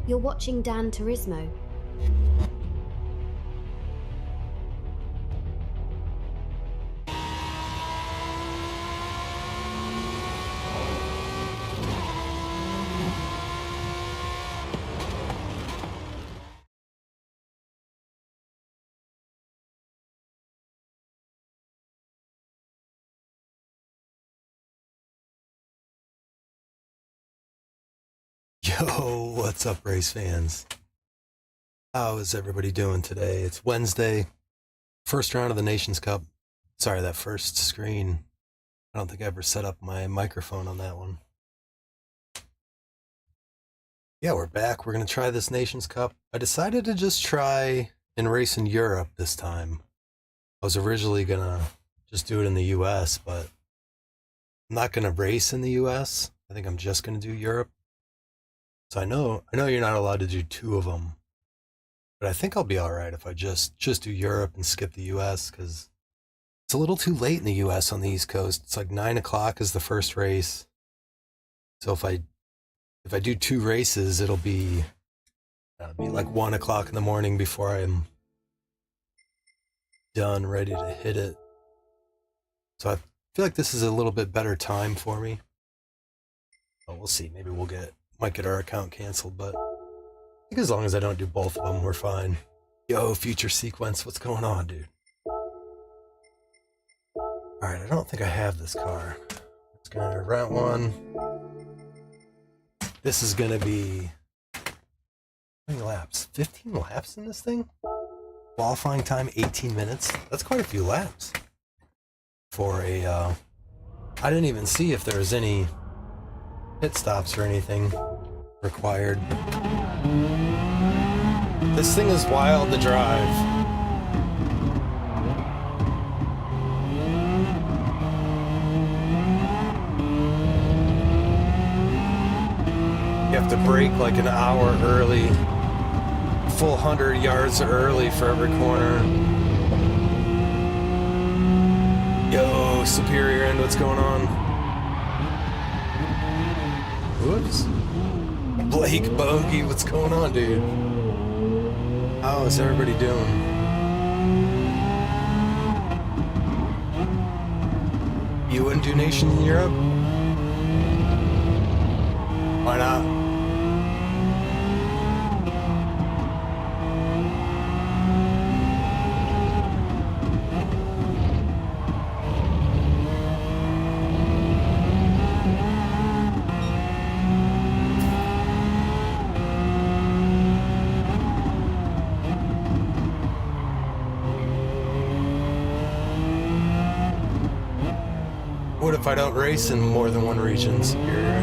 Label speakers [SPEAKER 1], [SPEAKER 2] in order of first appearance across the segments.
[SPEAKER 1] You're watching Gran Turismo.
[SPEAKER 2] Yo, what's up, race fans? How is everybody doing today? It's Wednesday, first round of the Nations Cup. Sorry, that first screen. I don't think I ever set up my microphone on that one. Yeah, we're back. We're going to try this Nations Cup. I decided to just try and race in Europe this time. I was originally going to just do it in the US, but I'm not going to race in the US. I think I'm just going to do Europe. So I know you're not allowed to do two of them, but I think I'll be all right if I just do Europe and skip the US, because it's a little too late in the US on the East Coast. It's like 9 o'clock is the first race. So if I do two races, it'll be like 1 o'clock in the morning before I'm done, ready to hit it. So I feel like this is a little bit better time for me. But we'll see. Maybe might get our account canceled, but I think as long as I don't do both of them, we're fine. Yo, future sequence, what's going on, dude? Alright, I don't think I have this car. Let's go to route 1. This is gonna be... how many laps? 15 laps in this thing? Qualifying time, 18 minutes. That's quite a few laps. For a, I didn't even see if there was any pit stops or anything required. This thing is wild to drive. You have to brake like an hour early, full 100 yards early for every corner. Yo, superior end, what's going on? Whoops. Blake Bogey, what's going on, dude? How is everybody doing? You wouldn't do Nations in Europe? Why not? What if I don't race in more than one region? Superior.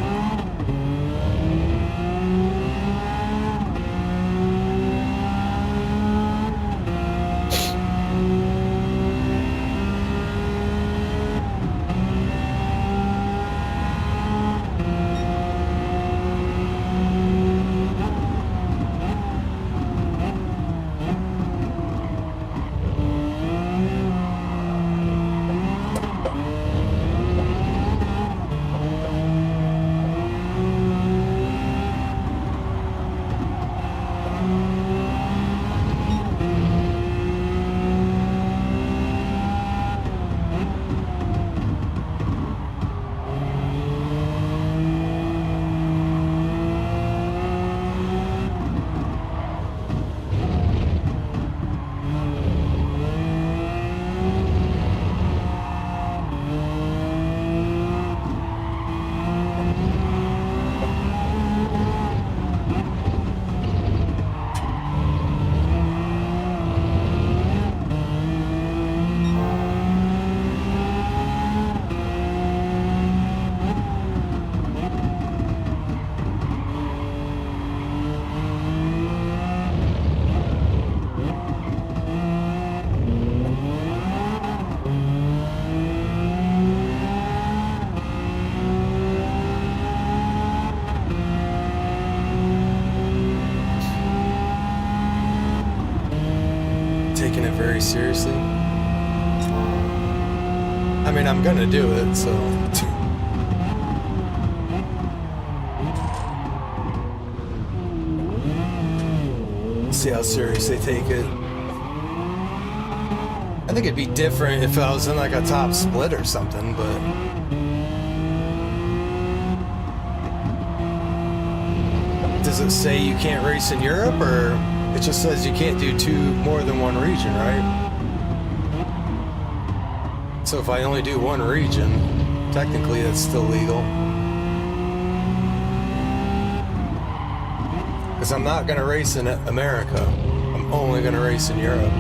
[SPEAKER 2] Taking it very seriously. I mean, I'm gonna do it, so. see how serious they take it. I think it'd be different if I was in like a top split or something, but does it say you can't race in Europe, or it just says you can't do more than one region, right? So if I only do one region, technically that's still legal. Because I'm not going to race in America. I'm only going to race in Europe.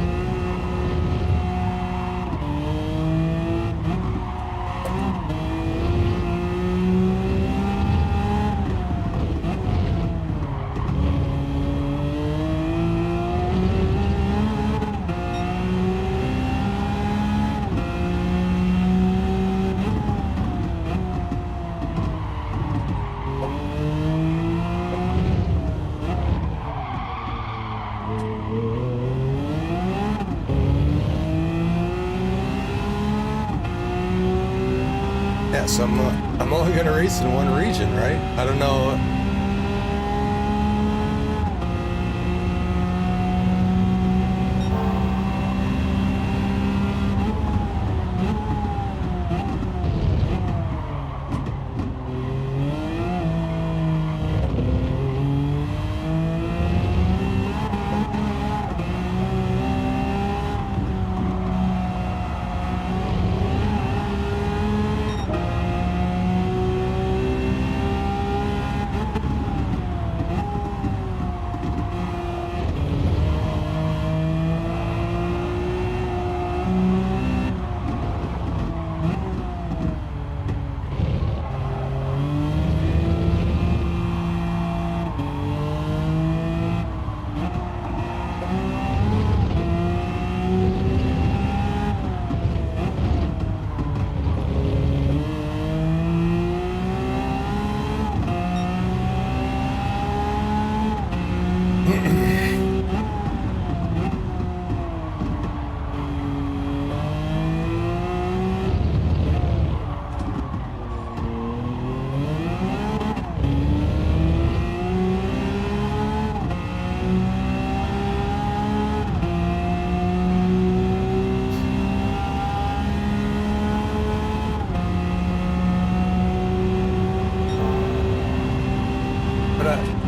[SPEAKER 2] Yeah, so I'm only going to race in one region, right? I don't know.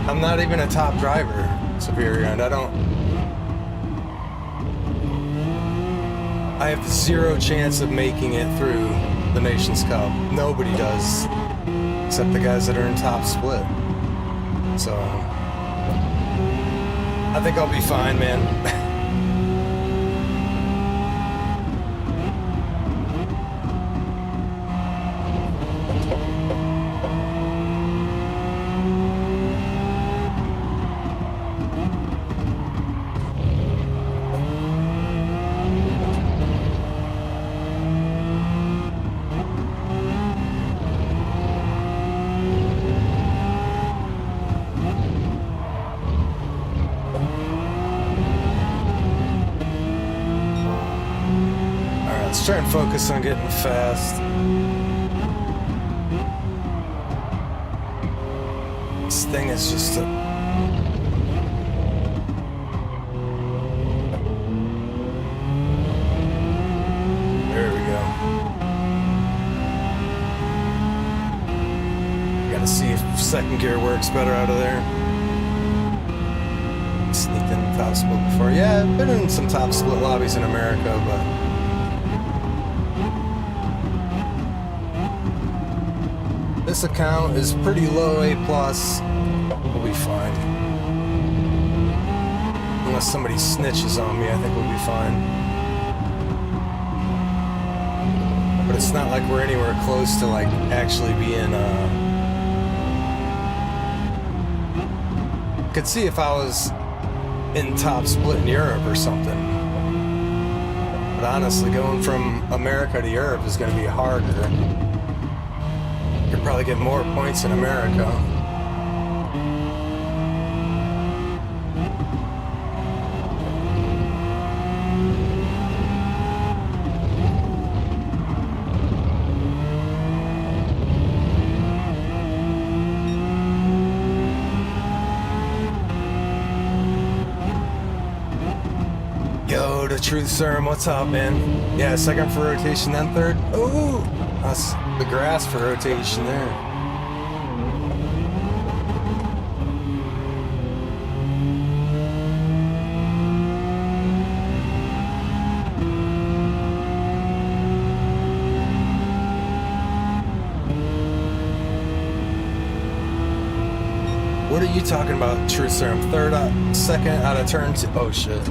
[SPEAKER 2] I'm not even a top driver, Superior, and I have zero chance of making it through the Nations Cup. Nobody does, except the guys that are in top split. So, I think I'll be fine, man. Let's try and focus on getting fast. This thing is just a... There we go. Gotta see if second gear works better out of there. Sneaked in the top split before. Yeah, I've been in some top split lobbies in America, but... This account is pretty low A+. We'll be fine. Unless somebody snitches on me, I think we'll be fine. But it's not like we're anywhere close to like actually being I could see if I was in top split in Europe or something. But honestly, going from America to Europe is going to be harder. Could probably get more points in America. Truth Serum, what's up, man? Yeah, second for rotation, then third. Ooh, that's the grass for rotation there. What are you talking about, Truth Serum? Second out of turn two. Oh shit.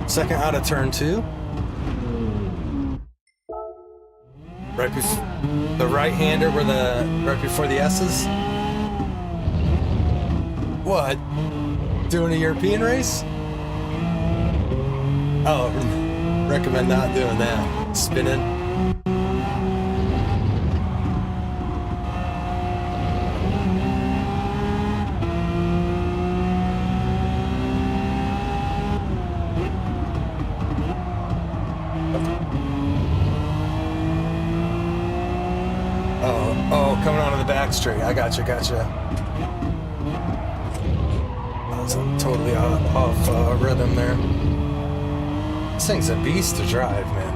[SPEAKER 2] Second out of turn two? Right before the right-hander where right before the S's? What? Doing a European race? Oh, recommend not doing that. Spinning. Coming onto the back straight. I gotcha. I was totally off rhythm there. This thing's a beast to drive, man.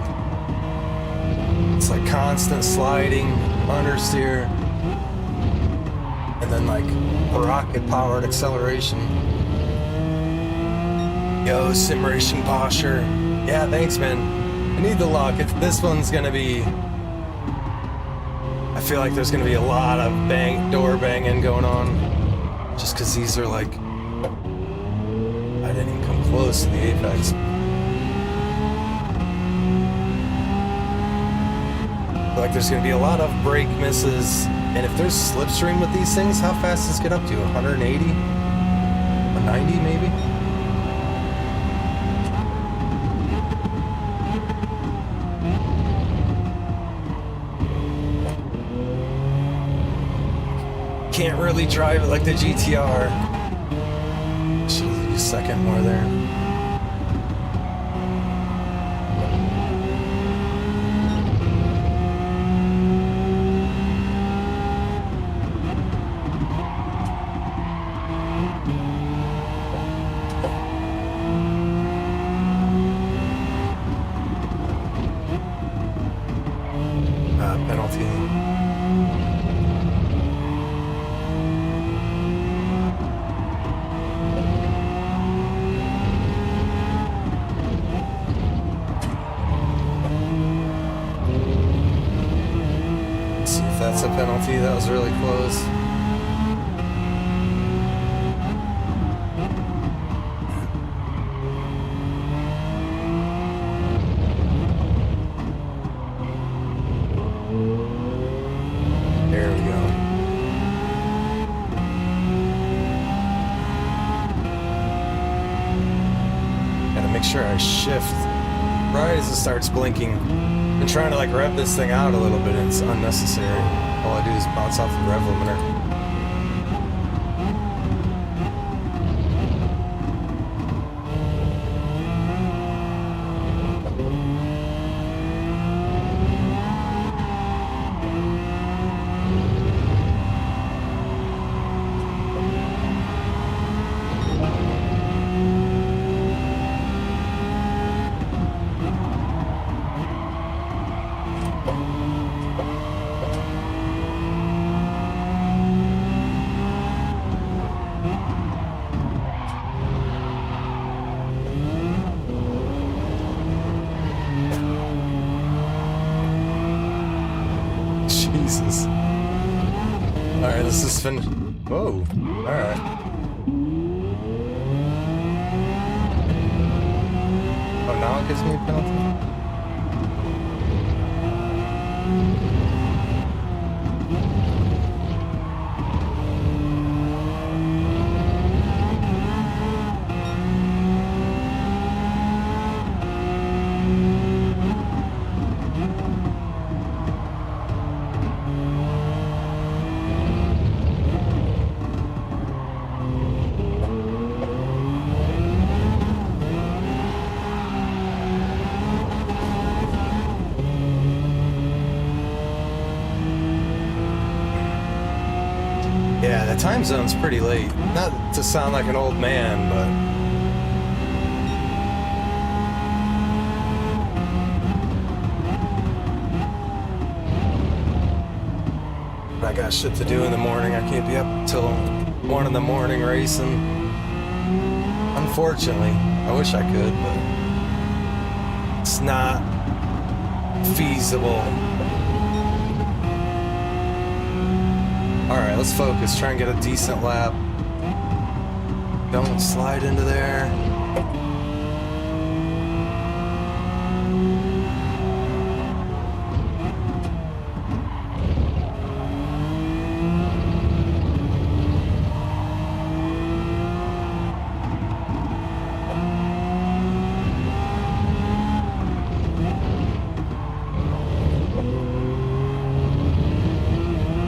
[SPEAKER 2] It's like constant sliding, understeer, and then like rocket-powered acceleration. Yo, sim racing posture. Yeah, thanks, man. I need the luck. This one's gonna be... I feel like there's gonna be a lot of door banging going on, just because these are like, I didn't even come close to the apex. Like there's gonna be a lot of brake misses, and if there's slipstream with these things, how fast does it get up to? 180? 190 maybe? Can't really drive it like the GTR. Should have used a second more there. Penalty. That's a penalty. That was really close. There we go. Gotta make sure I shift right as it starts blinking. Been trying to like rev this thing out a little bit, and it's unnecessary. All I do is bounce off the rev limiter. Jesus. Alright, this is finished. Whoa. Alright. Oh, now it gives me a penalty? Yeah, the time zone's pretty late. Not to sound like an old man, but got shit to do in the morning. I can't be up until 1 in the morning racing. Unfortunately, I wish I could, but it's not feasible. Alright, let's focus. Try and get a decent lap. Don't slide into there.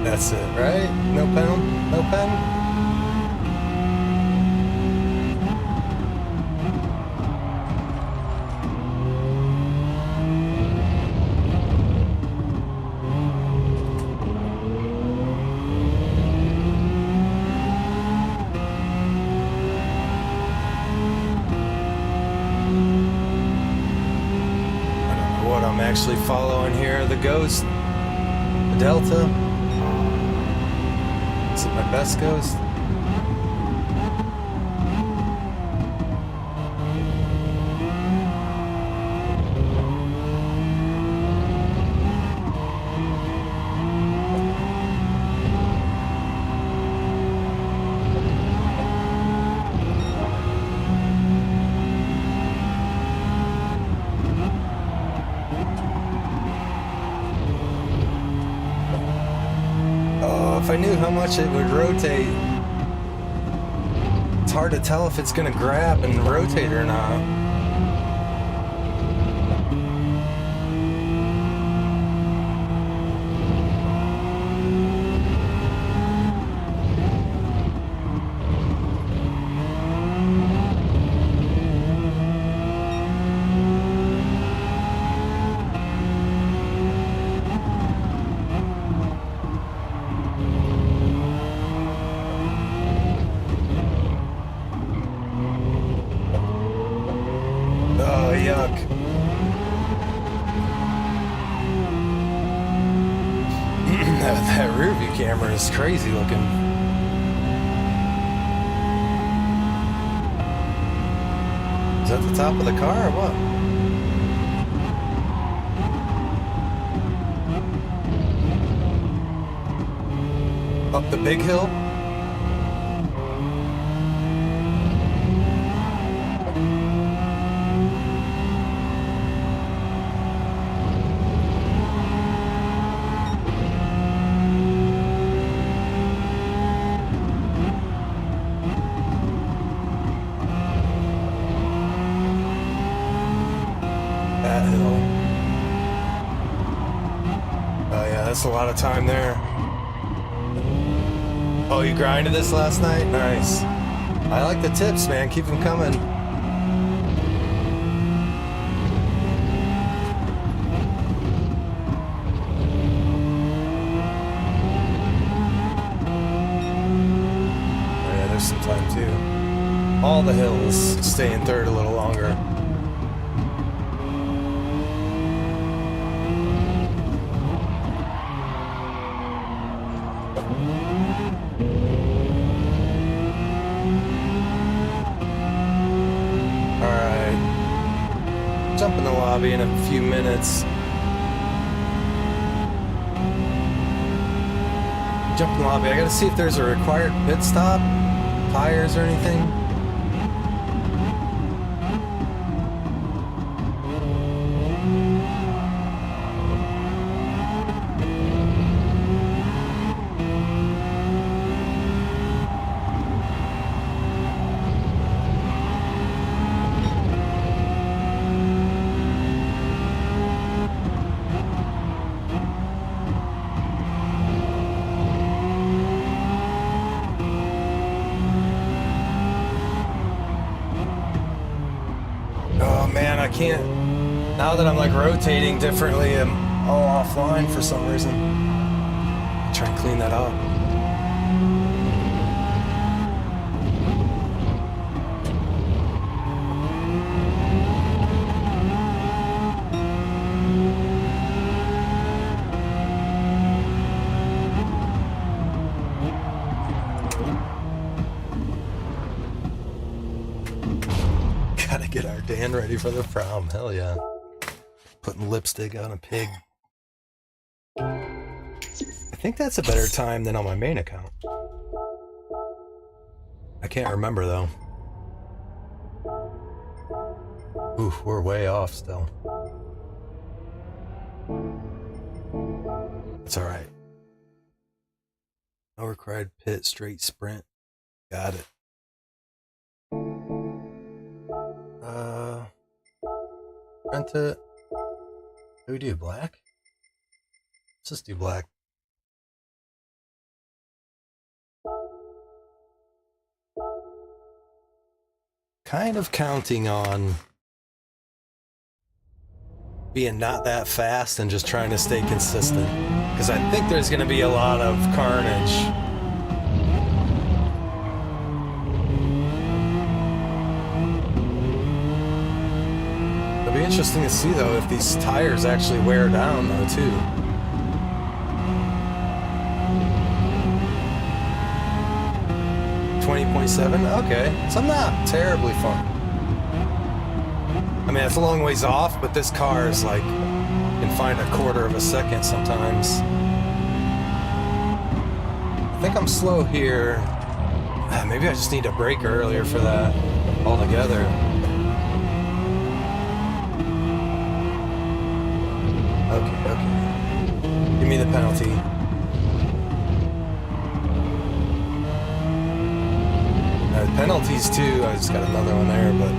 [SPEAKER 2] That's it, right? No pen? No pen? I don't know what I'm actually following here. The Ghost? The Delta? Is it my best Ghost? If I knew how much it would rotate, it's hard to tell if it's gonna grab and rotate or not. Yuck. that rear view camera is crazy looking. Is that the top of the car or what? Up the big hill? That hill. Oh yeah, that's a lot of time there. Oh, you grinded this last night? Nice. I like the tips, man. Keep them coming. Oh yeah, there's some time too. All the hills stay in third a little longer. Jump in the lobby in a few minutes. Jump in the lobby. I gotta see if there's a required pit stop, tires or anything. Man, I can't. Now that I'm like rotating differently, I'm all offline for some reason. Try and clean that up. Dan ready for the prom. Hell yeah. Putting lipstick on a pig. I think that's a better time than on my main account. I can't remember though. Oof, we're way off still. It's alright. No required pit, straight sprint. Got it. Rent it. Do we do black? Let's just do black. Kind of counting on being not that fast and just trying to stay consistent. Because I think there's going to be a lot of carnage. It'll be interesting to see though if these tires actually wear down though too. .7? Okay, so not terribly far. I mean, it's a long ways off, but this car is like, can find a quarter of a second sometimes. I think I'm slow here. Maybe I just need to brake earlier for that altogether. Okay. Give me the penalty. Penalties too. I just got another one there, but I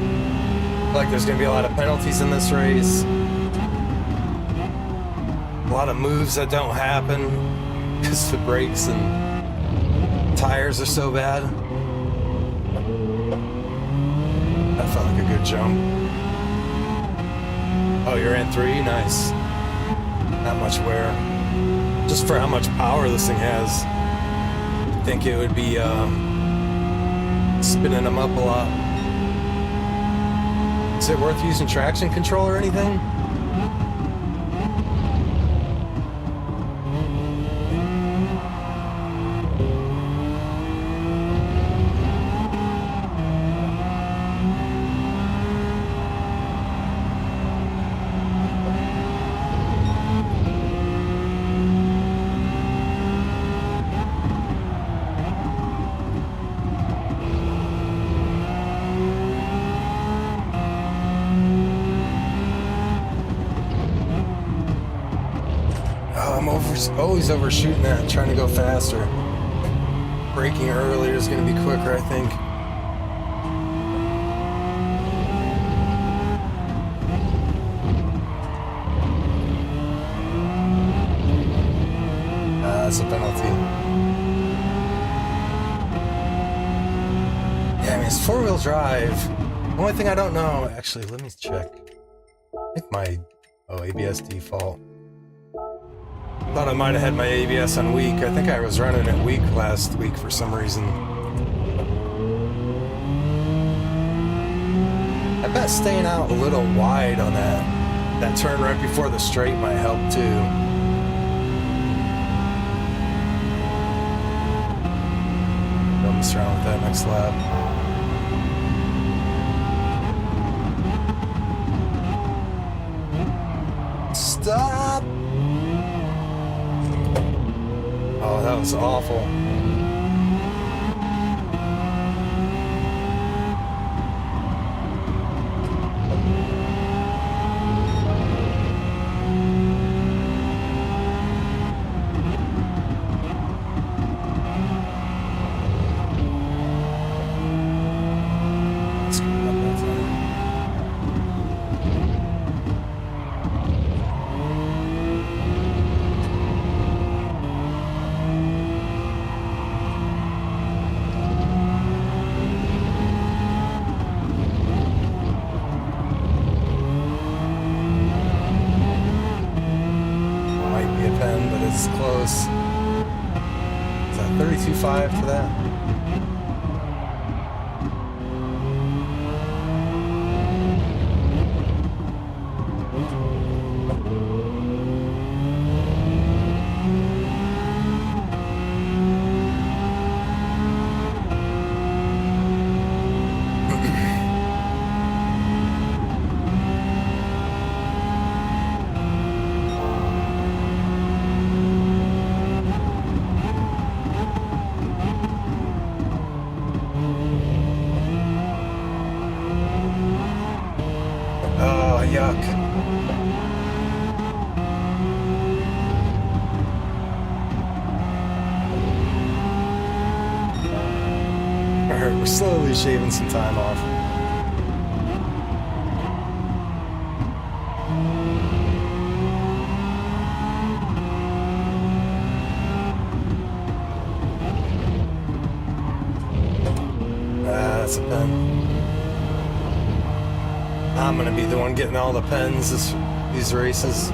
[SPEAKER 2] feel like there's gonna be a lot of penalties in this race. A lot of moves that don't happen because the brakes and tires are so bad. That felt like a good jump. Oh, you're in 3? Nice. Not much wear. Just for how much power this thing has, I think it would be spinning them up a lot. Is it worth using traction control or anything? Always overshooting that, trying to go faster. Braking earlier is going to be quicker, I think. That's a penalty. Yeah, I mean, it's four-wheel drive. The only thing I don't know... Actually, let me check. I think my... Oh, ABS default. Thought I might have had my ABS on weak. I think I was running it weak last week for some reason. I bet staying out a little wide on that turn right before the straight might help too. Don't mess around with that next lap. Stop! Oh, that was awful. It's close. Is that 32.5 to that? We're slowly shaving some time off. That's a pen. I'm gonna be the one getting all the pens these races.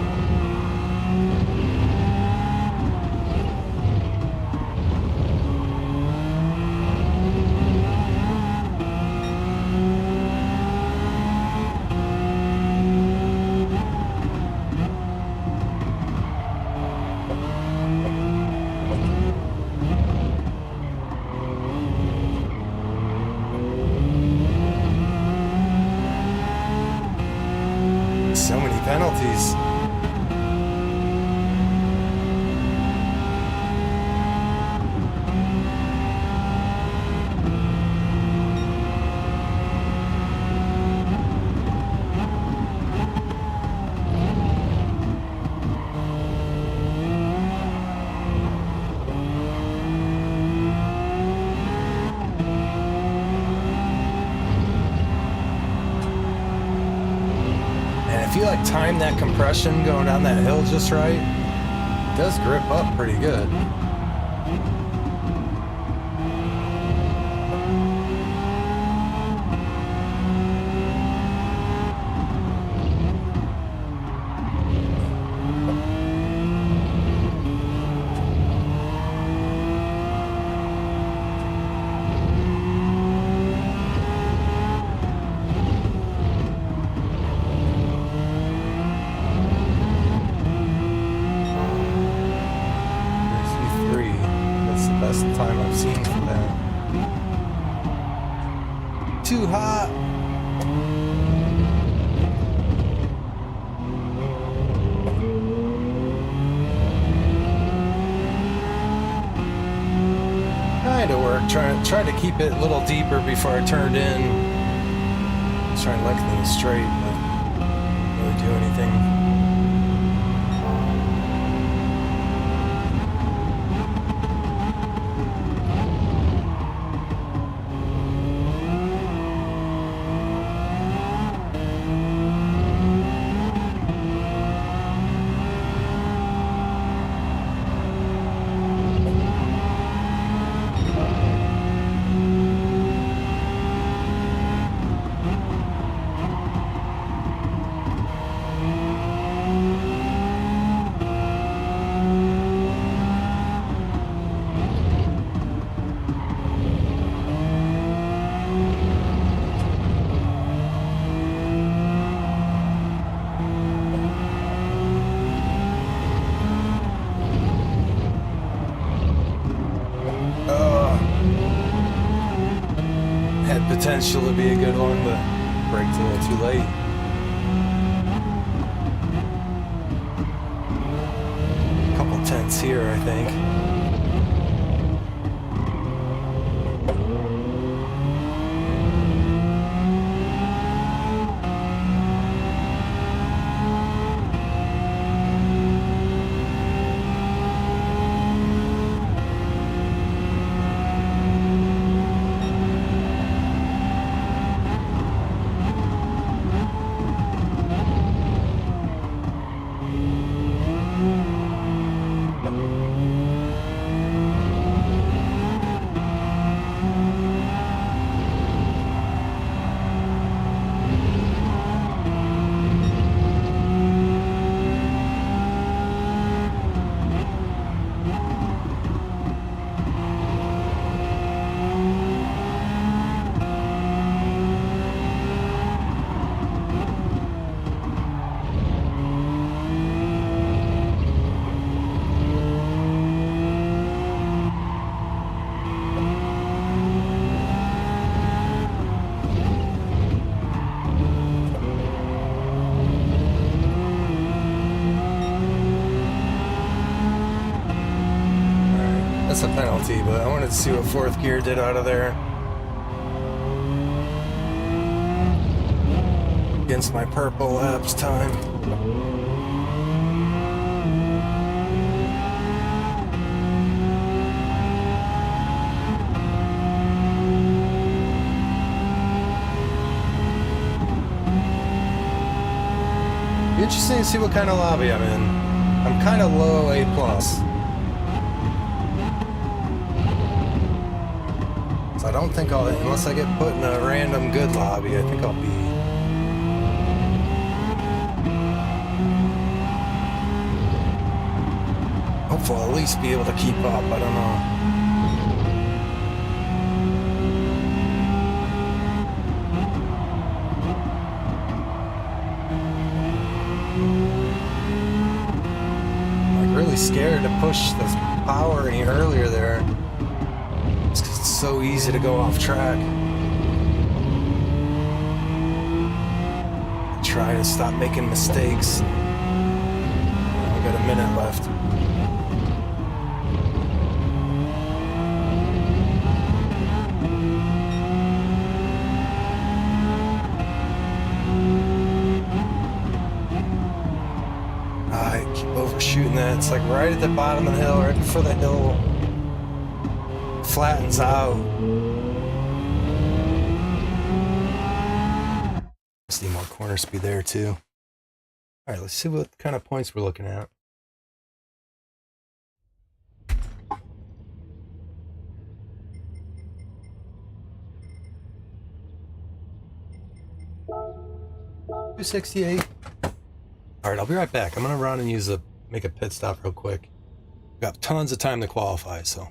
[SPEAKER 2] So many penalties. If you like time that compression going down that hill just right, it does grip up pretty good. Best time I've seen for that. Too hot. Kind of work. Try to keep it a little deeper before I turned in. Trying to lengthen it straight, but didn't really do anything. Had potential to be a good one, but braked a little too late. Couple tenths here, I think. That's a penalty, but I wanted to see what fourth gear did out of there. Against my purple laps time. interesting to see what kind of lobby I'm in. I'm kind of low A+. So I don't think I'll, unless I get put in a random good lobby, I think I'll be... hopefully I'll at least be able to keep up, I don't know. Scared to push the power any earlier there. It's 'cause it's so easy to go off track. Try to stop making mistakes. I've got a minute left. Overshooting that. It's like right at the bottom of the hill, right before the hill flattens out. Just need more corner speed there too. Alright, let's see what kind of points we're looking at. $268. Alright, I'll be right back. I'm gonna run and make a pit stop real quick. Got tons of time to qualify, so.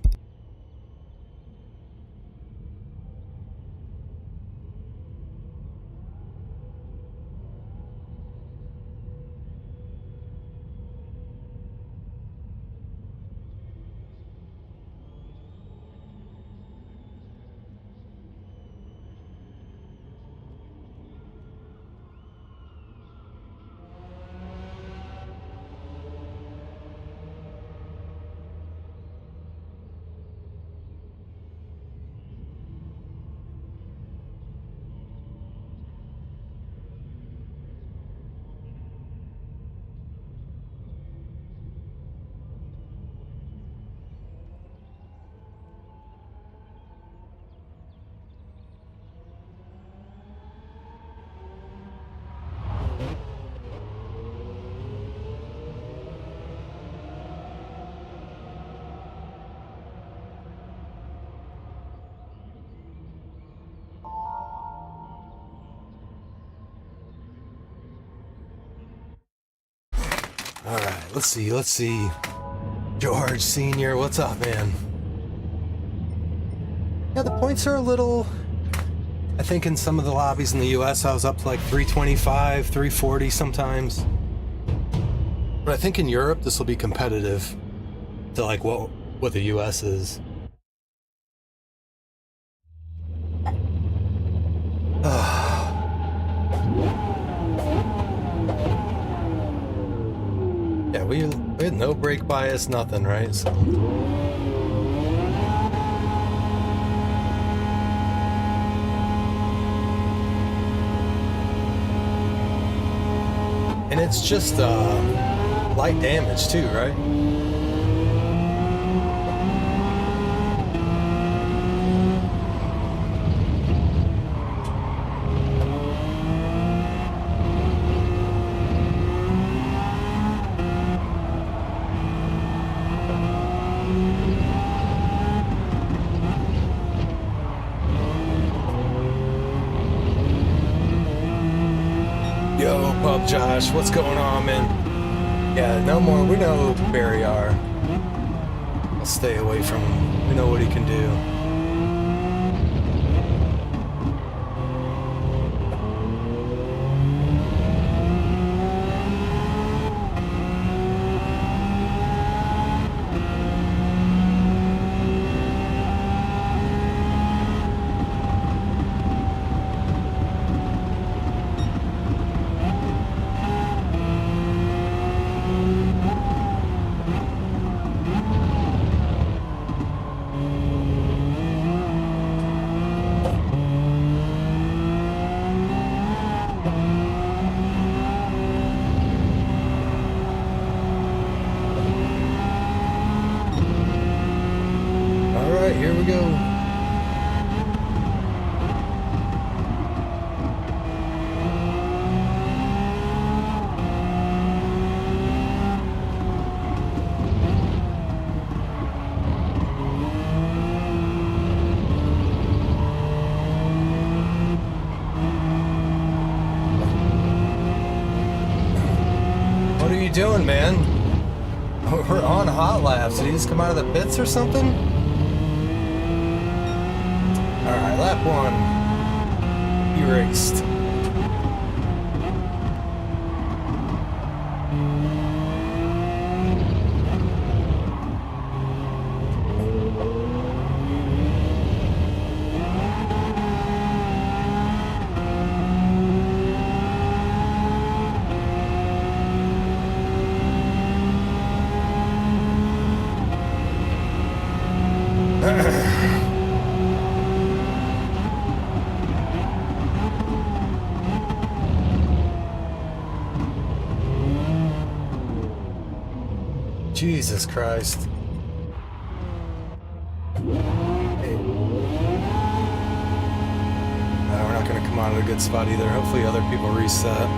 [SPEAKER 2] Alright, let's see. George Sr., what's up, man? Yeah, the points are a little... I think in some of the lobbies in the US I was up to like 325, 340 sometimes. But I think in Europe this will be competitive to like what the US is. Yeah, we had no brake bias, nothing, right? So. And it's just light damage too, right? Yo, Pub Josh, what's going on, man? Yeah, no more. We know who Barry are. I'll stay away from him. We know what he can do. Here we go. doing, man? We're on hot laps. Did he just come out of the pits or something? Alright, lap 1. Erased. Jesus Christ. Hey. We're not going to come out of a good spot either. Hopefully other people reset.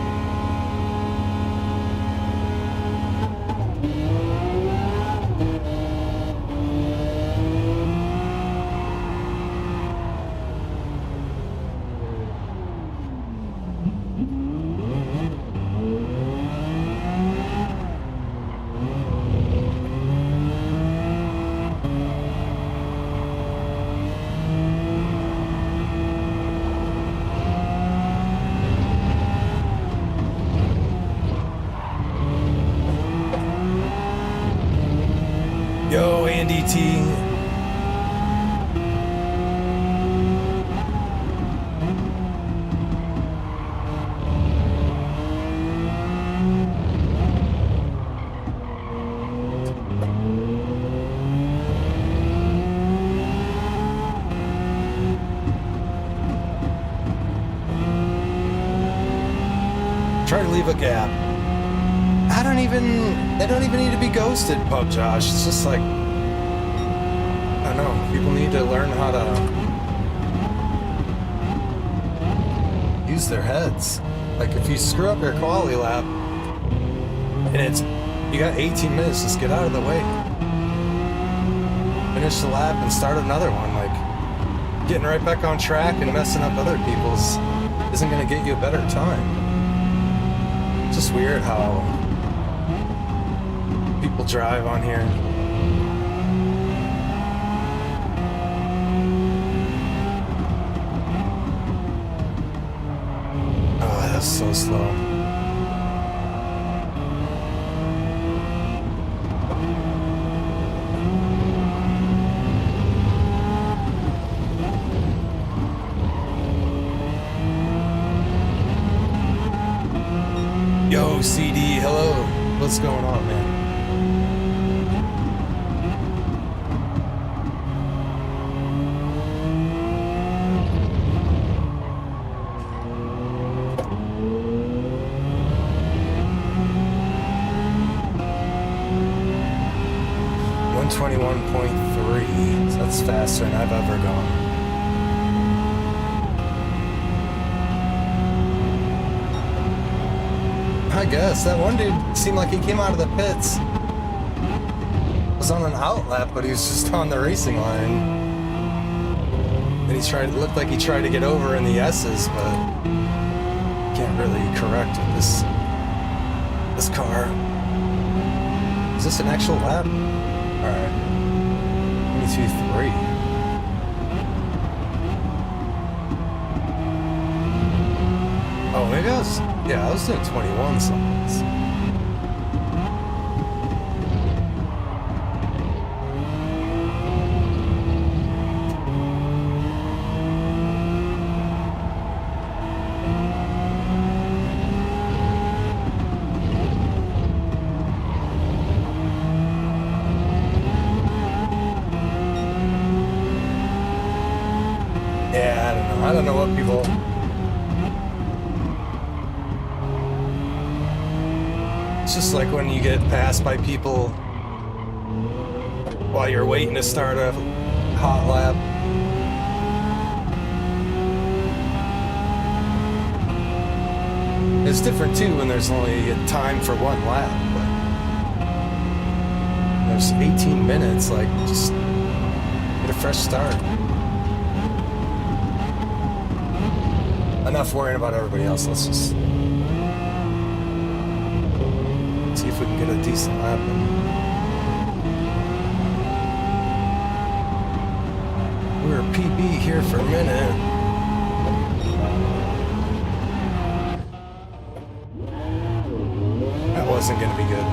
[SPEAKER 2] Yo, Andy T. Try to leave a gap. They don't even need to be ghosted, Pub Josh. It's just like, I don't know, people need to learn how to use their heads. Like, if you screw up your quality lap, and you got 18 minutes, just get out of the way. Finish the lap and start another one. Like, getting right back on track and messing up other people's isn't going to get you a better time. It's just weird how people drive on here. Oh, that's so slow. Yo, CD, hello. What's going on, man? So that's faster than I've ever gone. I guess that one dude seemed like he came out of the pits. Was on an out lap, but he was just on the racing line. And it looked like he tried to get over in the S's, but can't really correct with this car. Is this an actual lap? All right. 22.3. Oh, maybe I was doing 21 something. Yeah, I don't know what people... It's just like when you get passed by people while you're waiting to start a hot lap. It's different too when there's only a time for one lap, but there's 18 minutes, like, just get a fresh start. Enough worrying about everybody else. Let's just see if if we can get a decent lap in. We were PB here for a minute. That wasn't going to be good.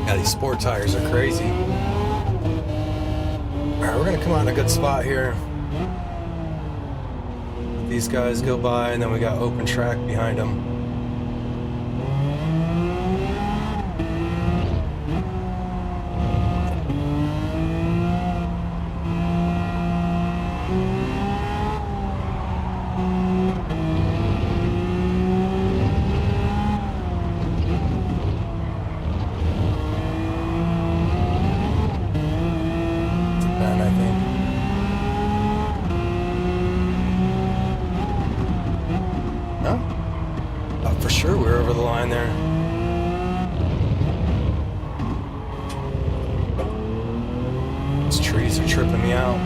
[SPEAKER 2] Yeah, these sport tires are crazy. Alright, we're going to come out in a good spot here. These guys go by, and then we got open track behind them. For sure we're over the line there. These trees are tripping me out.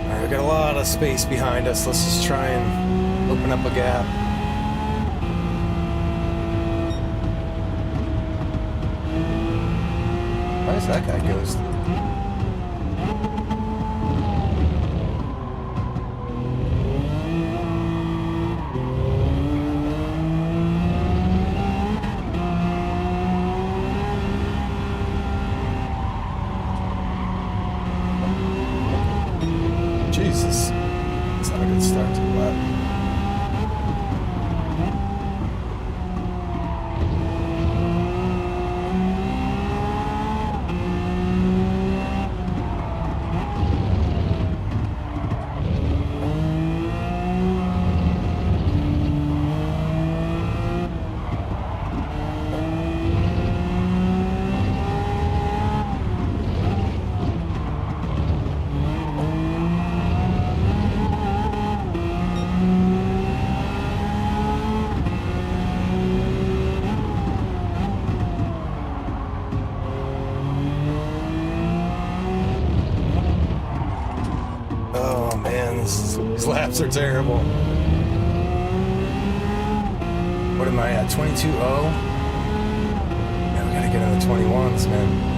[SPEAKER 2] Alright, we got a lot of space behind us. Let's just try and open up a gap. Why is that guy ghosted? Jesus, it's not a good start to the lap. These laps are terrible. What am I at? 22.0? Yeah, we gotta get in the 21s, man.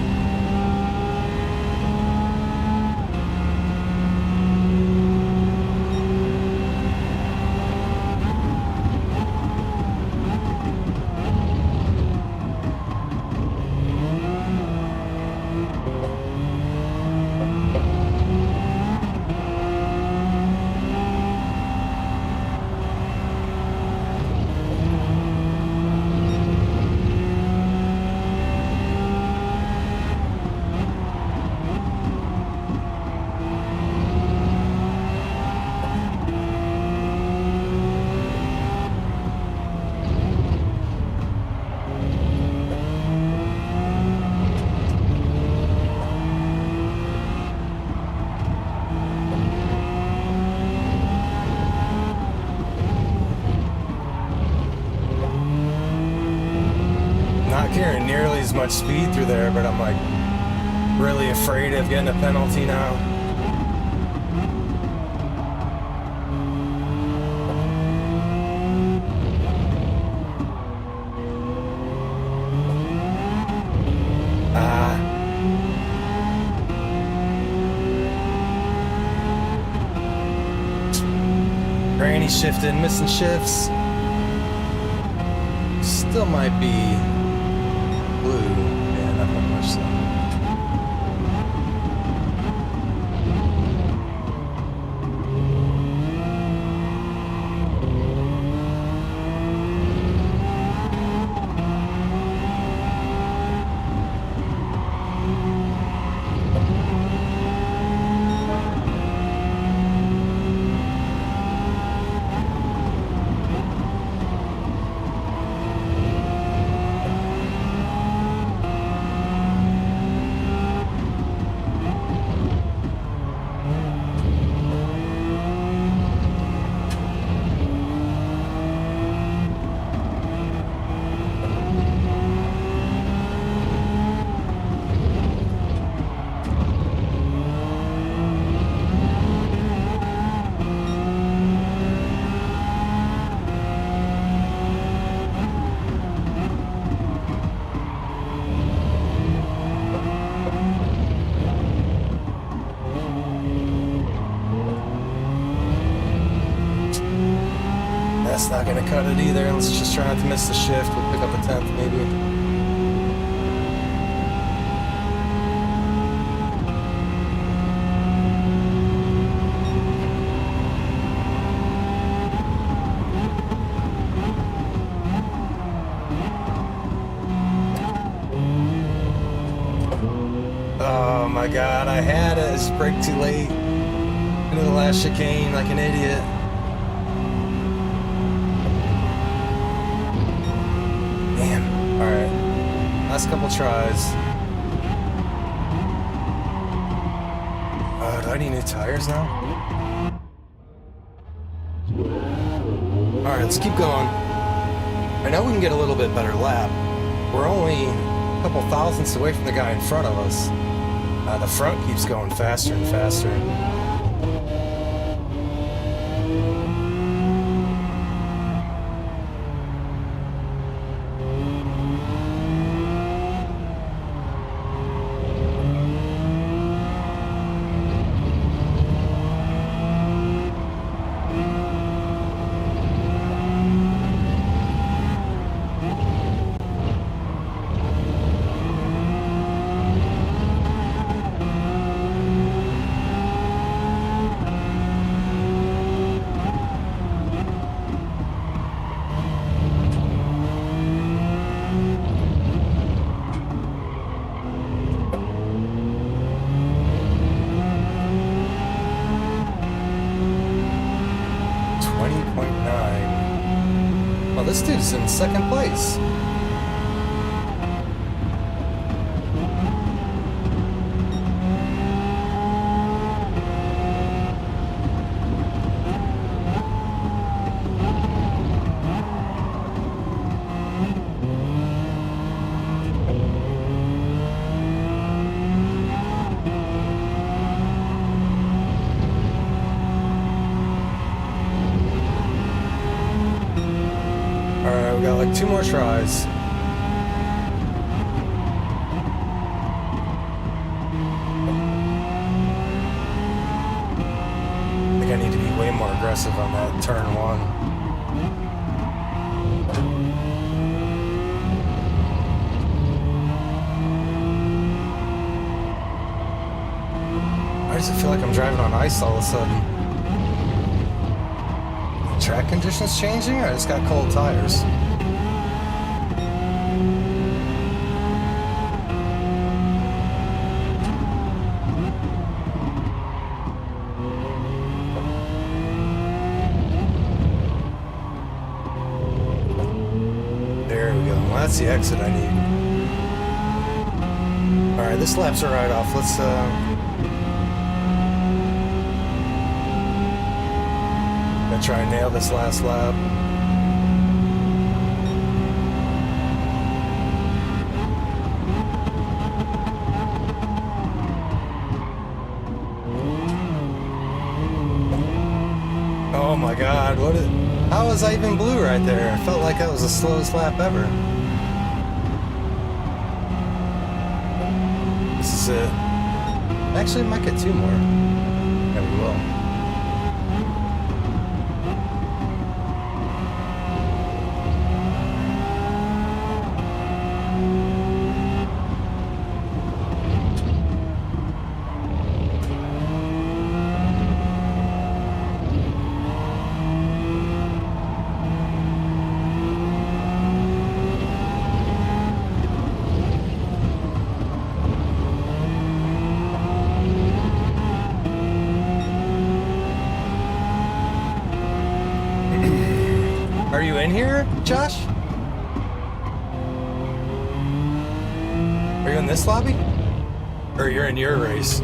[SPEAKER 2] Not carrying nearly as much speed through there, but I'm like really afraid of getting a penalty now. Granny shifting, missing shifts. Still might be blue. Yeah, not that much so. That's not gonna cut it either. Let's just try not to miss the shift. We'll pick up a 10th maybe. Oh my god, I had it. I just braked too late. Into the last chicane like an idiot. Damn. Alright. Last couple tries. Do I need new tires now? Alright, let's keep going. I know we can get a little bit better lap. We're only a couple thousandths away from the guy in front of us. The front keeps going faster and faster. This dude's in second place. We got like 2 more tries. I think I need to be way more aggressive on that turn 1. Why does it feel like I'm driving on ice all of a sudden? Track conditions changing, or I just got cold tires? There we go. Well, that's the exit I need. Alright, this lap's a write-off. Let's try and nail this last lap. Oh my god, how was I even blue right there? I felt like that was the slowest lap ever. This is it. Actually, I might get 2 more. Yeah, we will. Are you in here, Josh? Are you in this lobby? Or you're in your race?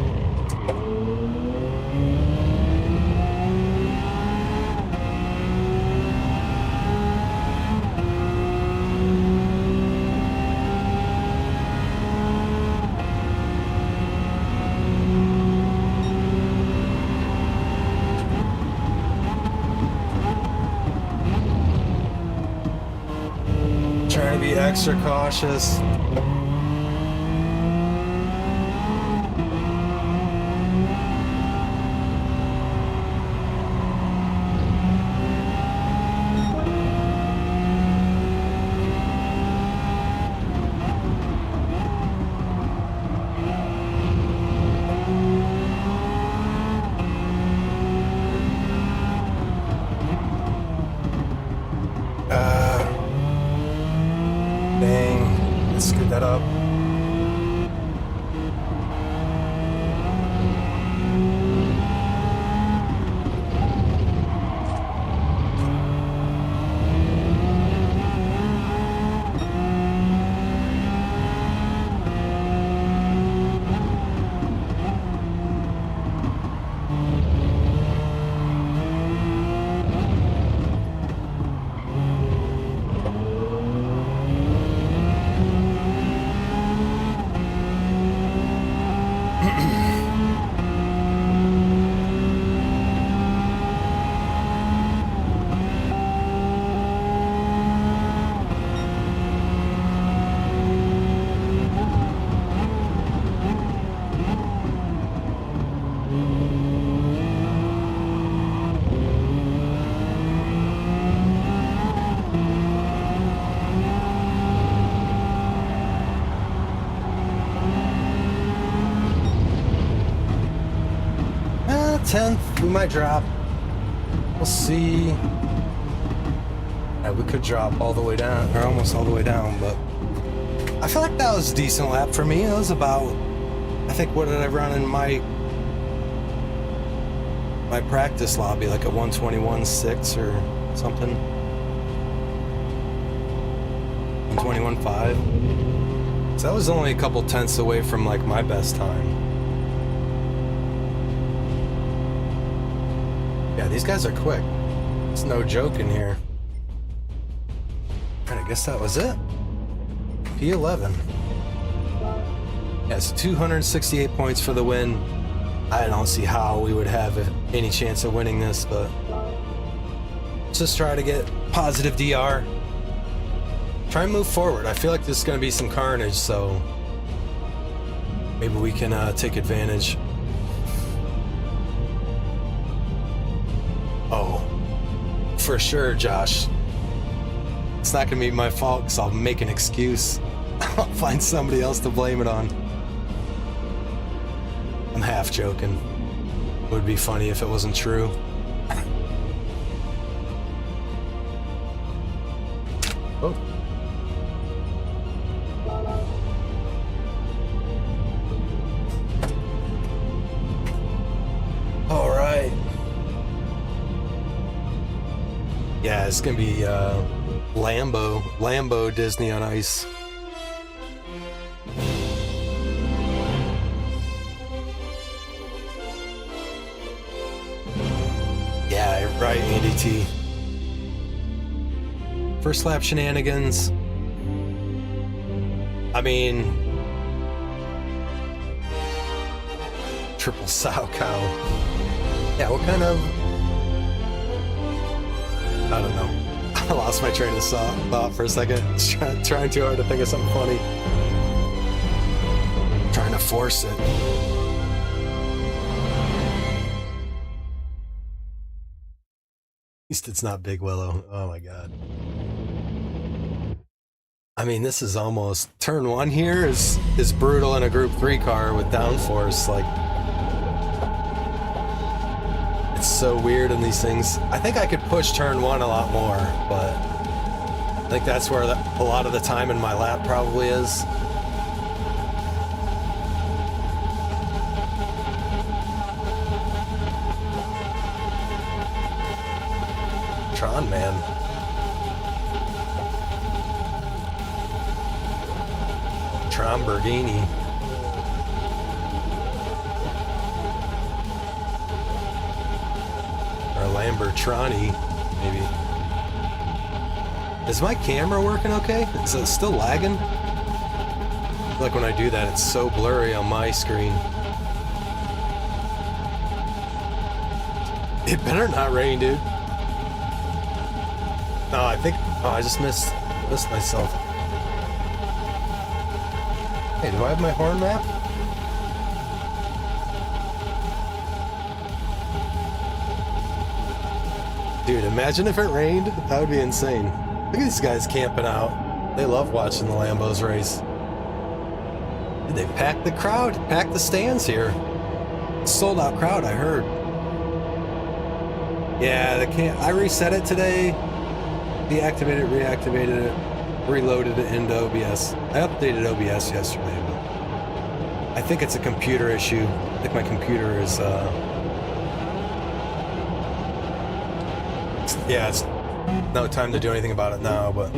[SPEAKER 2] Trying to be extra cautious. 10th, we might drop. We'll see. Yeah, we could drop all the way down, or almost all the way down, but I feel like that was a decent lap for me. It was about, I think, what did I run in my practice lobby, like a 121.6 or something. 121.5. So that was only a couple tenths away from like my best time. Yeah, these guys are quick. It's no joke in here. And I guess that was it. P11. Yeah, it's 268 points for the win. I don't see how we would have any chance of winning this, but let's just try to get positive DR. Try and move forward. I feel like there's going to be some carnage, so maybe we can take advantage. Oh, for sure, Josh. It's not going to be my fault because I'll make an excuse. I'll find somebody else to blame it on. I'm half joking. It would be funny if it wasn't true. Oh. All right. Yeah, it's gonna be Lambo Disney on Ice. Yeah, right, Andy T. First lap shenanigans. I mean, triple sow cow. Yeah, what kind of... I don't know. I lost my train of thought for a second. Trying too hard to think of something funny. Trying to force it. At least it's not Big Willow. Oh my god. I mean, this is almost... Turn 1 here is brutal in a Group 3 car with downforce. Like, it's so weird in these things. I think I could push Turn 1 a lot more, but I think that's where a lot of the time in my lap probably is. Tron, man. Tromberghini. Or Lambertrani, maybe. Is my camera working okay? Is it still lagging? I feel like when I do that, it's so blurry on my screen. It better not rain, dude. No, I think... Oh, I just missed myself. Hey, do I have my horn map? Dude, imagine if it rained. That would be insane. Look at these guys camping out. They love watching the Lambos race. Dude, they packed the crowd, packed the stands here. Sold out crowd, I heard. Yeah, I reset it today. Deactivated it, reactivated it, reloaded it into OBS. I updated OBS yesterday, but I think it's a computer issue. I think my computer is, yeah, it's no time to do anything about it now, but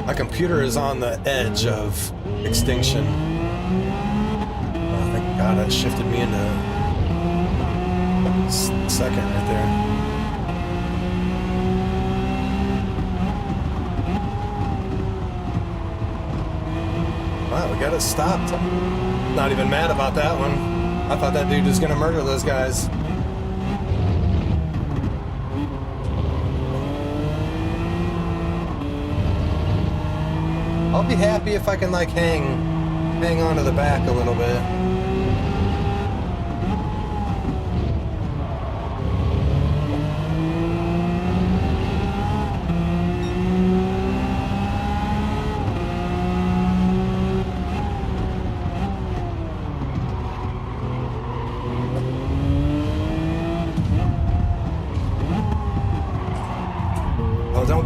[SPEAKER 2] my computer is on the edge of extinction. Oh, thank God that shifted me into second right there. Wow, we got it stopped. Not even mad about that one. I thought that dude was gonna murder those guys. I'll be happy if I can like hang on to the back a little bit.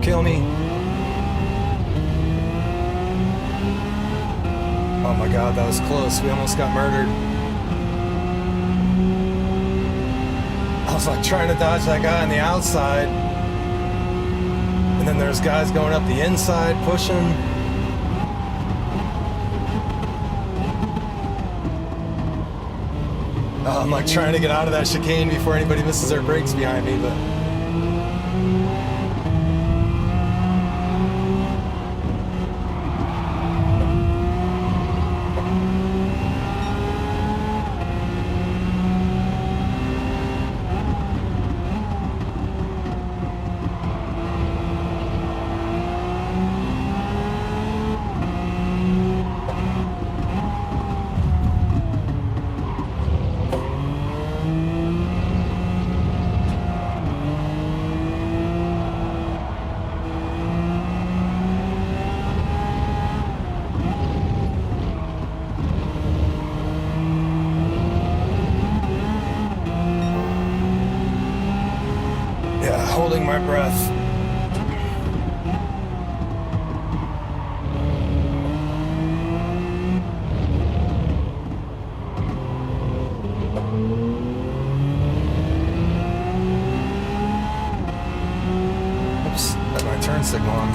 [SPEAKER 2] Don't kill me. Oh my god, that was close. We almost got murdered. I was like trying to dodge that guy on the outside. And then there's guys going up the inside, pushing. I'm like trying to get out of that chicane before anybody misses their brakes behind me, but... holding my breath. Oops, had my turn signal on.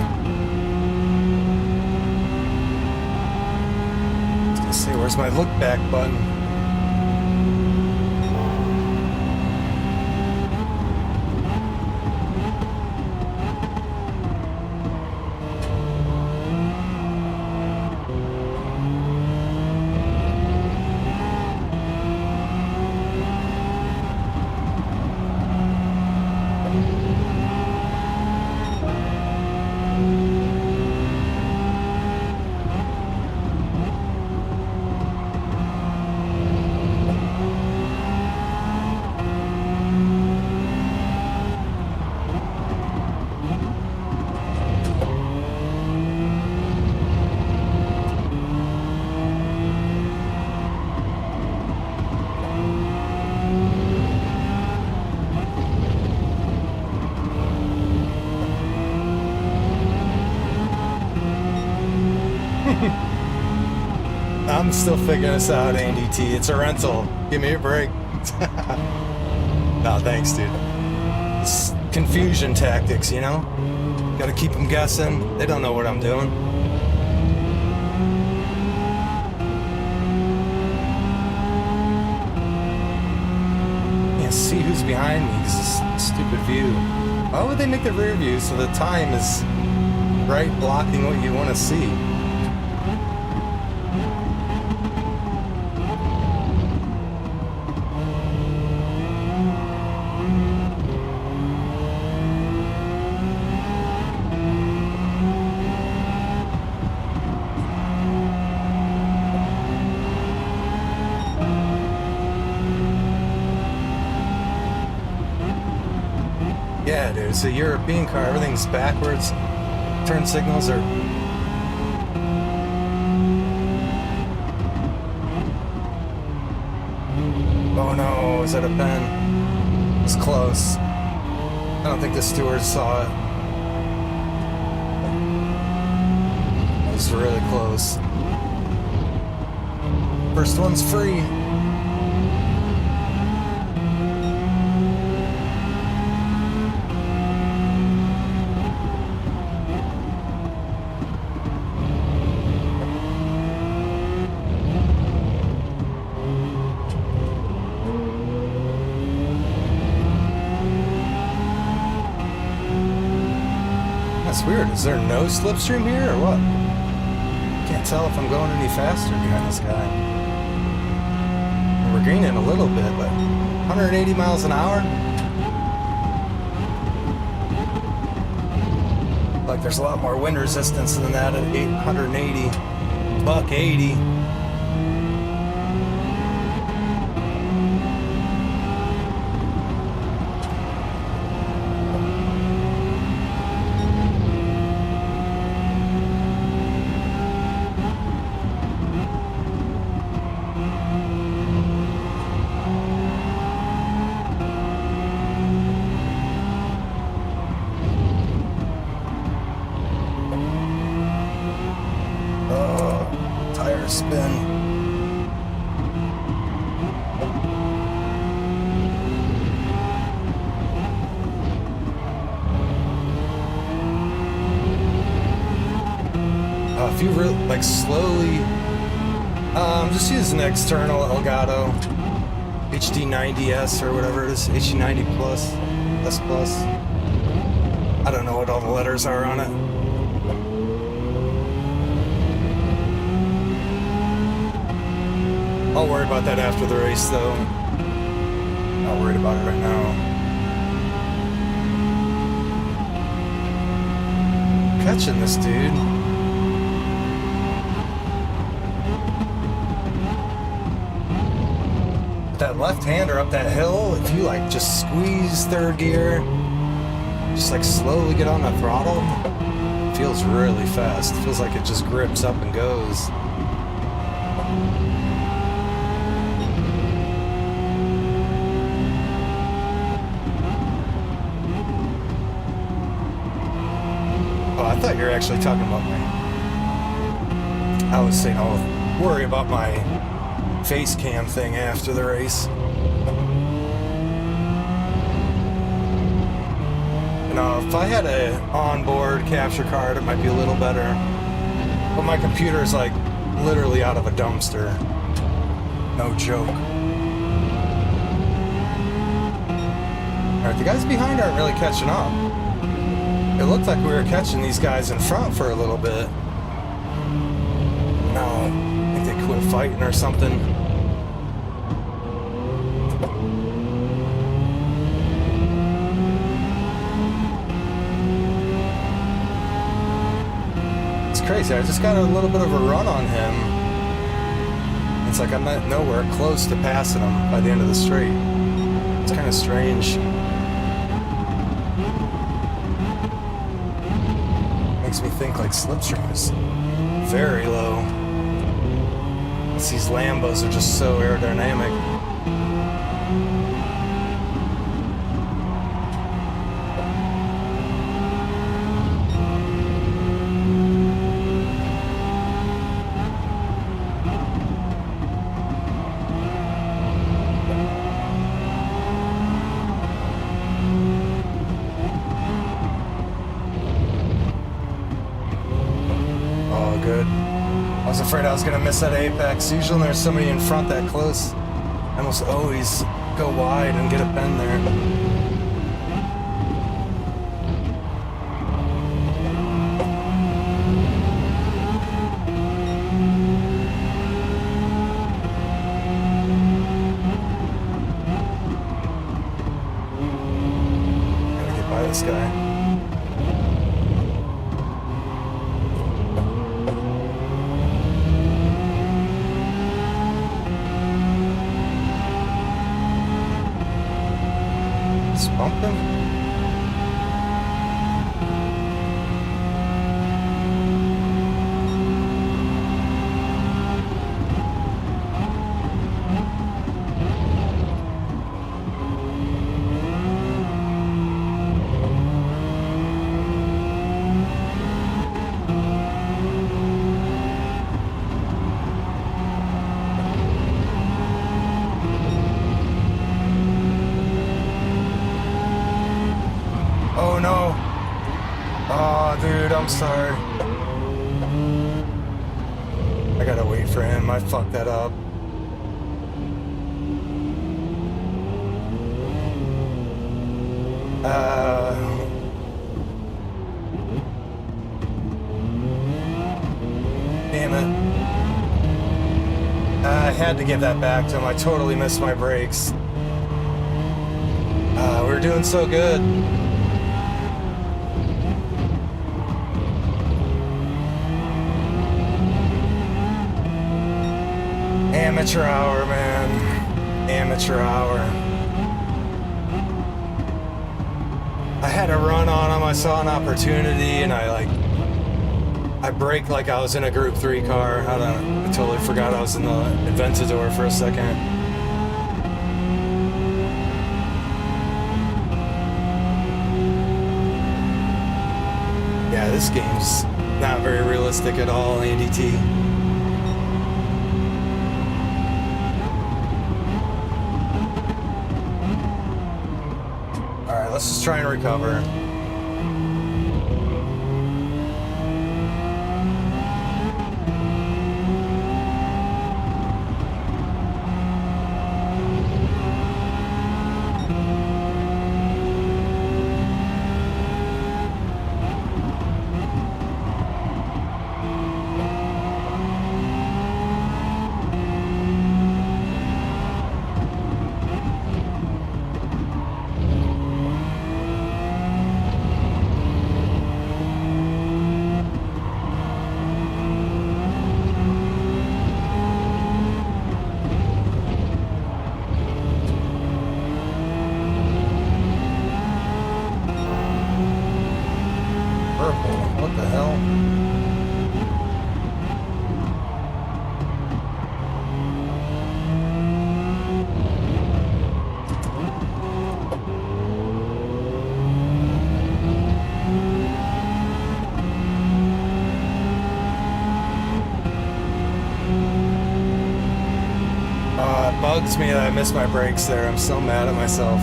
[SPEAKER 2] Let's see, where's my look back button? I'm still figuring this out, Andy T. It's a rental. Give me a break. No, thanks, dude. It's confusion tactics, you know? Gotta keep them guessing. They don't know what I'm doing. Can't see who's behind me because it's a stupid view. Why would they make the rear view so the time is right blocking what you want to see? Yeah, dude, it's a European car. Everything's backwards. Turn signals are... Oh no, is that a pen? It's close. I don't think the steward saw it. It was really close. First one's free. That's weird. Is there no slipstream here or what? Can't tell if I'm going any faster behind this guy. We're gaining a little bit, but 180 miles an hour? Like there's a lot more wind resistance than that at 880. Buck 80. like slowly. I'm just using an external Elgato HD90S or whatever it is, HD90 Plus, S Plus. I don't know what all the letters are on it. I'll worry about that after the race, though. Not worried about it right now. Catching this dude. That left-hander up that hill, if you like just squeeze third gear, just like slowly get on the throttle, it feels really fast. It feels like it just grips up and goes. Oh, I thought you were actually talking about I was saying I'll worry about my face cam thing after the race. If I had a onboard capture card, it might be a little better. But my computer is like literally out of a dumpster. No joke. Alright, the guys behind aren't really catching up. It looked like we were catching these guys in front for a little bit. No, I think they quit fighting or something. Crazy. I just got a little bit of a run on him. It's like I'm not nowhere close to passing him by the end of the straight. It's kind of strange. Makes me think like slipstream is very low. These Lambos are just so aerodynamic. I was afraid I was going to miss that apex. Usually when there's somebody in front that close, I almost always go wide and get a bend there. Gotta get by this guy. Bump him? Oh no. Oh, dude, I'm sorry. I gotta wait for him. I fucked that up. Damn it. I had to give that back to him. I totally missed my brakes. We were doing so good. Amateur hour, man. Amateur hour. I had a run on him. I saw an opportunity, and I braked like I was in a Group 3 car. I totally forgot I was in the Aventador for a second. Yeah, this game's not very realistic at all, Andy T. Alright, let's just try and recover. bugs me that I missed my brakes there. I'm so mad at myself.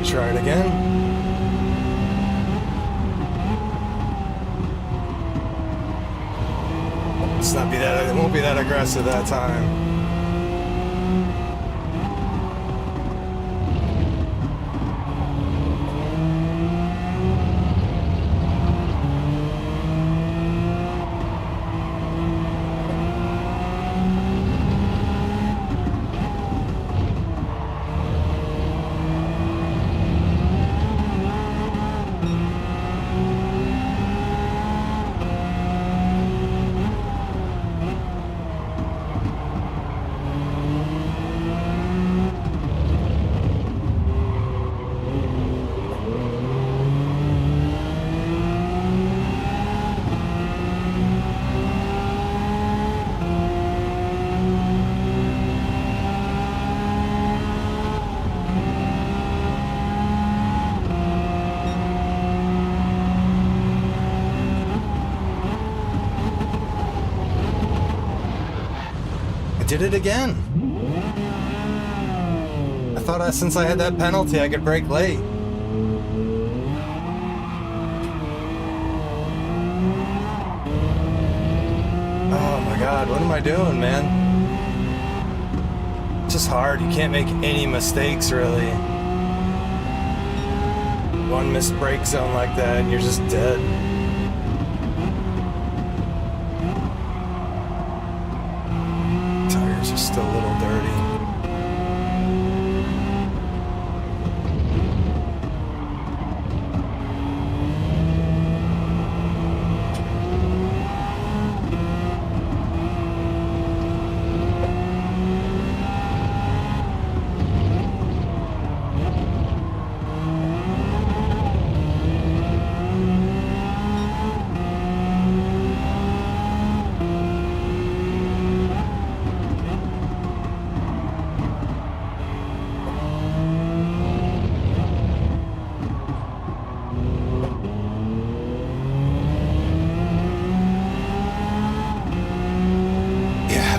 [SPEAKER 2] Try it again. It won't be that aggressive that time. Did it again. I thought since I had that penalty, I could brake late. Oh my God, what am I doing, man? It's just hard. You can't make any mistakes, really. One missed brake zone like that, and you're just dead. Tires are still a little dirty.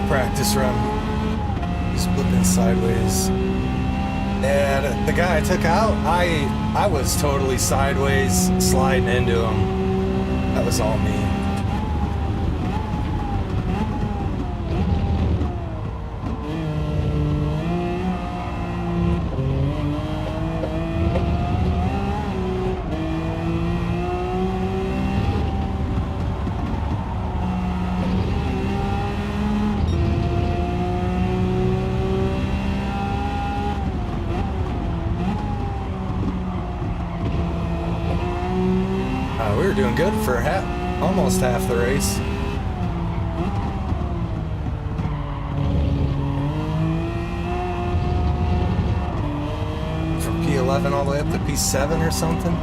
[SPEAKER 2] Practice run. He's flipping sideways. And the guy I took out, I was totally sideways sliding into him. That was all me. We were doing good for almost half the race. From P11 all the way up to P7 or something.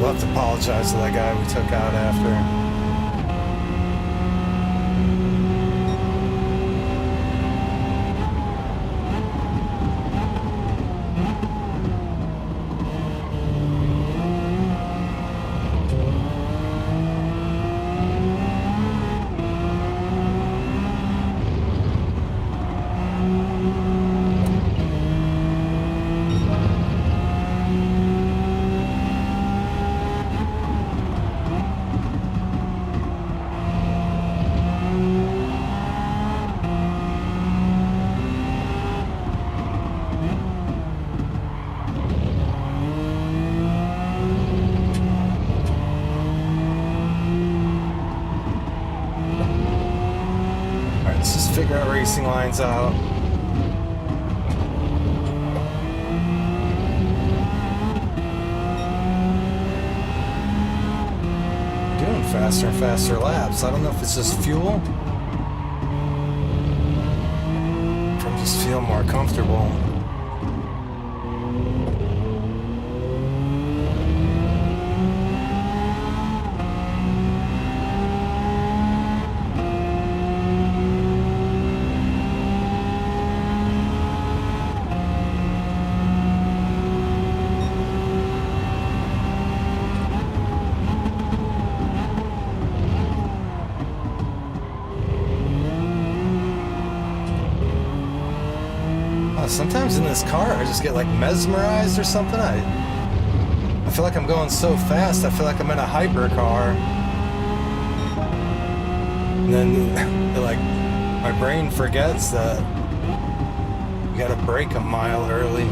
[SPEAKER 2] We'll have to apologize to that guy we took out after. figure out racing lines out. Doing faster and faster laps. I don't know if it's just fuel. If I'm just feeling more comfortable. Sometimes in this car I just get like mesmerized or something. I feel like I'm going so fast. I feel like I'm in a hyper car. And then like my brain forgets that you gotta brake a mile early.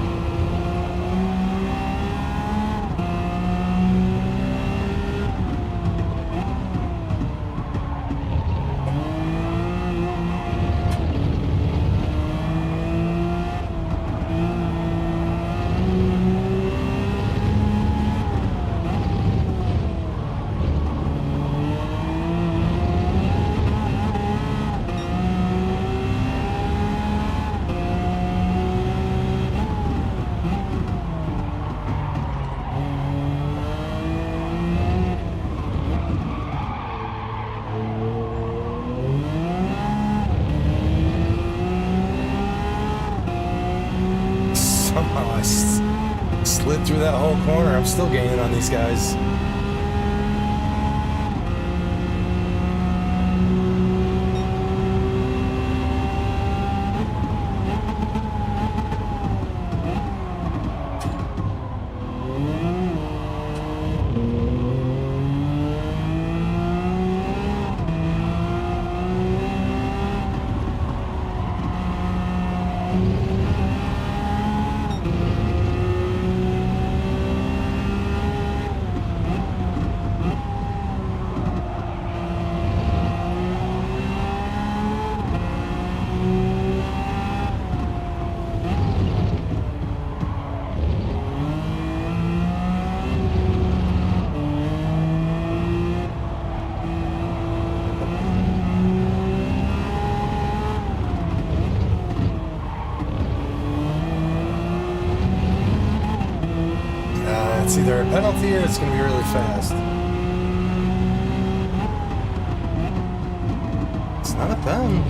[SPEAKER 2] Somehow I slid through that whole corner. I'm still gaining on these guys. It's either a penalty or it's going to be really fast. It's not a pen.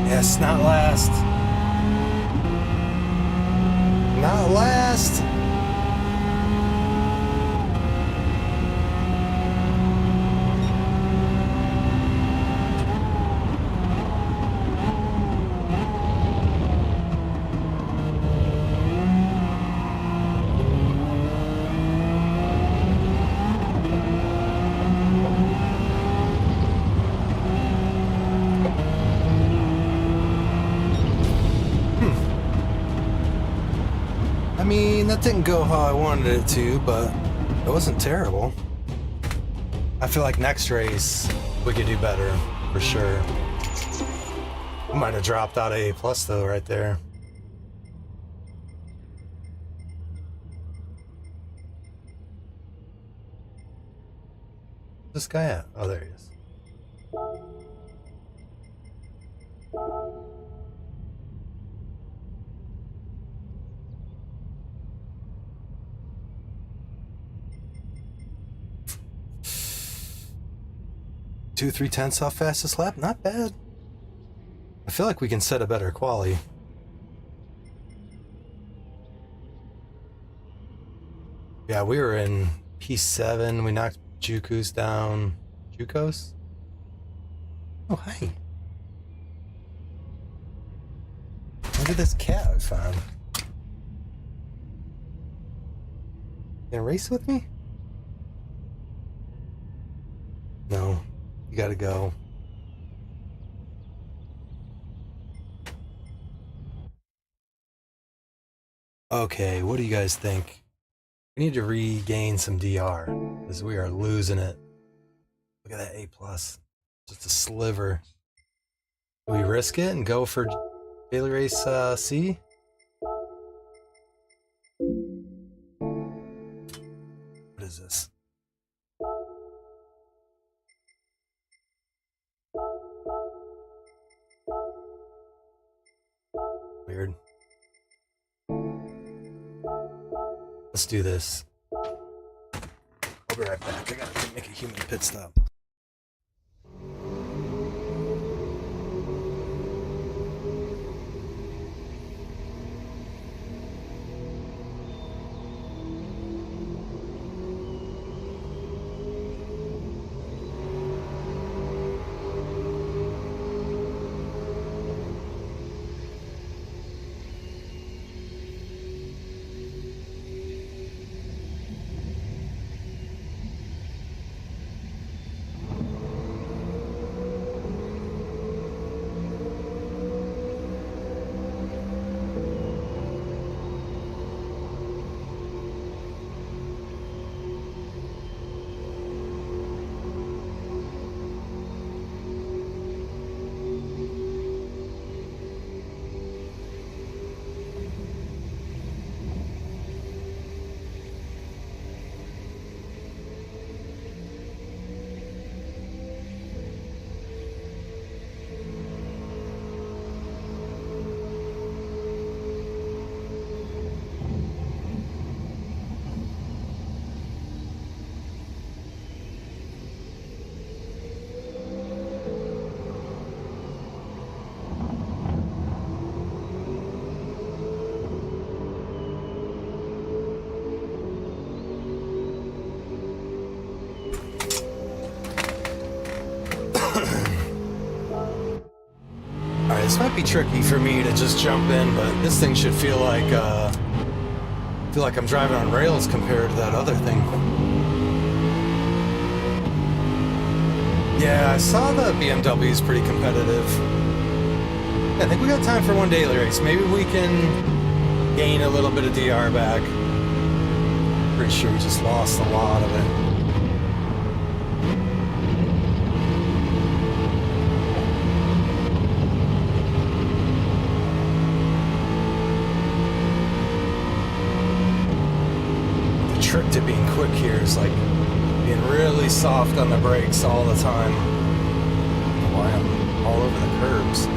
[SPEAKER 2] Yes, not last. Not last. I mean, that didn't go how I wanted it to, but it wasn't terrible. I feel like next race we could do better, for sure. I might have dropped out of A+ though, right there. Where's this guy at? Oh, there he is. Two 3/10 off fastest lap, not bad. I feel like we can set a better quali. Yeah, we were in P7. We knocked Juku's down. Jukos? Oh, hi. Look at this cat I found. You gonna race with me? No, you gotta go. Okay, what do you guys think? We need to regain some DR because we are losing it. Look at that A plus, just a sliver. Do we risk it and go for daily race C? What is this? Weird. Let's do this. I'll be right back. I gotta make a human pit stop. Alright, this might be tricky for me to just jump in, but this thing should feel like I'm driving on rails compared to that other thing. Yeah, I saw the BMW is pretty competitive. I think we got time for one daily race. Maybe we can gain a little bit of DR back. Pretty sure we just lost a lot of it. Trick to being quick here is like being really soft on the brakes all the time. Why I'm all over the curbs.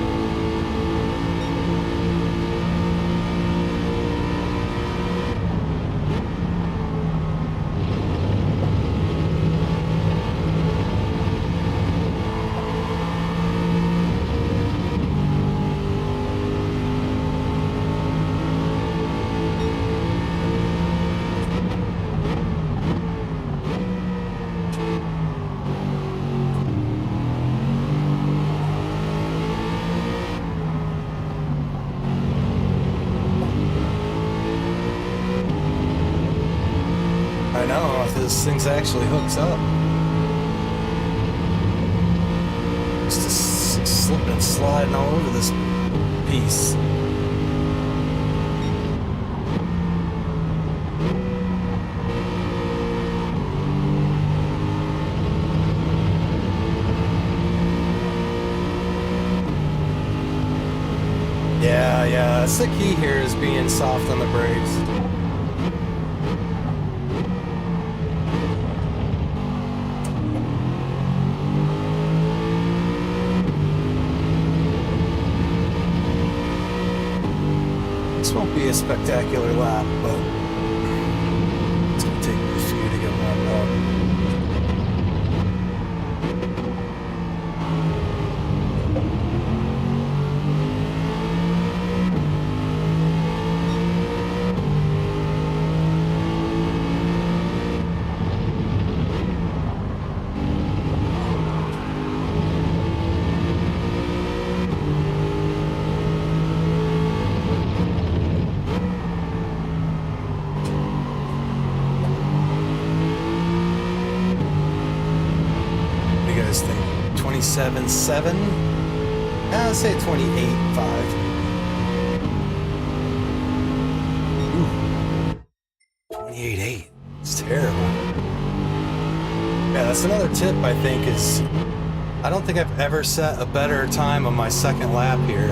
[SPEAKER 2] I know, if this thing actually hooks up. Just slipping and sliding all over this piece. Yeah, that's the key here, is being soft on the brakes. This won't be a spectacular lap, but it's going to take me a few to get warmed up. Think 27.7. I'll say 28.5. Ooh. That's another tip, I think, is I don't think I've ever set a better time on my second lap here.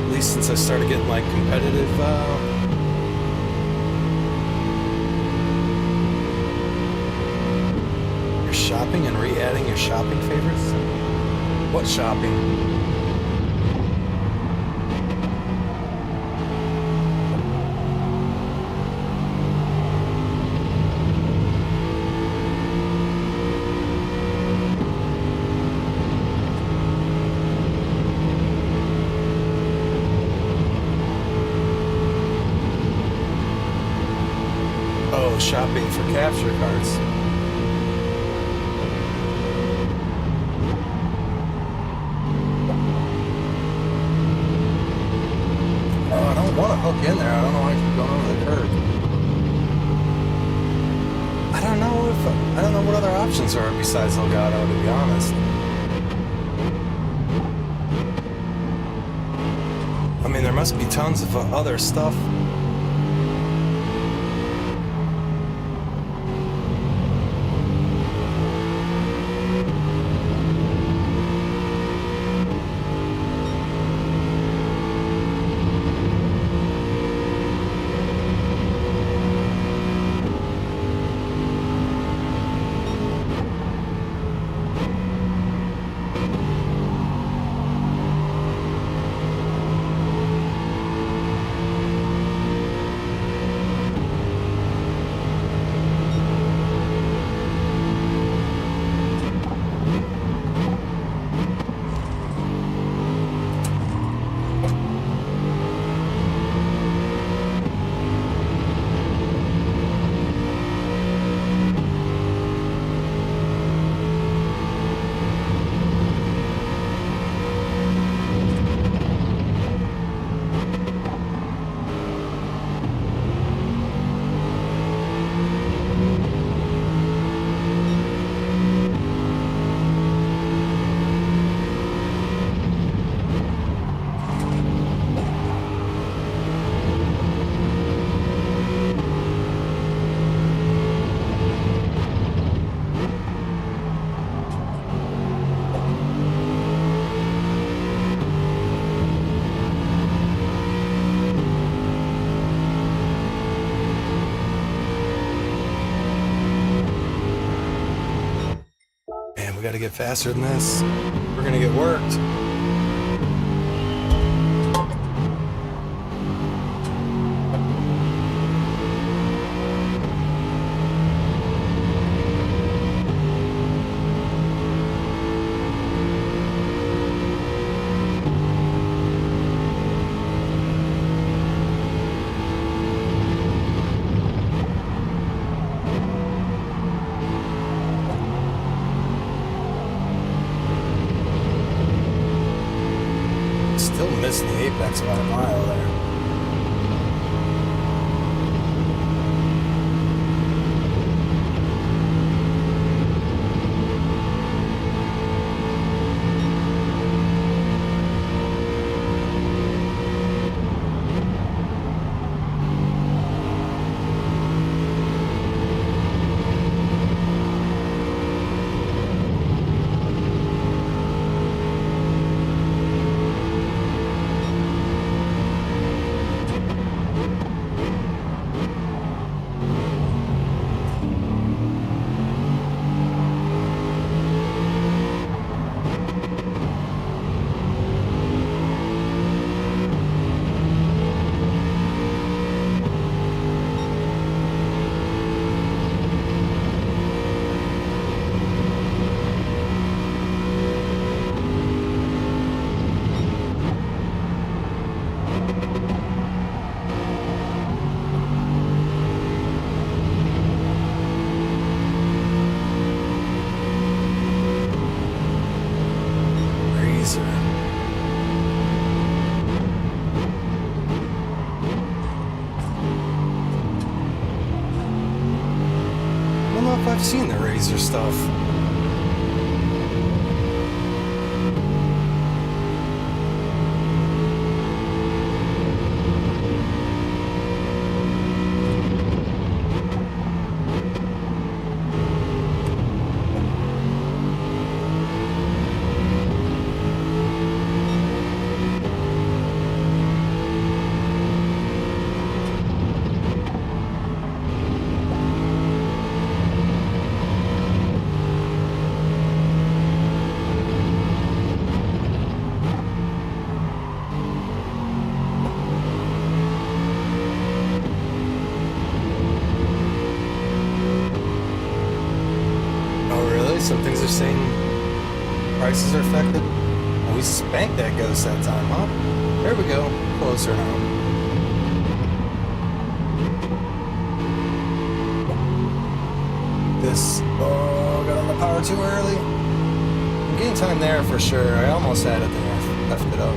[SPEAKER 2] At least since I started getting like competitive you're shopping and re-adding your shopping favorites? What shopping? Shopping for capture cards. Oh, I don't want to hook in there. I don't know why I keep going over the curb. I don't know what other options are besides Elgato, to be honest. I mean, there must be tons of other stuff. We gotta get faster than this. We're gonna get worked. Still missing the apex by a mile there. I've seen the Razor stuff. prices are affected. And we spanked that ghost that time, huh? There we go. Closer now. Oh, got on the power too early. I'm getting time there for sure. I almost had it there. I left it up.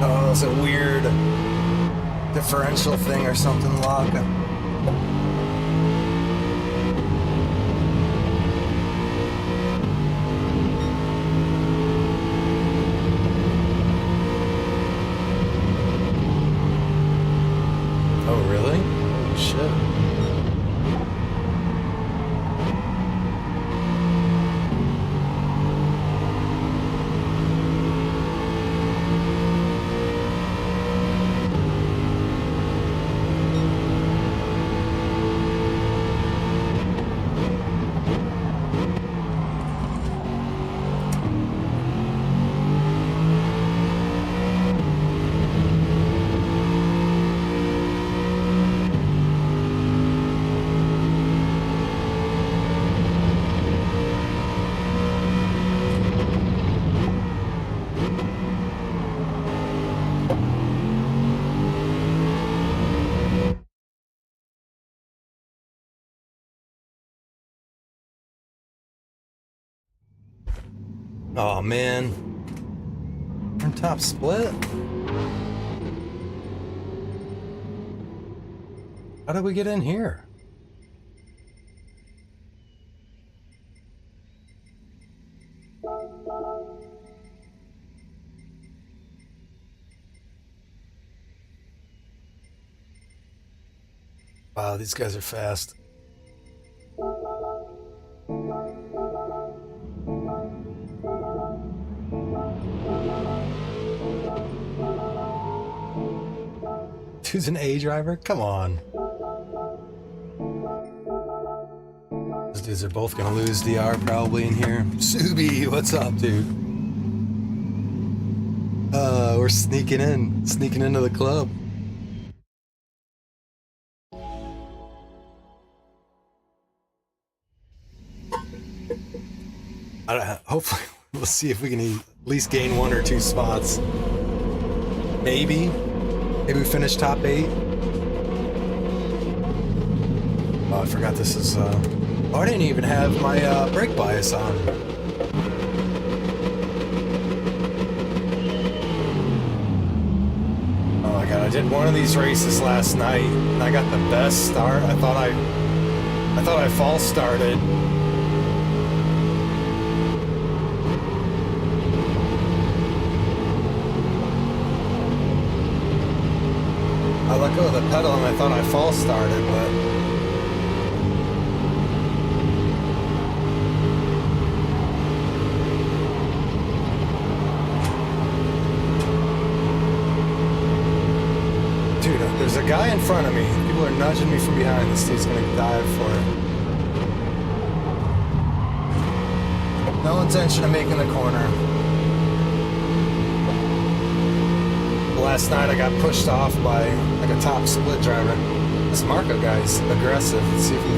[SPEAKER 2] Oh, it's a weird differential thing or something, lock. Oh, really? Oh, shit. Oh man. Turn top split? How did we get in here? Wow, these guys are fast. Dude's an A driver? Come on. Those dudes are both gonna lose DR probably in here. Subi, what's up, dude? We're sneaking into the club. Hopefully, we'll see if we can at least gain 1 or 2 spots. Maybe we finish top 8. Oh, I forgot this is. Oh, I didn't even have my brake bias on. Oh my god! I did one of these races last night, and I got the best start. I thought I false started. I let go of the pedal and I thought I false started, but dude, there's a guy in front of me. People are nudging me from behind. This dude's gonna dive for it. No intention of making the corner. Last night I got pushed off by like a top split driver. This Marco guy's aggressive. Let's see if he...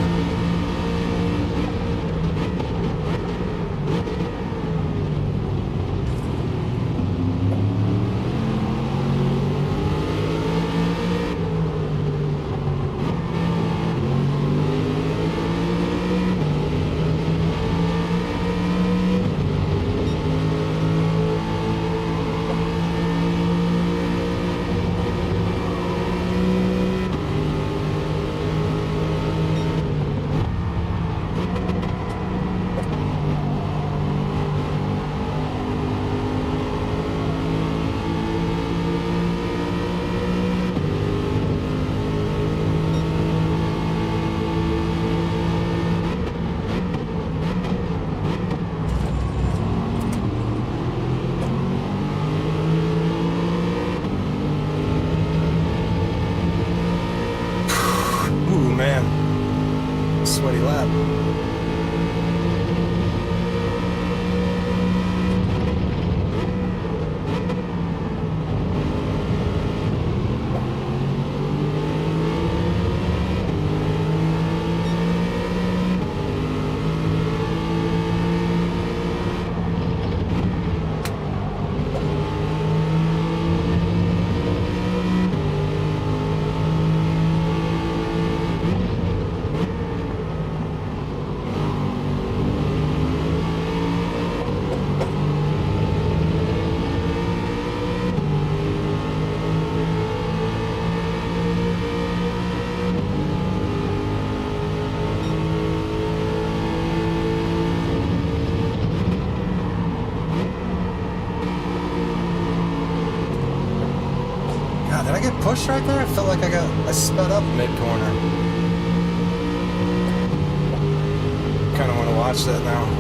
[SPEAKER 2] sweaty lap. Did I get pushed right there? I felt like I sped up mid-corner. Kind of want to watch that now.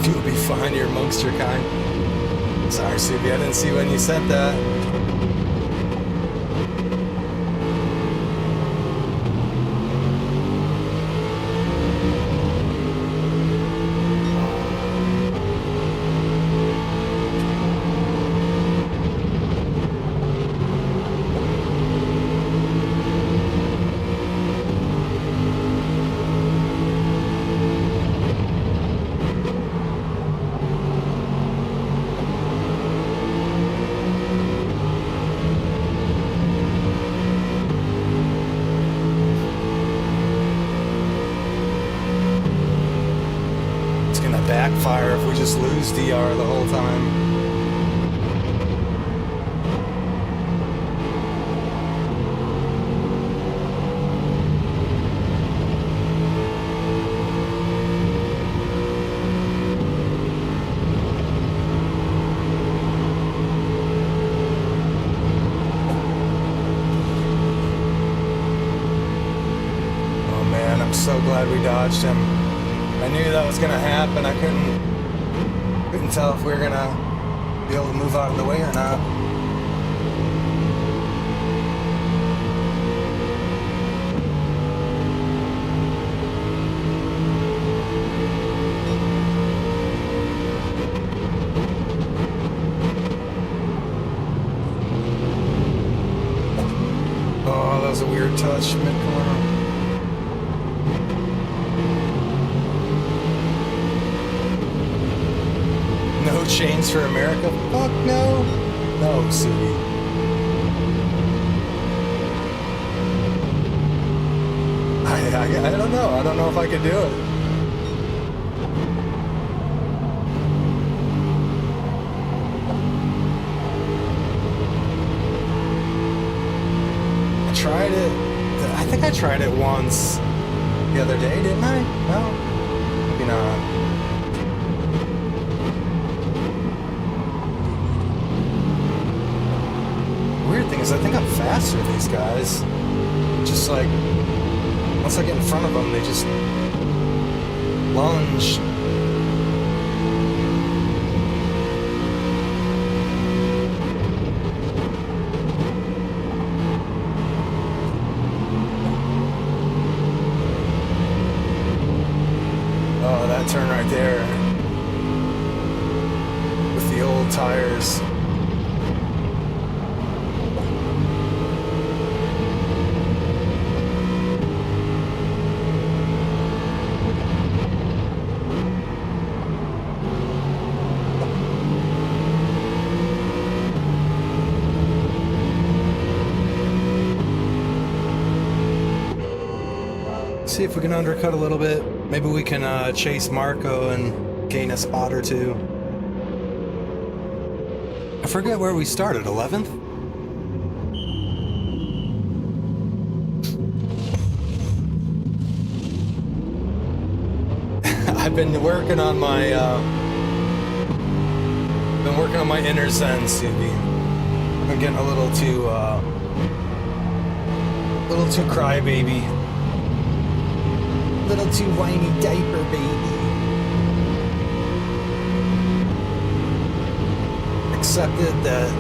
[SPEAKER 2] You'll be fine, you're amongst your kind. Sorry, Subi, I didn't see when you said that. Backfire if we just lose DR the whole time. Oh man, I'm so glad we dodged him. I knew that was gonna happen. I couldn't tell if we were gonna be able to move out of the way or not. Oh, that was a weird touch mid-corner. No chains for America? Fuck no. No, Subi. I don't know. I don't know if I could do it. I tried it. I think I tried it once the other day, didn't I? No? Maybe not. Weird thing is I think I'm faster than these guys. Just like, once I get in front of them, they just lunge. right there with the old tires. See if we can undercut a little bit. Maybe we can chase Marco and gain a spot or two. I forget where we started, 11th? I've been working on my inner zen, Subi. I'm getting a little too crybaby. Little too whiny diaper baby. Accepted that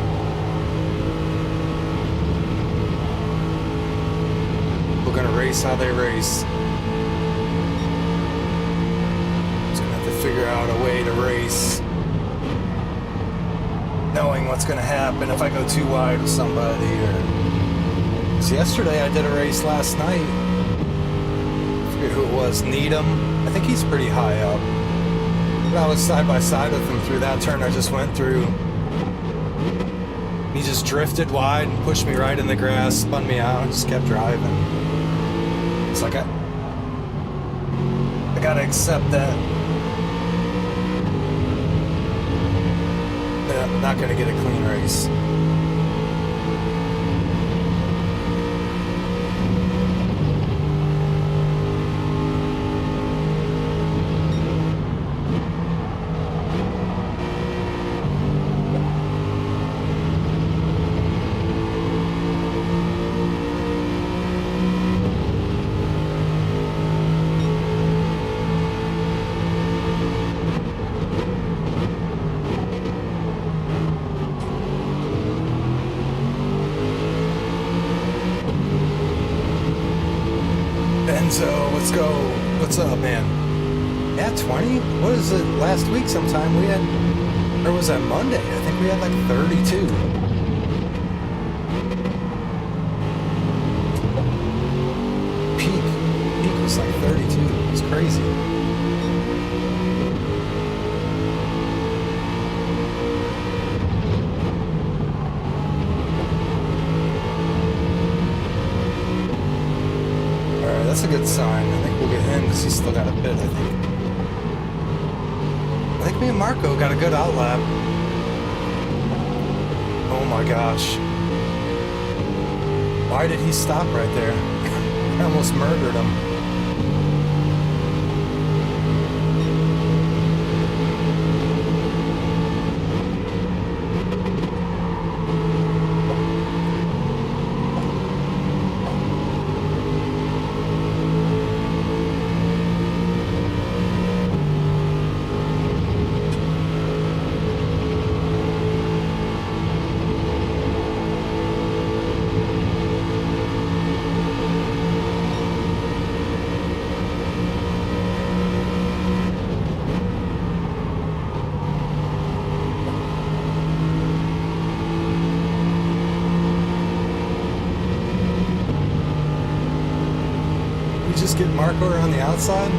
[SPEAKER 2] we're gonna race how they race. Just gonna have to figure out a way to race, knowing what's gonna happen if I go too wide with somebody. Or so yesterday I did a race last night. Who it was, Needham. I think he's pretty high up. But I was side by side with him through that turn I just went through. He just drifted wide and pushed me right in the grass, spun me out, and just kept driving. It's like I gotta accept that. That I'm not gonna get a clean race. So let's go. What's up, man? Yeah, 20? What is it? Last week sometime we had, or was that Monday? I think we had like 32. Peak was like 32. It's crazy. That's a good sign. I think we'll get him because he's still got a bit, I think me and Marco got a good outlap. Oh my gosh. Why did he stop right there? I almost murdered him. Just get Marco around the outside?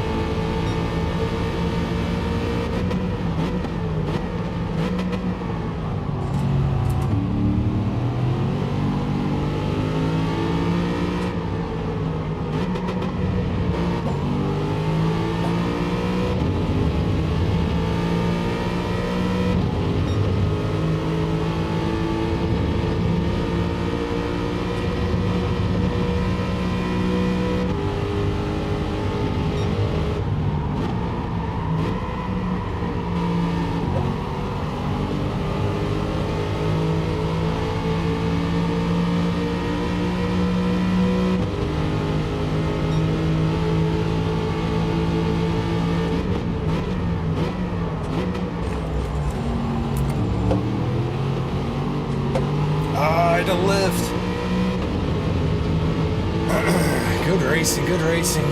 [SPEAKER 2] To lift. Good racing, good racing.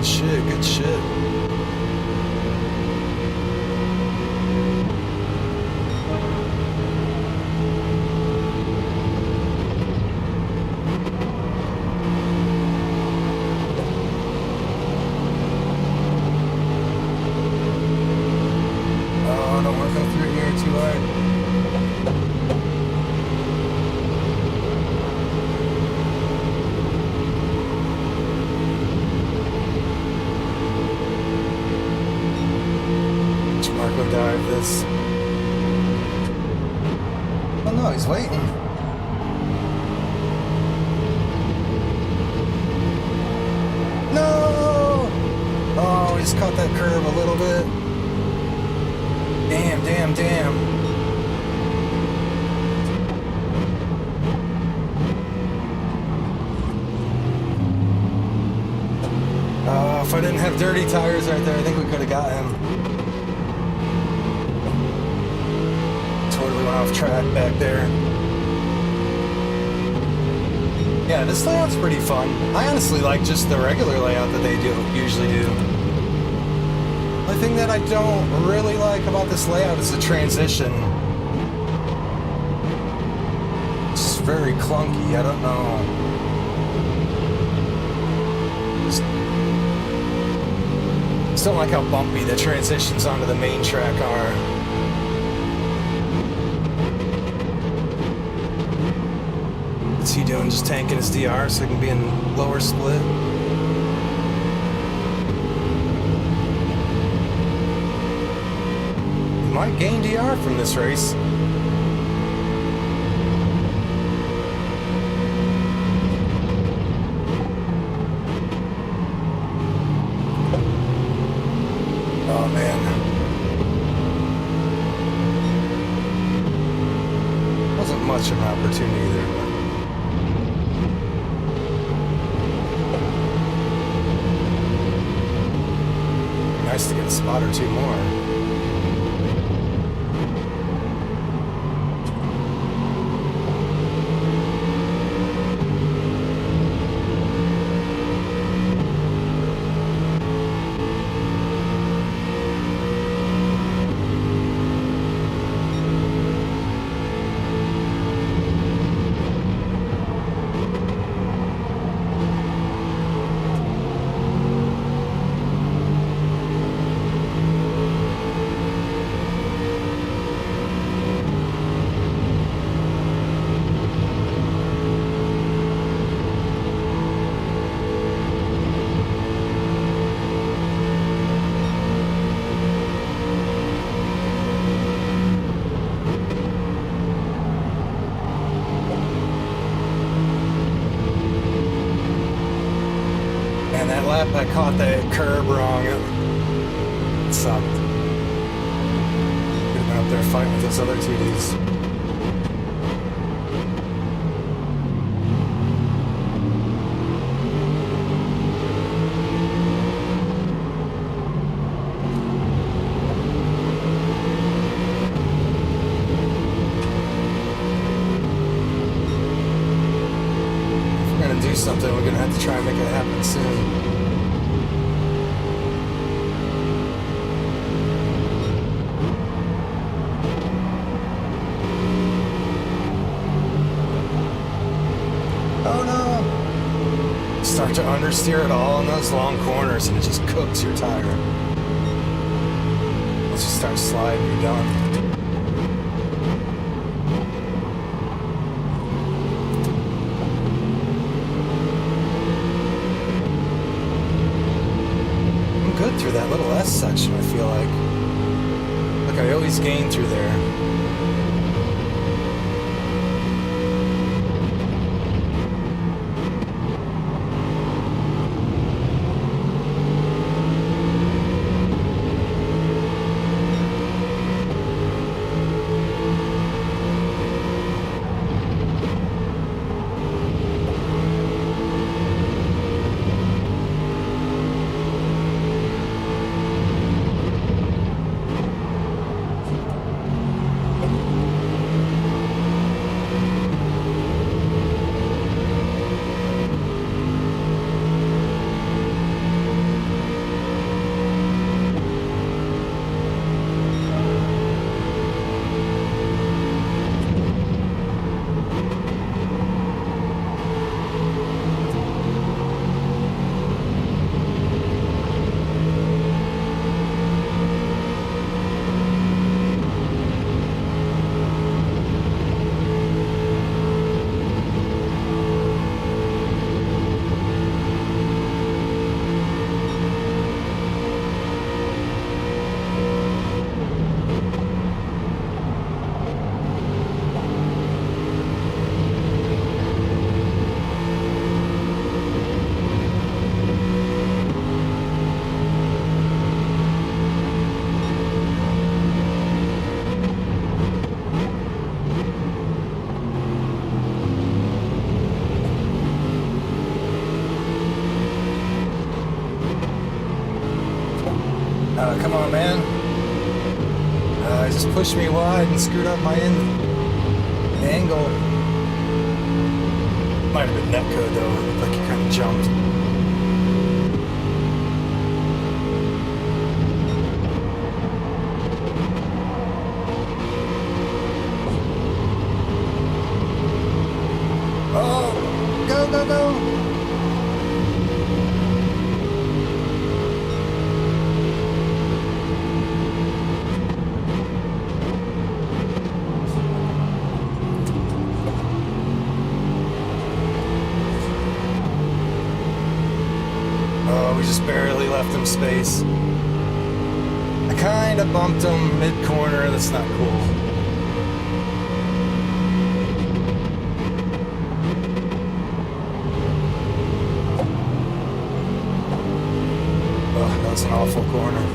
[SPEAKER 2] Good shit, good shit. Oh, don't want to come through here too hard. Marco dive this. Oh no, he's waiting. No! Oh, he's caught that curve a little bit. Damn, damn, damn. If I didn't have dirty tires right there, I think we could have got him. Totally went off track back there. Yeah, this layout's pretty fun. I honestly like just the regular layout that they usually do. The thing that I don't really like about this layout is the transition. It's very clunky, I don't know. Just don't like how bumpy the transitions onto the main track are. What's he doing? Just tanking his DR so he can be in lower split? He might gain DR from this race. Oh man. Wasn't much of an opportunity there, but nice to get a spot or two more. That lap, I caught that curb wrong. It sucked. Could have been up there fighting with those other two dudes. If we're gonna do something, we're gonna have to try and make it happen soon. Oh no! Start to understeer it all in those long corners and it just cooks your tire. Once you start sliding, you're done. I'm good through that little S section, I feel like. Look, I always gain through there. come on, man. He just pushed me wide and screwed up my angle. Might have been netcode though. It looked like he kind of jumped. Oh, go, go! We just barely left him space. I kind of bumped him mid-corner. That's not cool. Oh, that was an awful corner.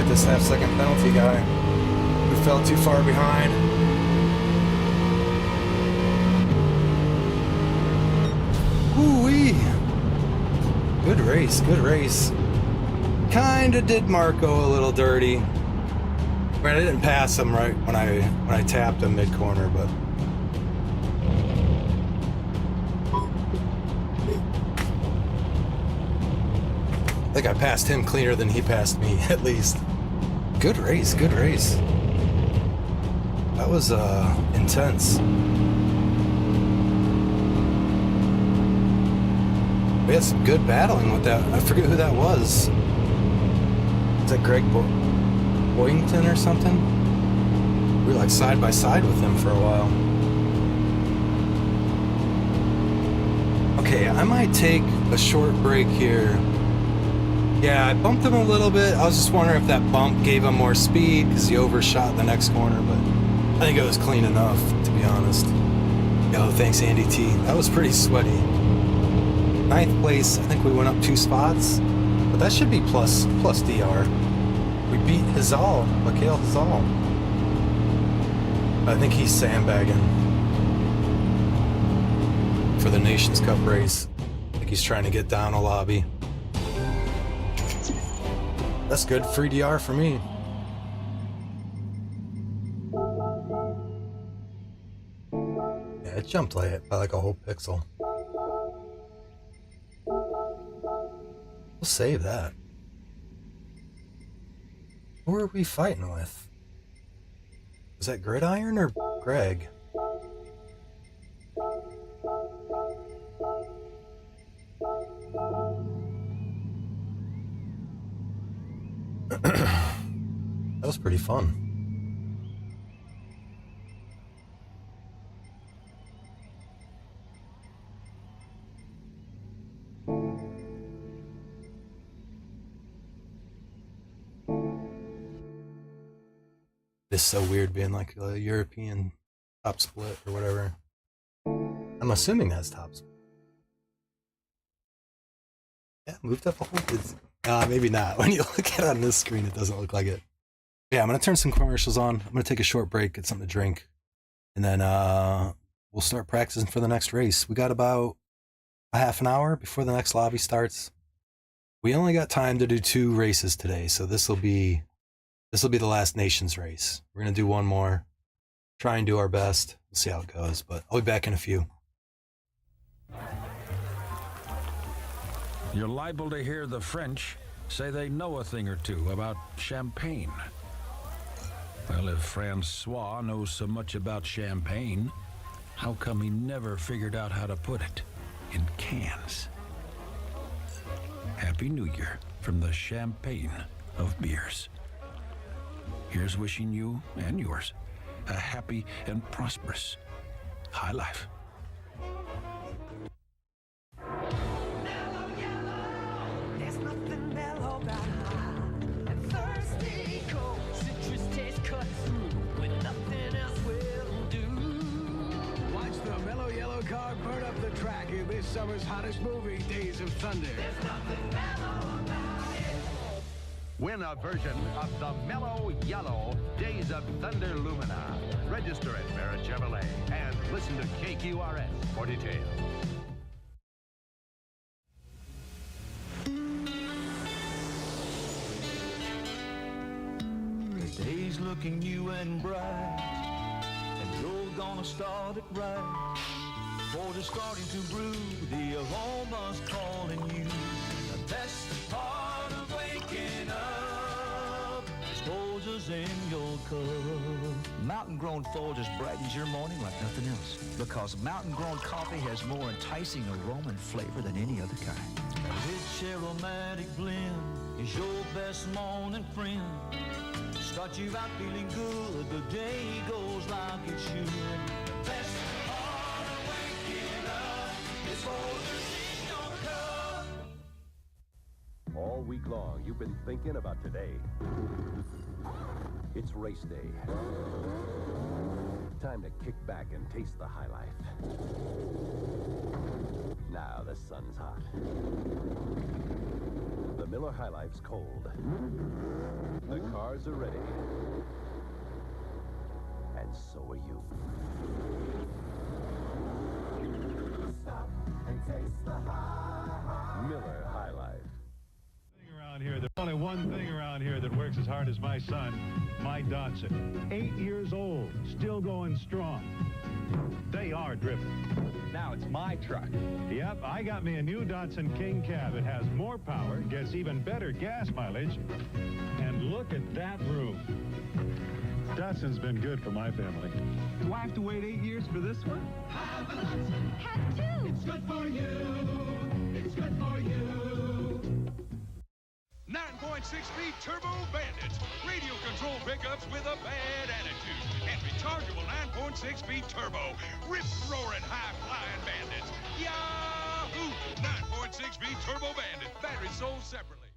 [SPEAKER 2] This half-second penalty guy. We fell too far behind. Woo-wee! Good race, good race. Kinda did Marco a little dirty. I mean, I didn't pass him right when I tapped him mid-corner, but I think I passed him cleaner than he passed me, at least. Good race, good race. That was intense. We had some good battling with that. I forget who that was. Is that Greg Boyington or something? We were like side by side with him for a while. Okay, I might take a short break here. Yeah, I bumped him a little bit. I was just wondering if that bump gave him more speed because he overshot the next corner, but I think it was clean enough, to be honest. Yo, thanks, Andy T. That was pretty sweaty. 9th place, I think we went up 2 spots, but that should be plus DR. We beat Hazal, Mikhail Hazal. I think he's sandbagging for the Nations Cup race. I think he's trying to get down a lobby. That's good. Free DR for me. Yeah, it jumped by like a whole pixel. We'll save that. Who are we fighting with? Is that Gridiron or Greg? That was pretty fun. It's so weird being like a European top split or whatever. I'm assuming that's top split. Yeah, moved up a whole bit. Maybe not. When you look at it on this screen, it doesn't look like it. Yeah, I'm going to turn some commercials on. I'm going to take a short break, get something to drink. And then we'll start practicing for the next race. We got about a half an hour before the next lobby starts. We only got time to do 2 races today, so this will be the last Nations race. We're going to do one more, try and do our best. We'll see how it goes, but I'll be back in a few.
[SPEAKER 3] You're liable to hear the French say they know a thing or two about champagne. Well, if Francois knows so much about champagne, how come he never figured out how to put it in cans? Happy New Year from the champagne of beers. Here's wishing you and yours a happy and prosperous high life.
[SPEAKER 4] summer's hottest movie, Days of Thunder.
[SPEAKER 5] Win a version of the mellow yellow Days of Thunder Lumina. Register at Barrett Chevrolet and listen to KQRS for details.
[SPEAKER 6] The day's looking new and bright, and you're gonna start it right. Ford is starting to brew, the aroma's calling you. The best part of waking up is Folgers in your cup. Mountain-grown Folgers brightens your morning like nothing else, because mountain-grown coffee has more enticing aroma and flavor than any other kind. A rich aromatic blend is your best morning friend. Start you out feeling good, the day goes like it should. The best part of waking up is Folgers in your cup.
[SPEAKER 5] All week long, you've been thinking about today. It's race day. Time to kick back and taste the high life. Now the sun's hot. The Miller High Life's cold. The cars are ready. And so are you. Stop and taste the high. Miller High Life.
[SPEAKER 7] Around here, there's only one thing around here that works as hard as my son, my Datsun. 8 years old, still going strong. They are driven.
[SPEAKER 8] Now it's my truck.
[SPEAKER 7] Yep, I got me a new Datsun King Cab. It has more power, gets even better gas mileage, and look at that room. Datsun's been good for my family.
[SPEAKER 8] Do I have to wait 8 years for this one?
[SPEAKER 9] Have a Datsun. Have two. It's good for you. It's good for you.
[SPEAKER 10] 9.6-speed Turbo Bandits. Radio control pickups with a bad attitude. And rechargeable 9.6-speed turbo. Rip-roaring, high-flying bandits. Yahoo! 9.6-speed Turbo Bandit. Batteries sold separately.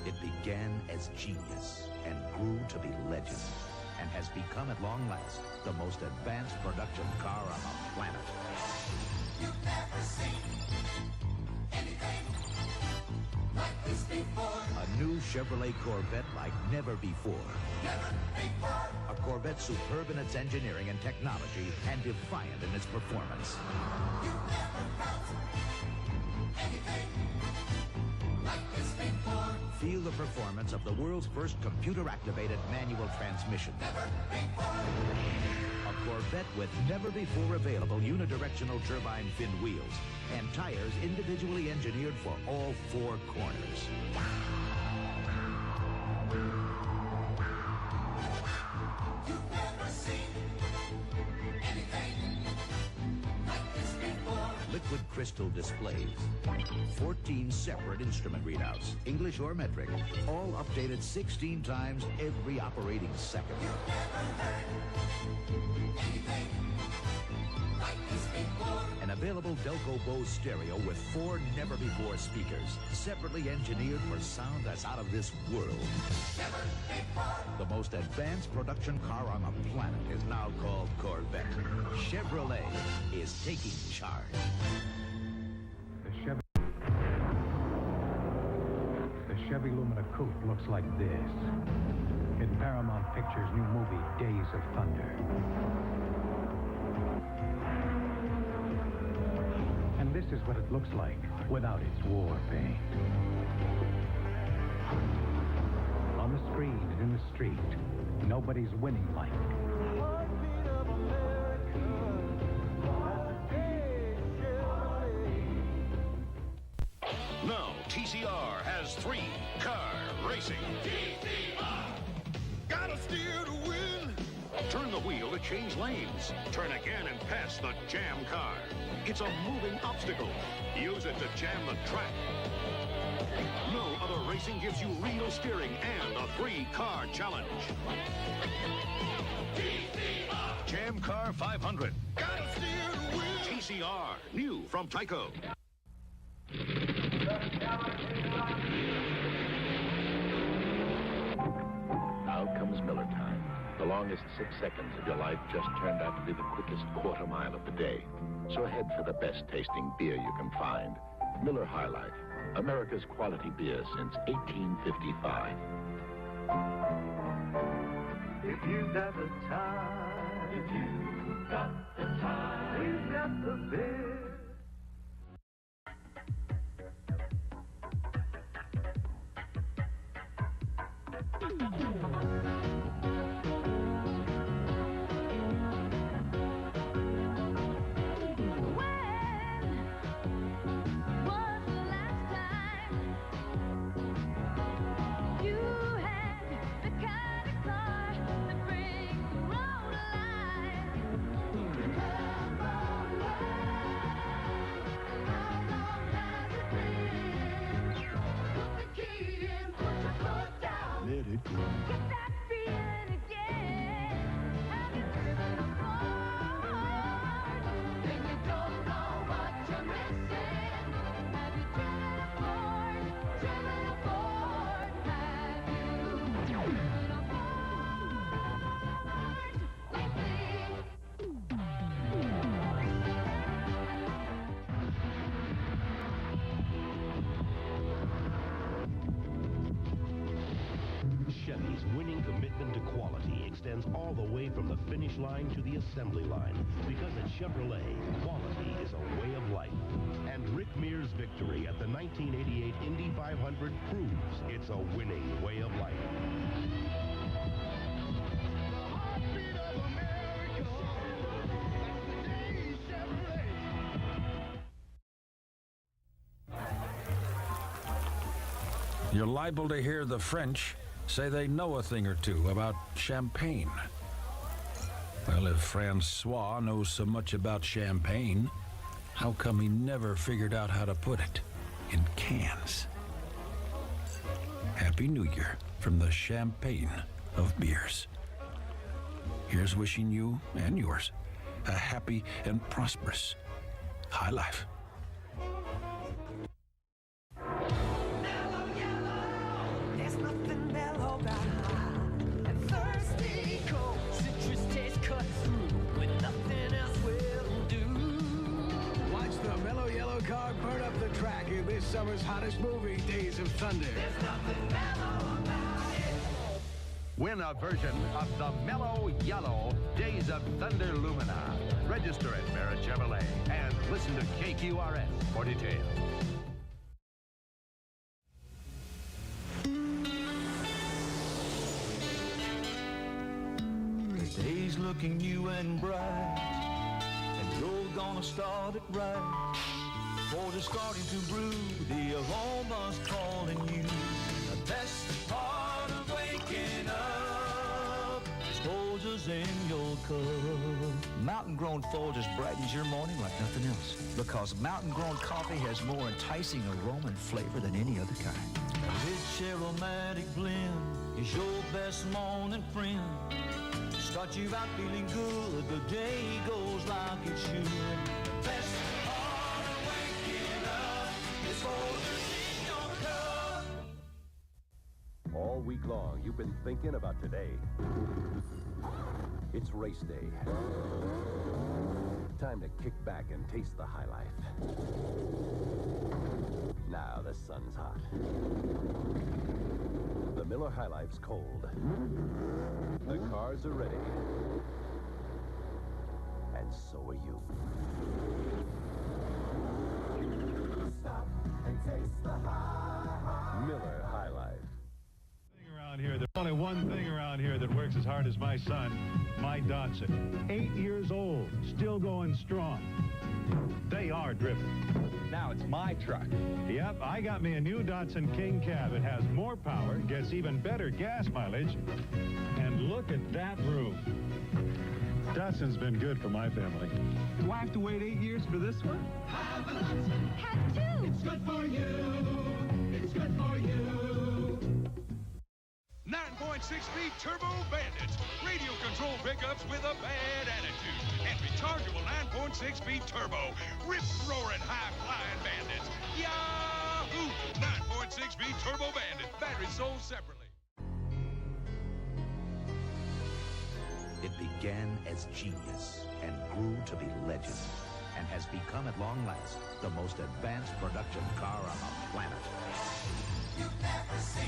[SPEAKER 11] It began as genius and grew to be legend, and has become at long last the most advanced production car on the planet.
[SPEAKER 9] You've never seen anything like this before.
[SPEAKER 11] A new Chevrolet Corvette like never before.
[SPEAKER 9] Never before.
[SPEAKER 11] A Corvette superb in its engineering and technology and defiant in its performance.
[SPEAKER 9] You've never felt anything like this before.
[SPEAKER 11] Feel the performance of the world's first computer-activated manual transmission.
[SPEAKER 9] Never before.
[SPEAKER 11] A Corvette with never-before available unidirectional turbine fin wheels and tires individually engineered for all four corners.
[SPEAKER 9] You've never seen anything like this before.
[SPEAKER 11] Liquid crystal displays, 14 separate instrument readouts, English or metric, all updated 16 times every operating second.
[SPEAKER 9] You've never heard anything like this before.
[SPEAKER 11] An available Delco Bose stereo with 4 never-before speakers, separately engineered for sound that's out of this world.
[SPEAKER 9] Never before.
[SPEAKER 11] The most advanced production car on the planet is now called Corvette. Chevrolet is taking charge.
[SPEAKER 7] The Chevy Lumina Coupe looks like this in Paramount Pictures' new movie, Days of Thunder. And this is what it looks like without its war paint. On the screen and in the street, nobody's winning like
[SPEAKER 3] Now, TCR has 3-car racing.
[SPEAKER 10] Gotta steer to win.
[SPEAKER 3] Turn the wheel to change lanes. Turn again and pass the jam car. It's a moving obstacle. Use it to jam the track. No other racing gives you real steering and a 3-car challenge. Jam Car 500.
[SPEAKER 10] Gotta steer to win.
[SPEAKER 3] TCR, new from Tyco.
[SPEAKER 5] Now comes Miller time.
[SPEAKER 11] The longest 6 seconds of your life just turned out to be the quickest quarter mile of the day. So head for the best tasting beer you can find. Miller High Life, America's quality beer since 1855.
[SPEAKER 6] If you've got the time, if you've got the time, we've got the beer.
[SPEAKER 12] Chevy's winning commitment to quality extends all the way from the finish line to the assembly line. Because at Chevrolet, quality is a way of life. And Rick Mears' victory at the 1988 Indy 500 proves it's a winning way of life.
[SPEAKER 3] You're liable to hear the French say they know a thing or two about champagne. Well, if Francois knows so much about champagne, how come he never figured out how to put it in cans? Happy New Year from the champagne of beers. Here's wishing you and yours a happy and prosperous high life.
[SPEAKER 4] Summer's hottest movie, Days of Thunder. There's nothing mellow about it.
[SPEAKER 5] Win a version of the Mellow Yellow Days of Thunder Lumina. Register at Barrett Chevrolet and listen to KQRS for details.
[SPEAKER 6] The day's looking new and bright, and you're gonna start it right. For just starting to brew, the aroma's calling you. The best part of waking up is Folgers in your cup.
[SPEAKER 13] Mountain-grown Folgers brightens your morning like nothing else. Because mountain-grown coffee has more enticing aroma and flavor than any other kind.
[SPEAKER 6] A rich aromatic blend is your best morning friend. Start you out feeling good, the day goes like it should. The best
[SPEAKER 14] all week long, you've been thinking about today. It's race day. Time to kick back and taste the high life. Now the sun's hot. The Miller High Life's cold. The cars are ready. And so are you. Stop and taste the high. Miller High Life.
[SPEAKER 7] There's only one thing around here that works as hard as my son, my Datsun. 8 years old, still going strong. They are driven.
[SPEAKER 8] Now it's my truck.
[SPEAKER 7] Yep, I got me a new Datsun King Cab. It has more power, gets even better gas mileage, and look at that roof. Datsun's been good for my family.
[SPEAKER 8] Do I have to wait 8 years for this one?
[SPEAKER 9] Have a Datsun. Have two. It's good for you. It's good for you.
[SPEAKER 10] 9.6-speed turbo bandits. Radio control pickups with a bad attitude. And rechargeable 9.6-speed turbo. Rip-roaring high-flying bandits. Yahoo! 9.6-speed turbo bandit. Batteries sold separately.
[SPEAKER 12] It began as genius and grew to be legend, and has become at long last the most advanced production car on the planet.
[SPEAKER 9] You've never seen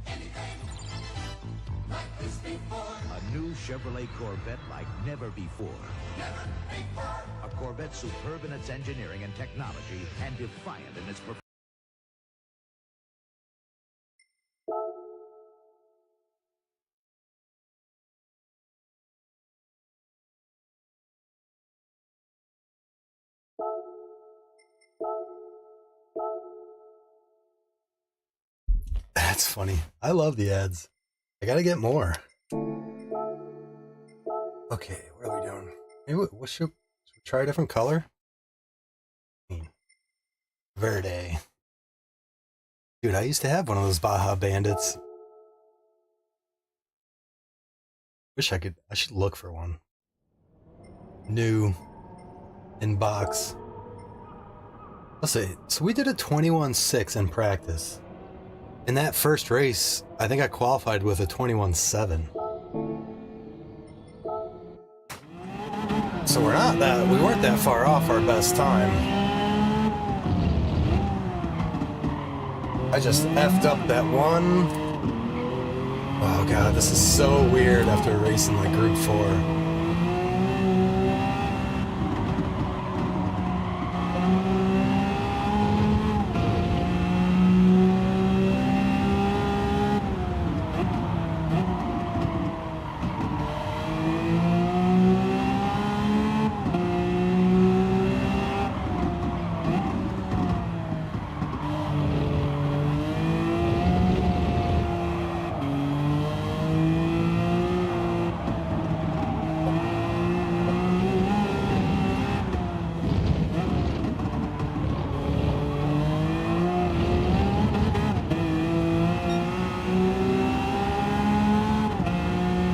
[SPEAKER 9] anything like this before.
[SPEAKER 12] A new Chevrolet Corvette like never before.
[SPEAKER 9] Never before.
[SPEAKER 12] A Corvette superb in its engineering and technology and defiant in its performance.
[SPEAKER 2] That's funny. I love the ads. I gotta get more. Okay, what are we doing? Maybe should we try a different color? Verde. Dude, I used to have one of those Baja Bandits. Wish I could. I should look for one. New. In box. Let's see. So we did a 21.6 in practice. In that first race, I think I qualified with a 21.7. So we weren't that far off our best time. I just effed up that one. Oh god, this is so weird after racing like Group 4.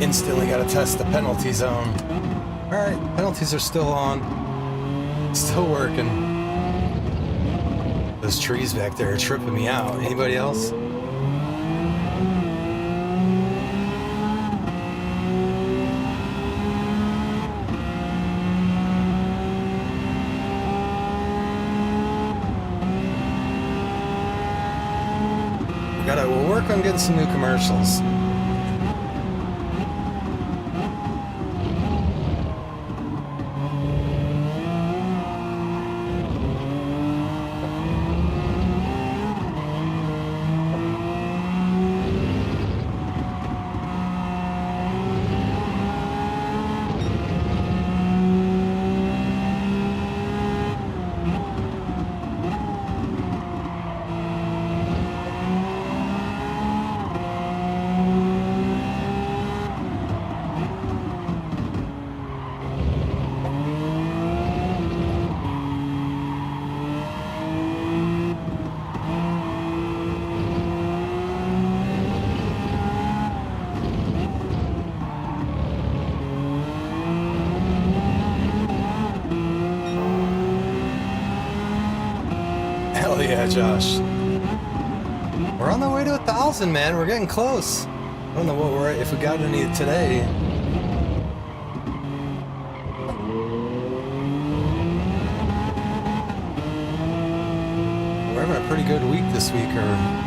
[SPEAKER 2] Instantly got to test the penalty zone. All right, penalties are still on. Still working. Those trees back there are tripping me out. Anybody else? We'll work on getting some new commercials. Hell yeah, Josh. We're on the way to 1,000, man. We're getting close. I don't know what we're at, if we got any today. We're having a pretty good week this week, or...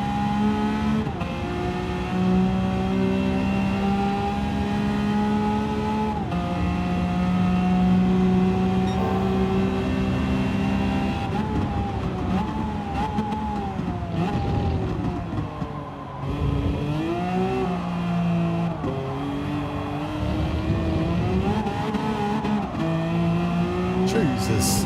[SPEAKER 2] Jesus.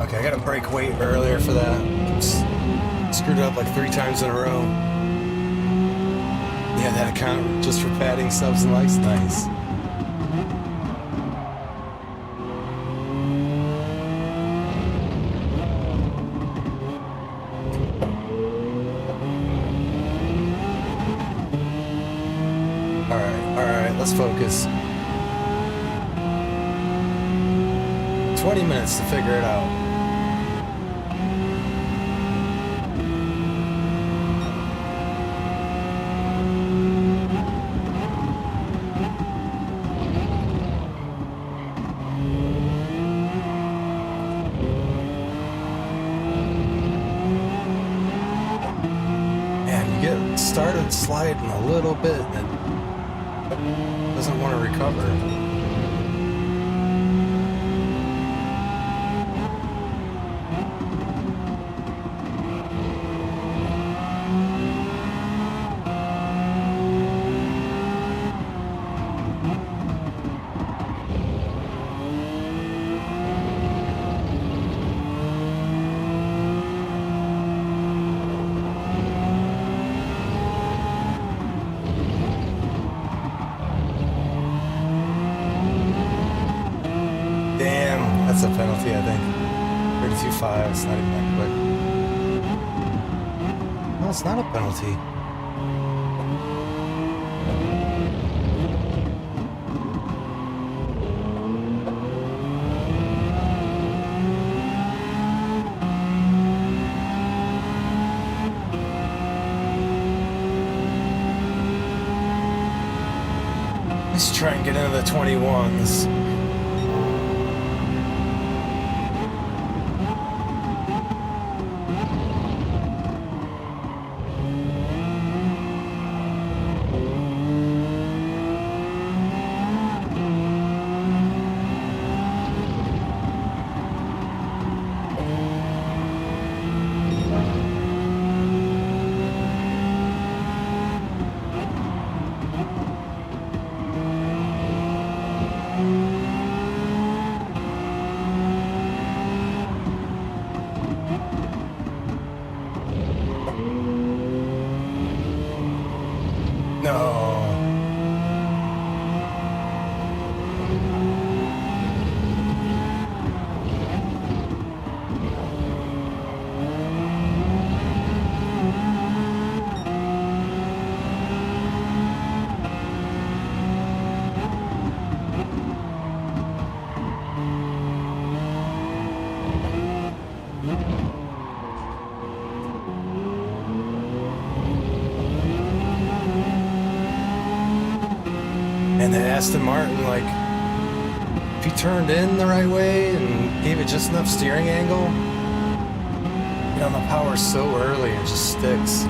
[SPEAKER 2] Okay, I gotta break weight earlier for that. Screwed it up like 3 times in a row. Yeah, that account just for padding subs and likes, nice. Alright, let's focus. 20 minutes to figure it out. Started sliding a little bit and it doesn't want to recover. That's a penalty, I think. 32.5, it's not even that quick. No, it's not a penalty. Let's try and get into the 21s. And the Aston Martin, like, if you turned in the right way and gave it just enough steering angle, you know, the power's so early, it just sticks.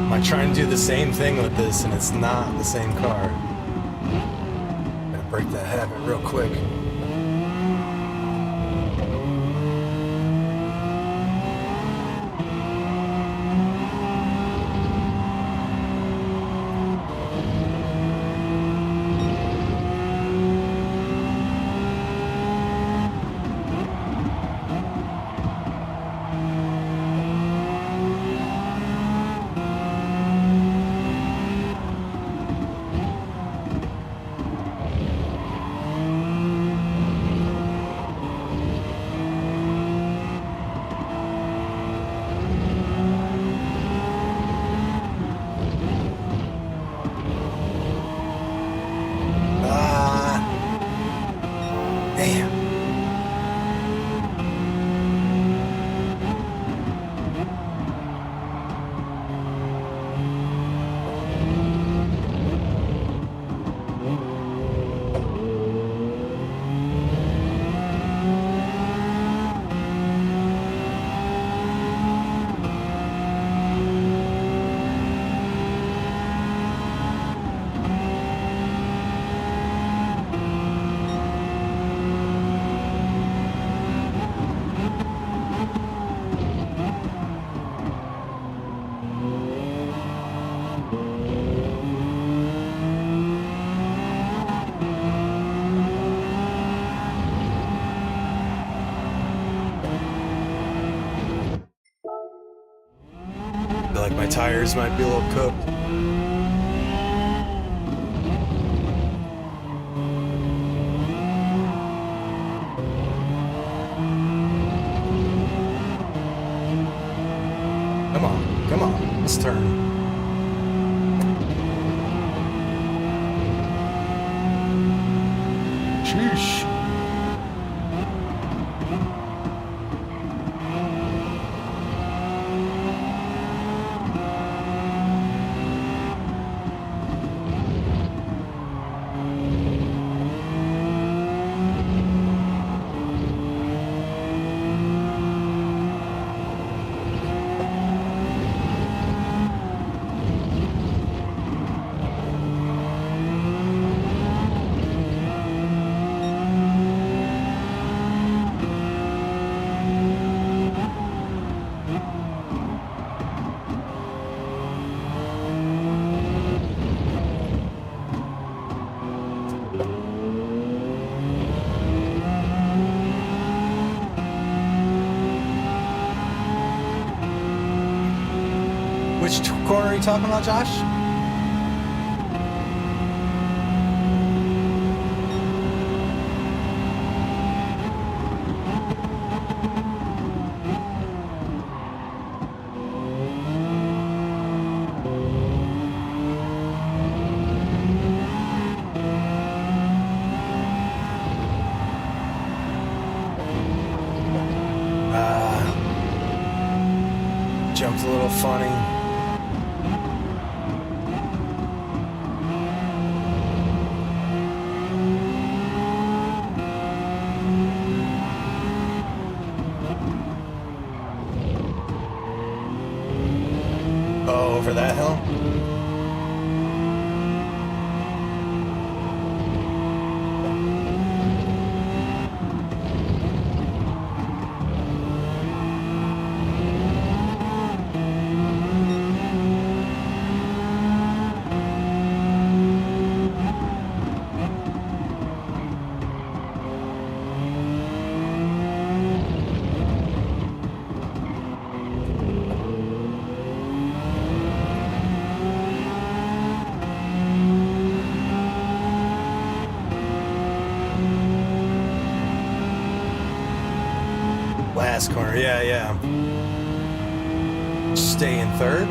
[SPEAKER 2] I'm trying to do the same thing with this, and it's not the same car. Gotta break that habit real quick. Feel like my tires might be a little cooked. Come on, let's turn. Sheesh. Which corner are you talking about, Josh? Jumped a little funny. Oh, over that hill? Last corner, yeah. Stay in third.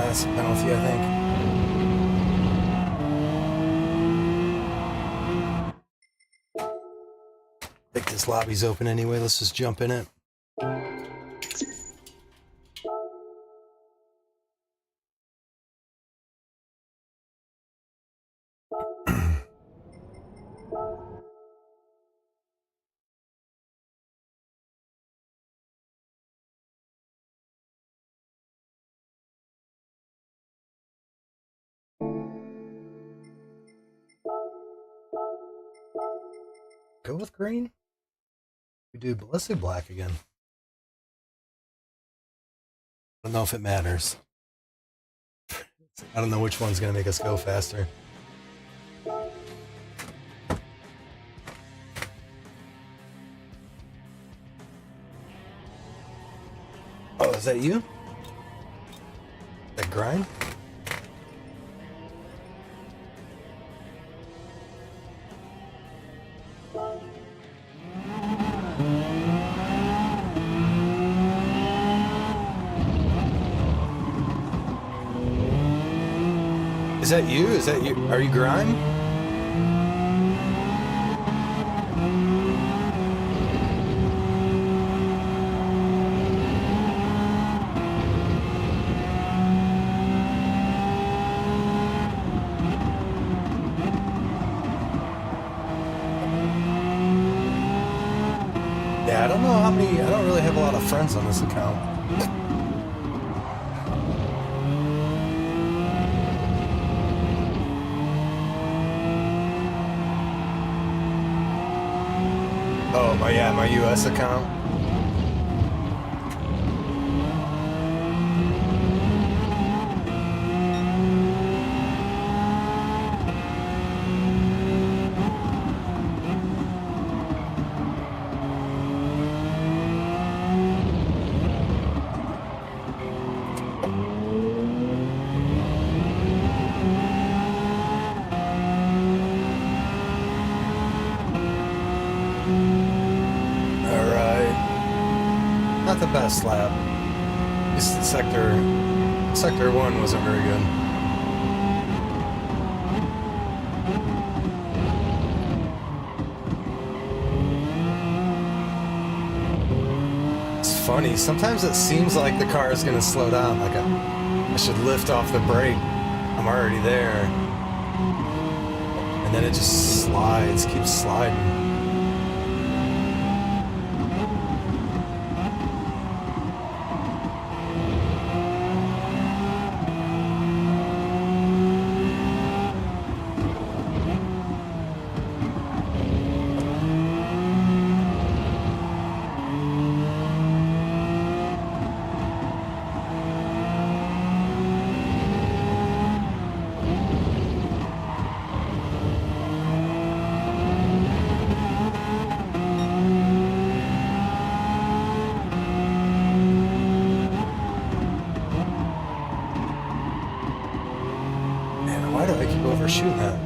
[SPEAKER 2] That's a penalty, I think. I think this lobby's open anyway. Let's just jump in it. Go with green? Let's do black again. I don't know if it matters. I don't know which one's gonna make us go faster. Oh, is that you? That grind? Is that you? Is that you? Are you Grime? Yeah, I don't know how many. I don't really have a lot of friends on this account. Oh, my US account. Not the best lap. This sector 1 wasn't very good. It's funny. Sometimes it seems like the car is gonna slow down. Like I should lift off the brake. I'm already there, and then it just slides, keeps sliding. Why do I keep overshooting that?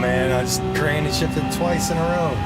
[SPEAKER 2] Man, I just granny shifted twice in a row.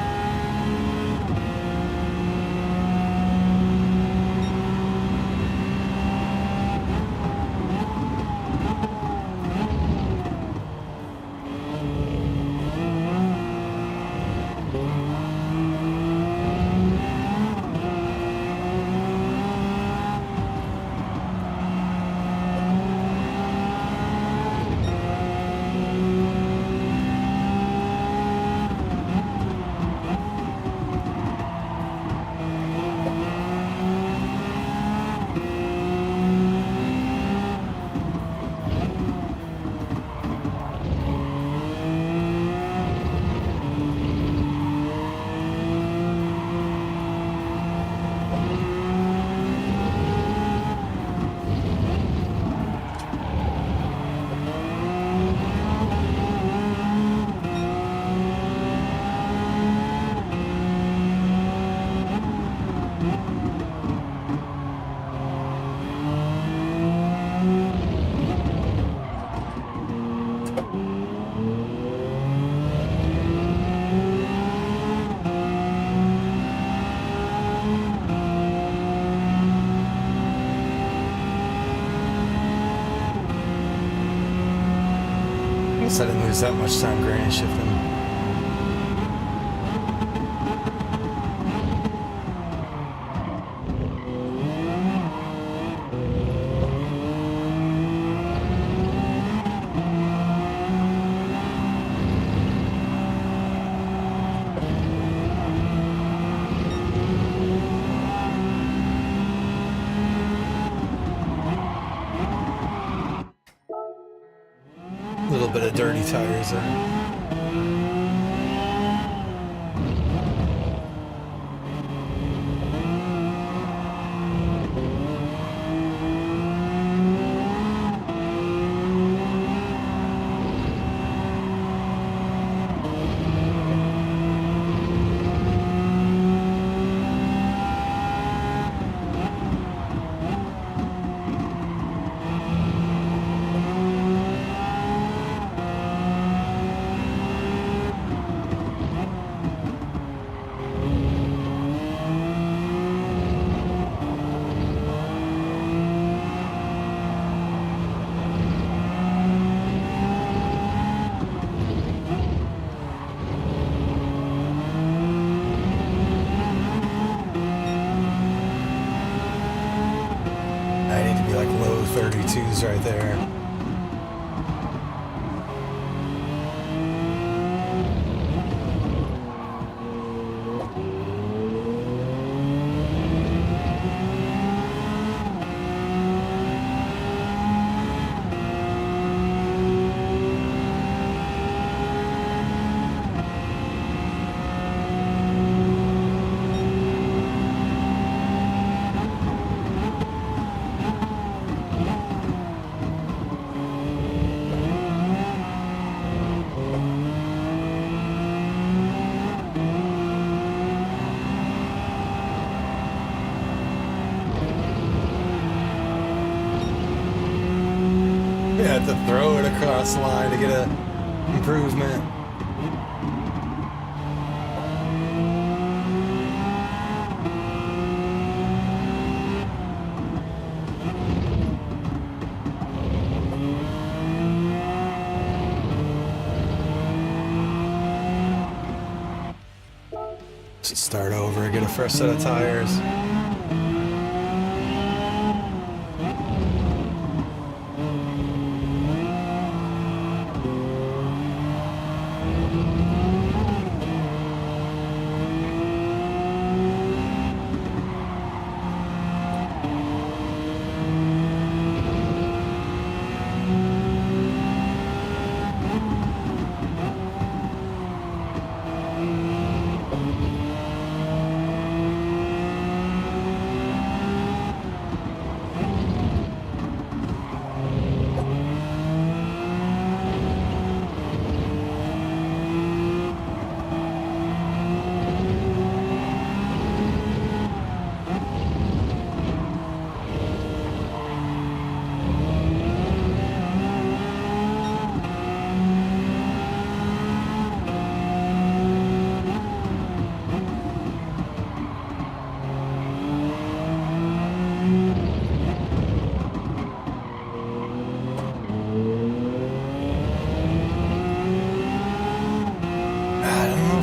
[SPEAKER 2] I didn't lose that much time granny shifting. A little bit of dirty tires there. I need to be like low 32s right there. You have to throw it across the line to get an improvement. Just start over, get a fresh set of tires.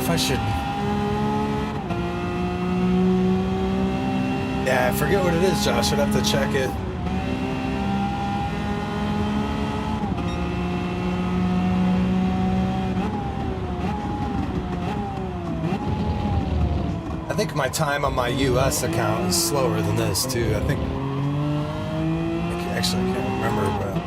[SPEAKER 2] I should. Yeah, I forget what it is, Josh. I'd have to check it. I think my time on my US account is slower than this too. I think. Actually, I can't remember, but.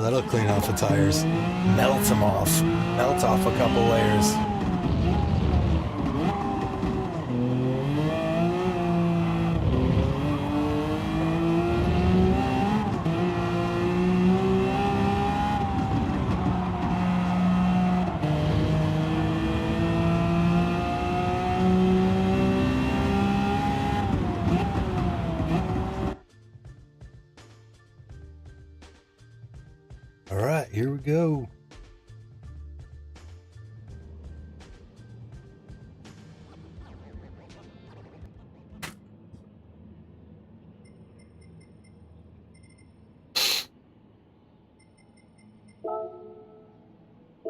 [SPEAKER 2] That'll clean off the tires. Melt them off. Melt off a couple layers. All right, here we go.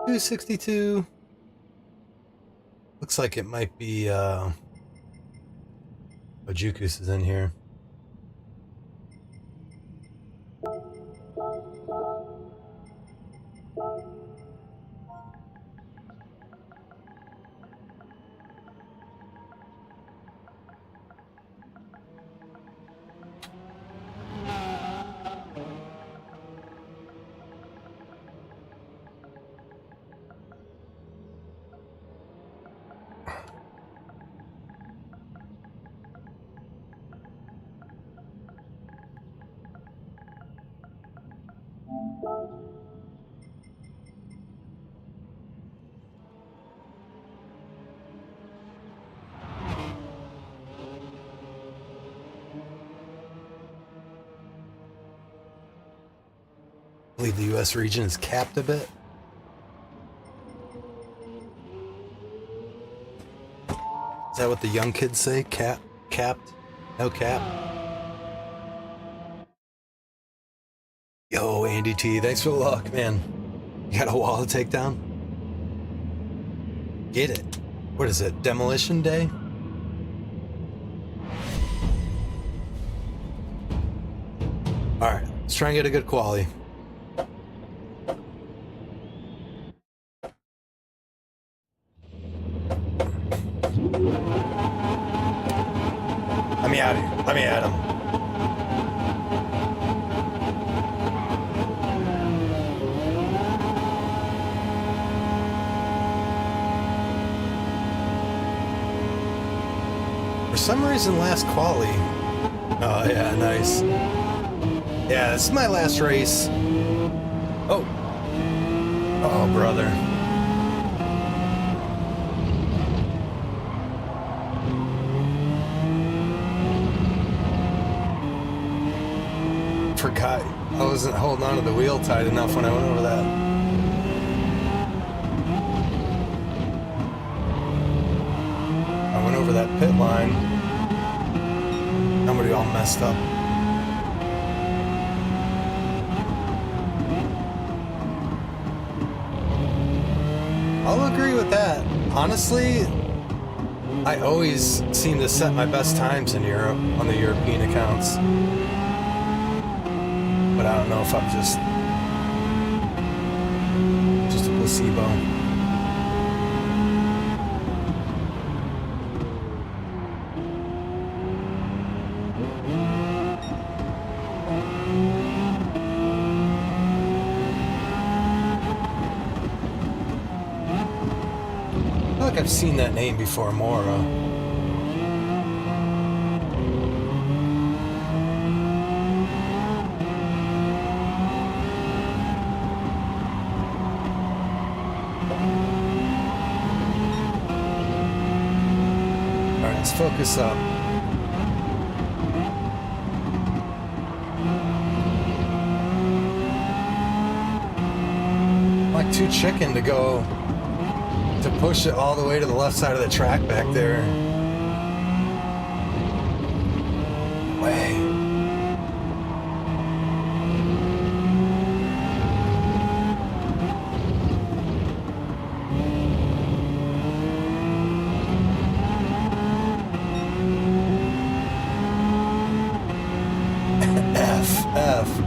[SPEAKER 2] $262. Looks like it might be Ojukus is in here. believe the U.S. region is capped a bit. Is that what the young kids say? Capped? No cap? Yo, Andy T, thanks for the luck, man. You got a wall to take down? Get it. What is it? Demolition Day? Alright, let's try and get a good quality. Let me at him. Let me at him. For some reason, last quali. Oh yeah, nice. Yeah, this is my last race. Oh. Oh, brother. Forgot I wasn't holding onto the wheel tight enough when I went over that. I went over that pit line. I'm gonna be all messed up. I'll agree with that. Honestly, I always seem to set my best times in Europe on the European accounts. But I don't know if I'm just a placebo. I feel like I've seen that name before, Mora. Alright, let's focus up. I'm like too chicken to go to push it all the way to the left side of the track back there. Way.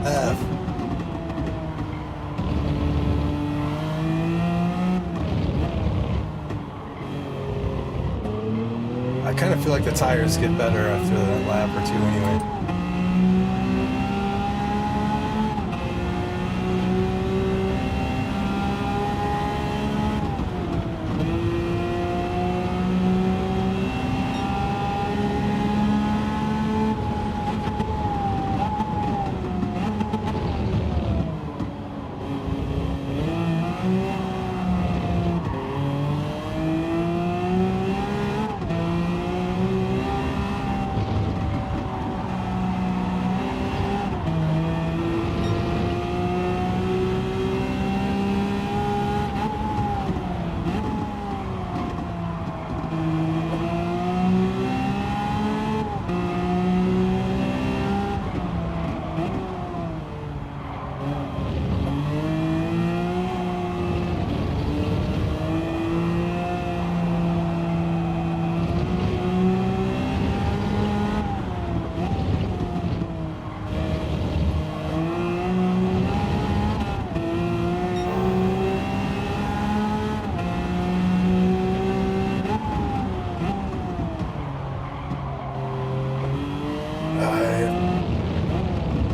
[SPEAKER 2] F. I kind of feel like the tires get better after that lap or two anyway.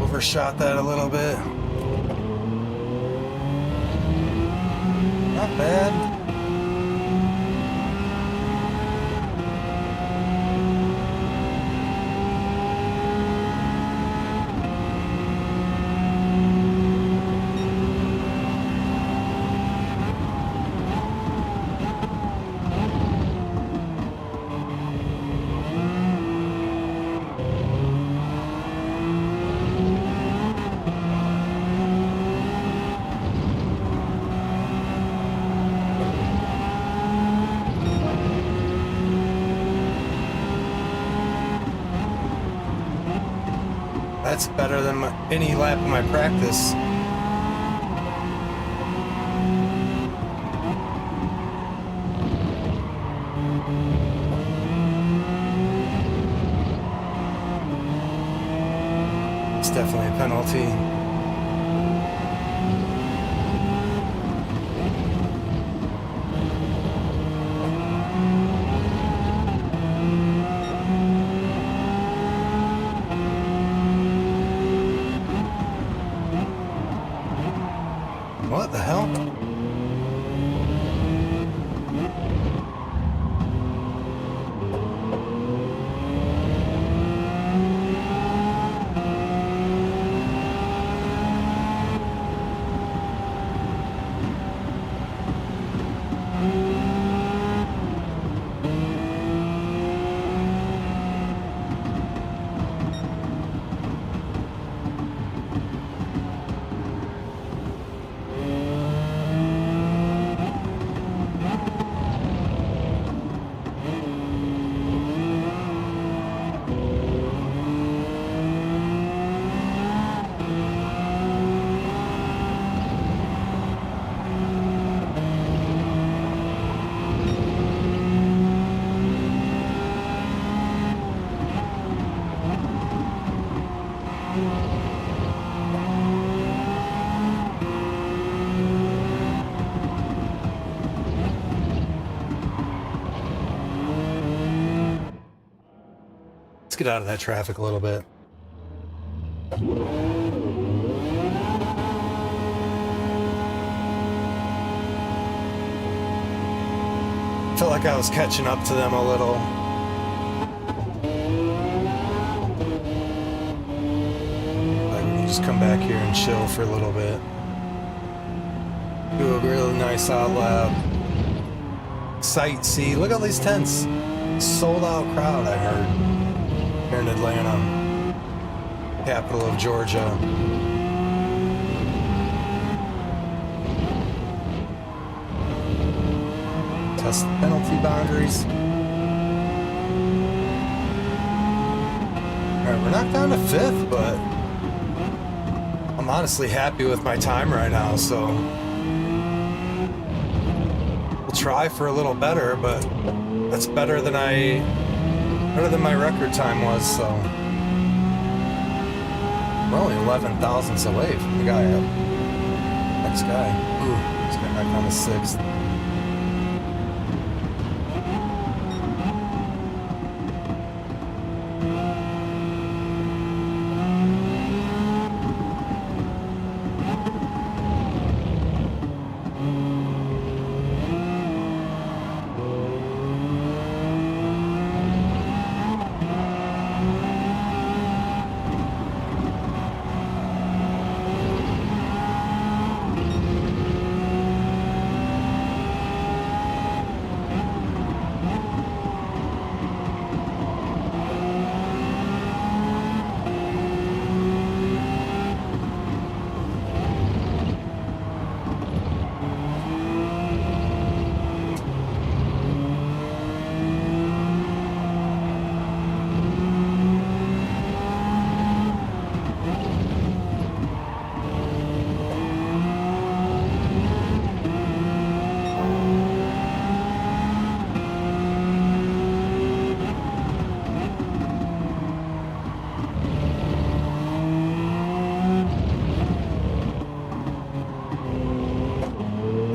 [SPEAKER 2] Overshot that a little bit. Not bad. That's better than any lap of my practice. It's definitely a penalty. What the hell? Let's get out of that traffic a little bit. Felt like I was catching up to them a little. Like we can just come back here and chill for a little bit. Do a really nice out lap. Sightsee. Look at all these tents. Sold out crowd, I heard. Here in Atlanta, capital of Georgia. Test the penalty boundaries. Alright, we're knocked down to 5th, but I'm honestly happy with my time right now, so we'll try for a little better, but that's better than my record time was, so we're only 11 thousandths away from the guy up. Next guy. Ooh, he's got back down to 6th.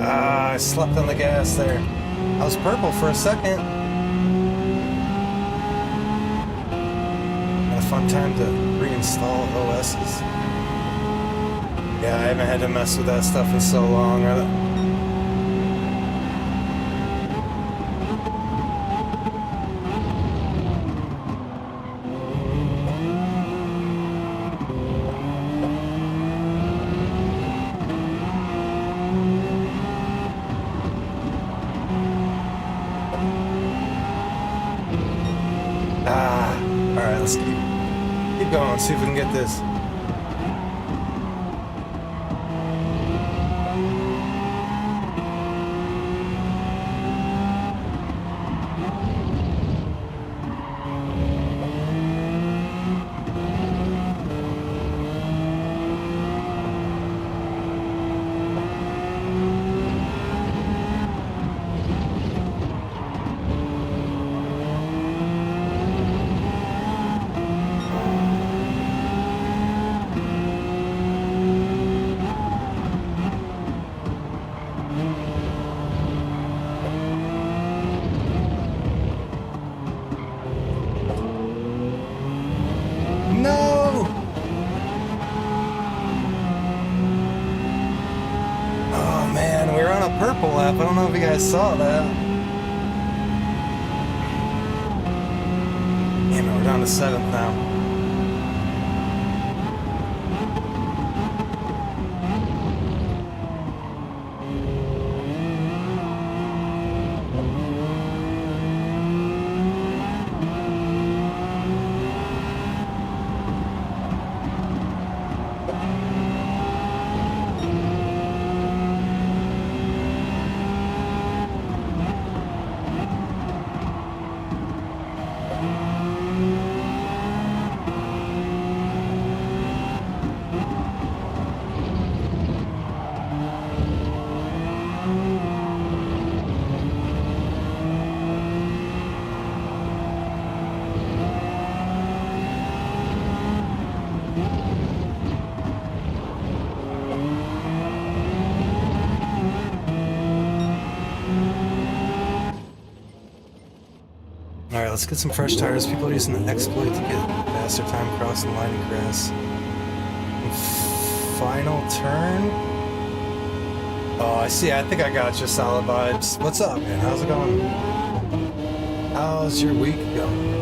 [SPEAKER 2] I slept on the gas there. I was purple for a second. Had a fun time to reinstall OSs. Yeah, I haven't had to mess with that stuff in so long. Alright, let's keep going, see if we can get this. purple lap. I don't know if you guys saw that. Damn it, we're down to 7th now. Alright, let's get some fresh tires. People are using the exploit to get faster time crossing the line and grass. Final turn? Oh, I see. I think I got you. Solid vibes. What's up, man? How's it going? How's your week going?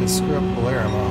[SPEAKER 2] Screw up Palermo.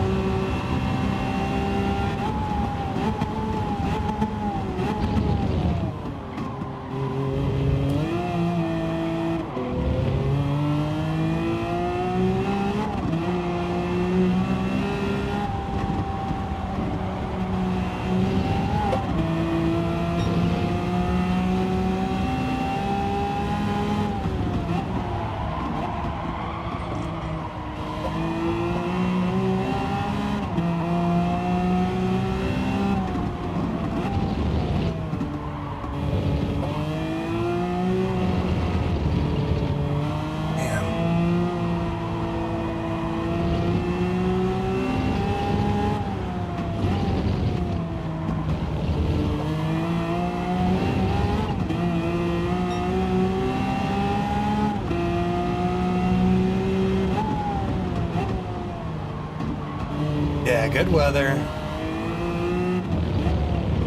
[SPEAKER 2] Yeah, good weather.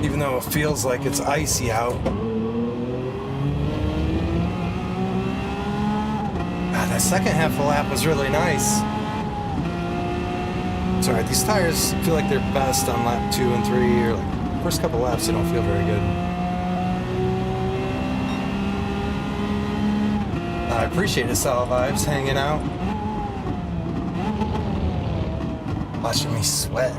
[SPEAKER 2] Even though it feels like it's icy out. God, that second half of the lap was really nice. Sorry, these tires feel like they're best on lap 2 and 3, or like first couple laps they don't feel very good. I appreciate it, Solid Vibes, hanging out. Watching me sweat.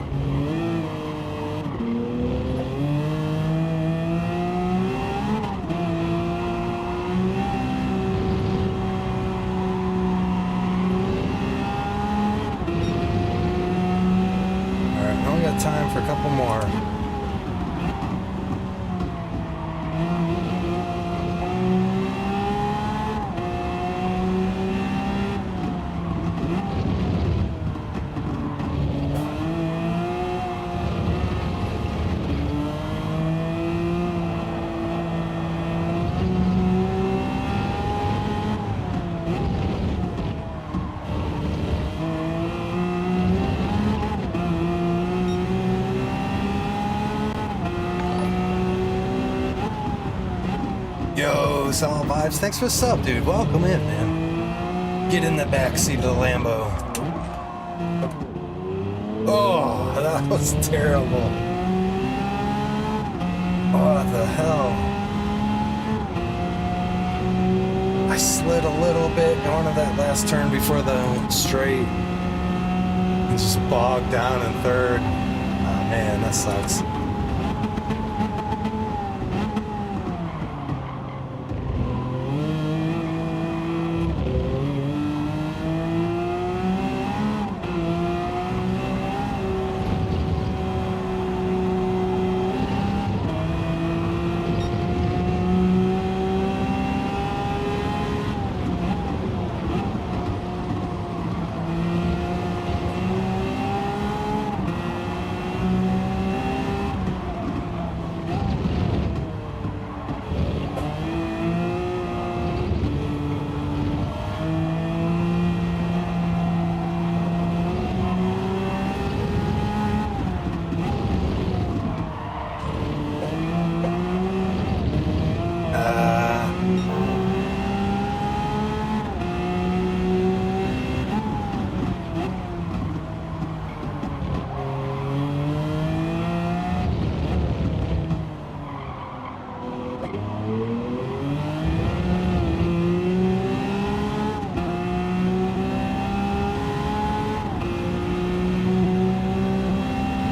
[SPEAKER 2] Alright, now we got time for a couple more. Yo, Solid Vibes, thanks for the sub, dude. Welcome in, man. Get in the back seat of the Lambo. Oh, that was terrible. What the hell? I slid a little bit going to that last turn before the straight and just bogged down in third. Man, that sucks.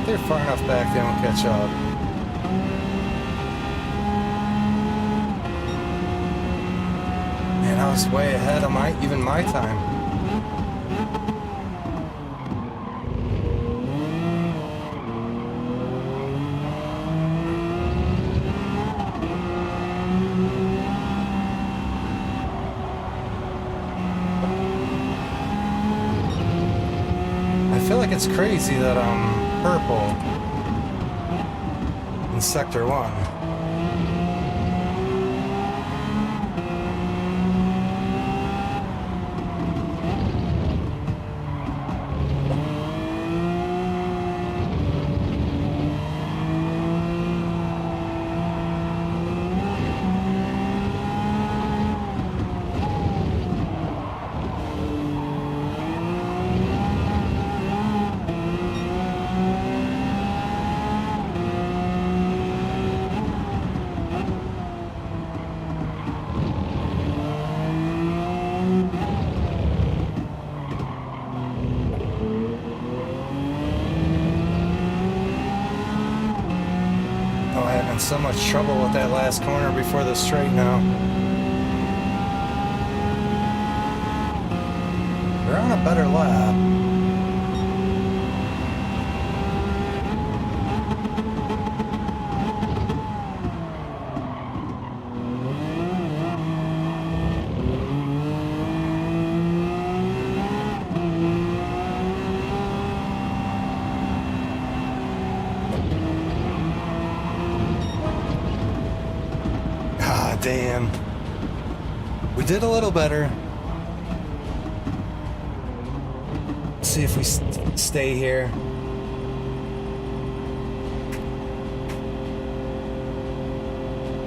[SPEAKER 2] They're far enough back they won't catch up. Man, I was way ahead of even my time. I feel like it's crazy that purple in Sector 1. So much trouble with that last corner before the straight now. We're on a better lap. Damn. We did a little better. Let's see if we stay here.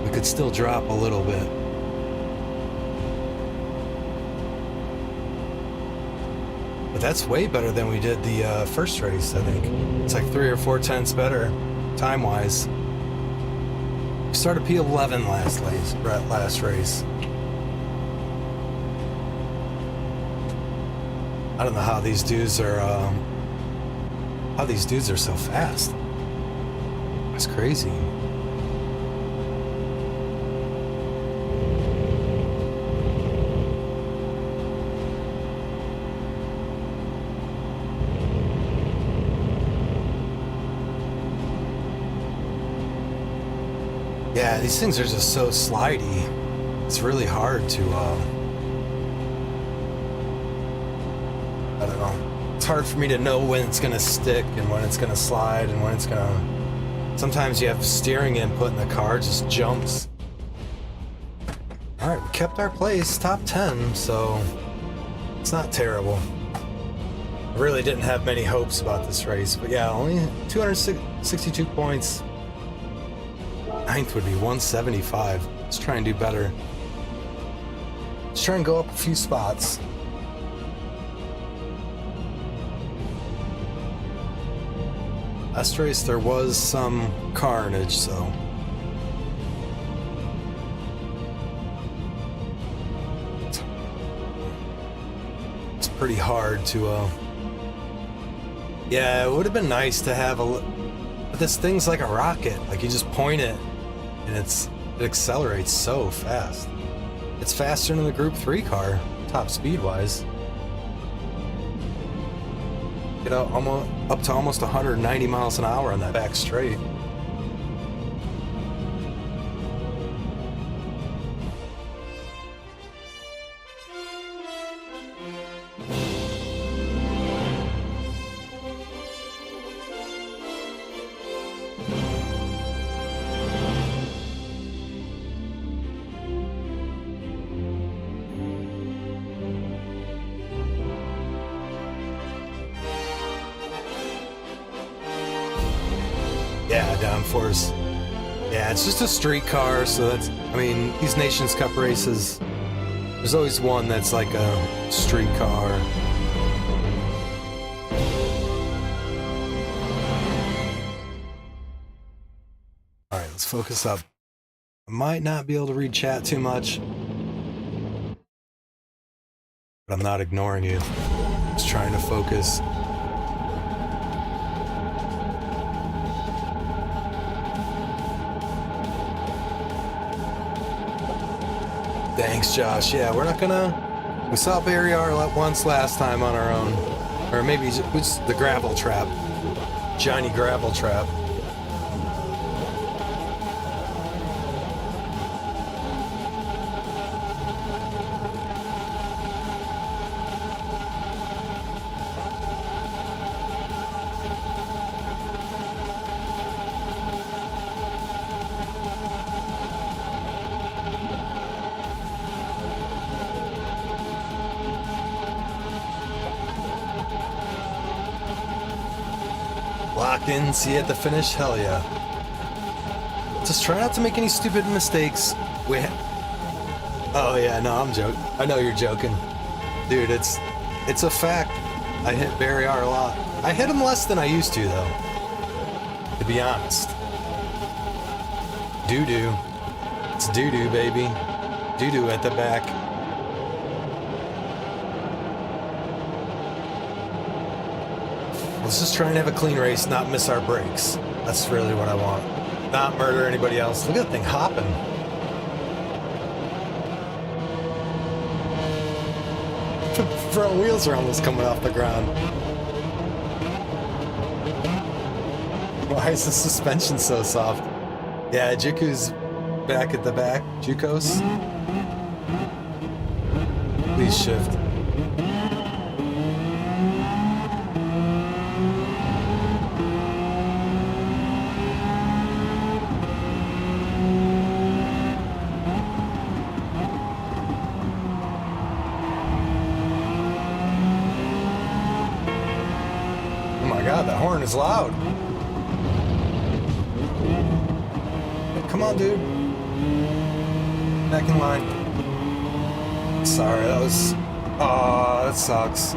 [SPEAKER 2] We could still drop a little bit. But that's way better than we did the first race, I think. It's like 3 or 4 tenths better, time-wise. We started P11 last race. I don't know how these dudes are so fast. It's crazy. Yeah, these things are just so slidey. It's really hard to, I don't know. It's hard for me to know when it's gonna stick and when it's gonna slide and when it's gonna... Sometimes you have steering input and the car just jumps. Alright, we kept our place, top 10, so it's not terrible. I really didn't have many hopes about this race, but yeah, only 262 points. 9th would be 175. Let's try and do better. Let's try and go up a few spots. Last race there was some carnage, so it's pretty hard to yeah, it would have been nice to have But this thing's like a rocket. Like you just point it and it accelerates so fast. It's faster than the Group 3 car, top speed wise. Get up to almost 190 miles an hour on that back straight. Yeah, downforce. Yeah, it's just a street car, so that's, I mean, these Nations Cup races, there's always one that's like a street car. Alright, let's focus up. I might not be able to read chat too much, but I'm not ignoring you. Just trying to focus. Thanks, Josh. Yeah, we're not gonna... We saw Barry R once last time on our own. Or maybe it's the gravel trap. Johnny Gravel Trap. Locked in, see you at the finish? Hell yeah. Just try not to make any stupid mistakes. Oh yeah, no, I'm joking. I know you're joking. Dude, it's a fact. I hit Barry R a lot. I hit him less than I used to, though. To be honest. Doo-doo. It's doo-doo, baby. Doo-doo at the back. Let's just try and have a clean race, not miss our breaks. That's really what I want. Not murder anybody else. Look at that thing hopping. Front wheels are almost coming off the ground. Why is the suspension so soft? Yeah, Juku's back at the back. Jukos. Please shift. That horn is loud. Come on, dude. Back in line. Sorry, that was... Oh, that sucks.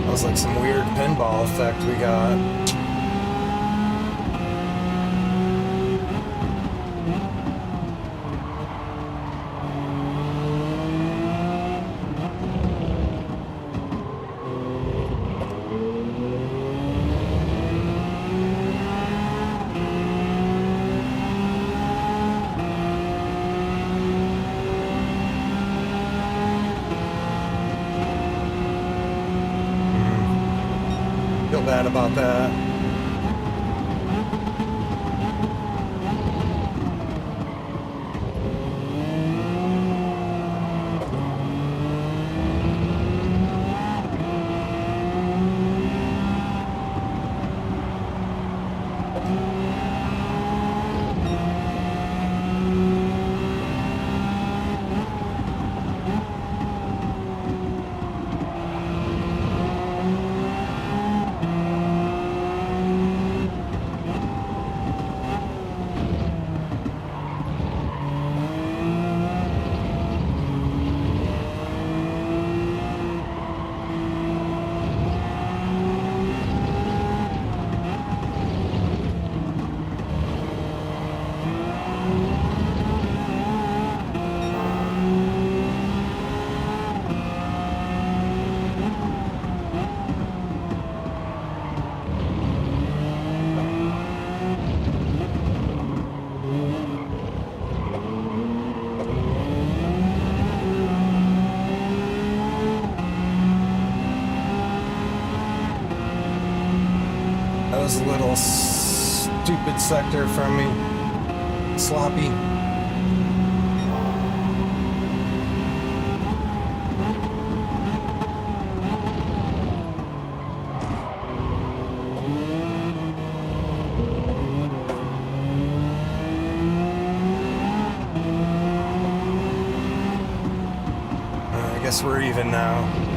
[SPEAKER 2] That was like some weird pinball effect we got. Bad about that. was a little stupid sector from me. Sloppy. I guess we're even now.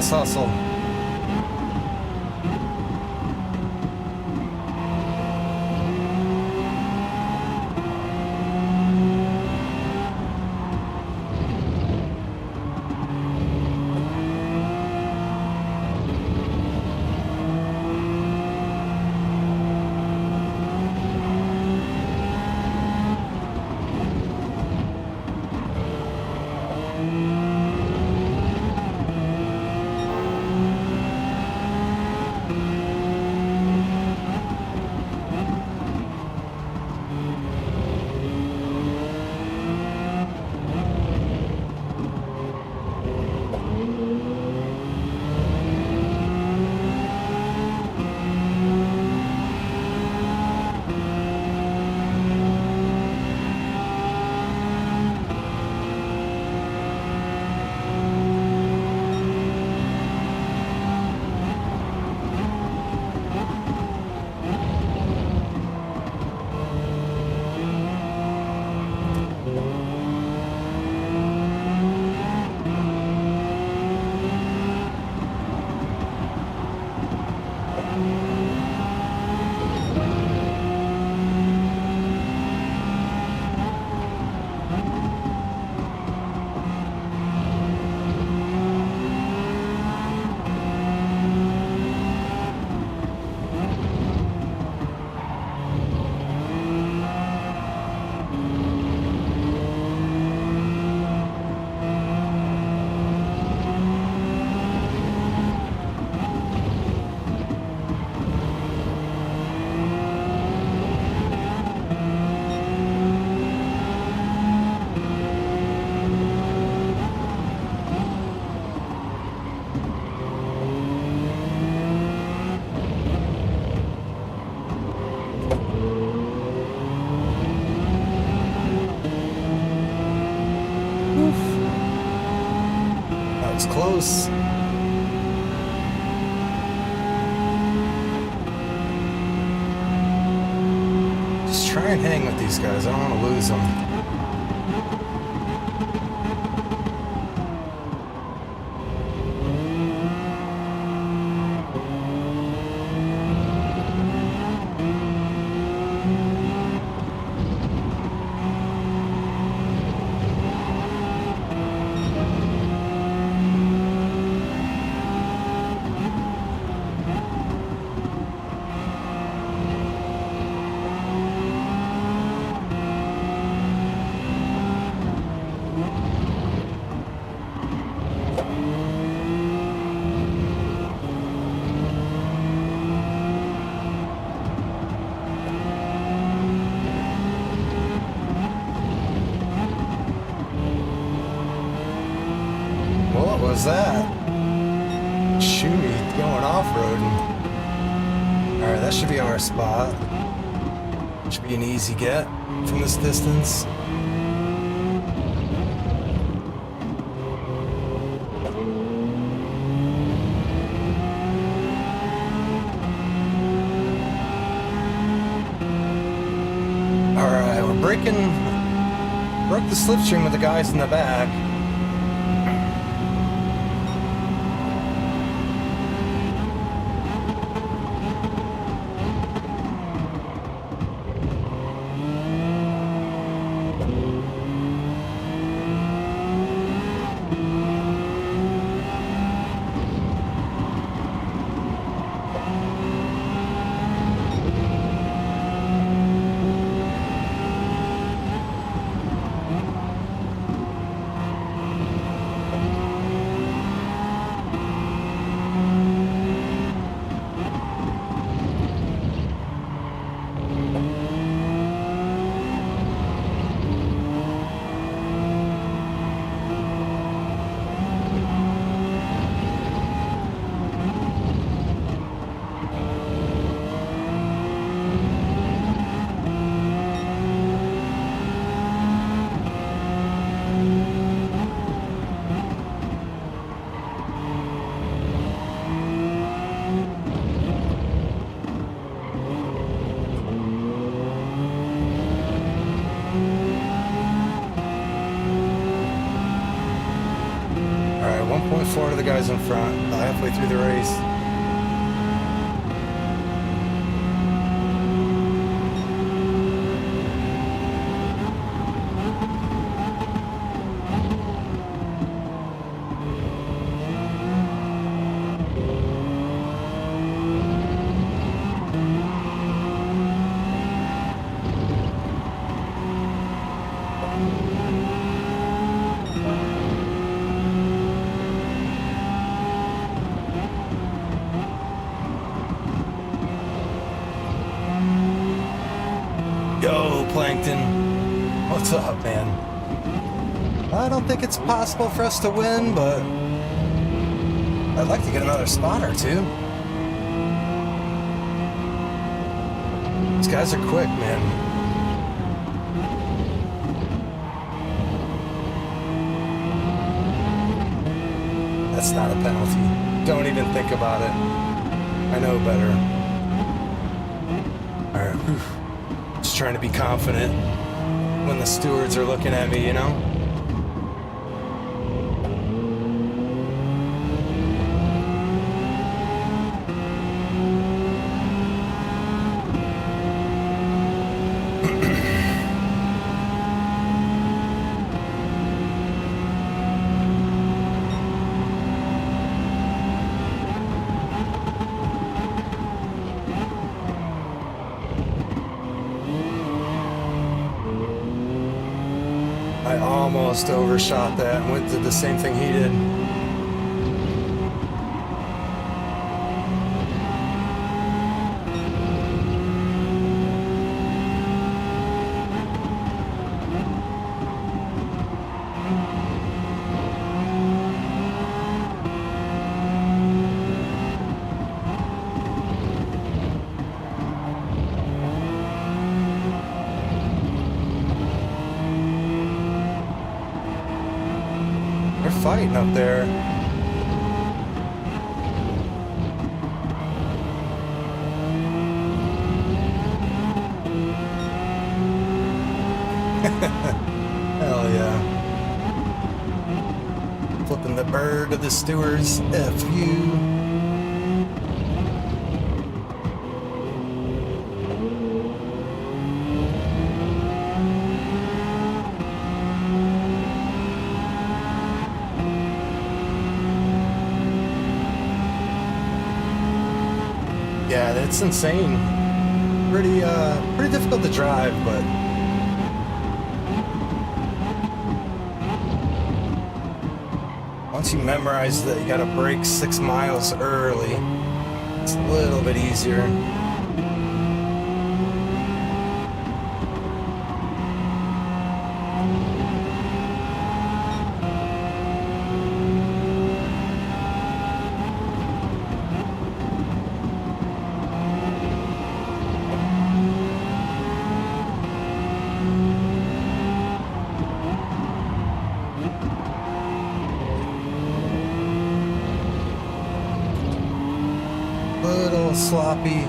[SPEAKER 2] Let's hustle. Looks close. Just try and hang with these guys. I don't want to lose them. What was that? Chewy going off-roading. Alright, that should be our spot. Should be an easy get from this distance. Alright, we're broke the slipstream with the guys in the back. Alright, 1.4 to the guys in front, about halfway through the race. Yo, Plankton. What's up, man? I don't think it's possible for us to win, but I'd like to get another spot or two. These guys are quick, man. That's not a penalty. Don't even think about it. I know better. Alright, whew. Just trying to be confident when the stewards are looking at me, you know? I almost overshot that and did the same thing he did. They're fighting up there. the bird of the stewards, F you. Yeah, that's insane. Pretty difficult to drive, but once you memorize that you gotta brake 6 miles early, it's a little bit easier. Little sloppy,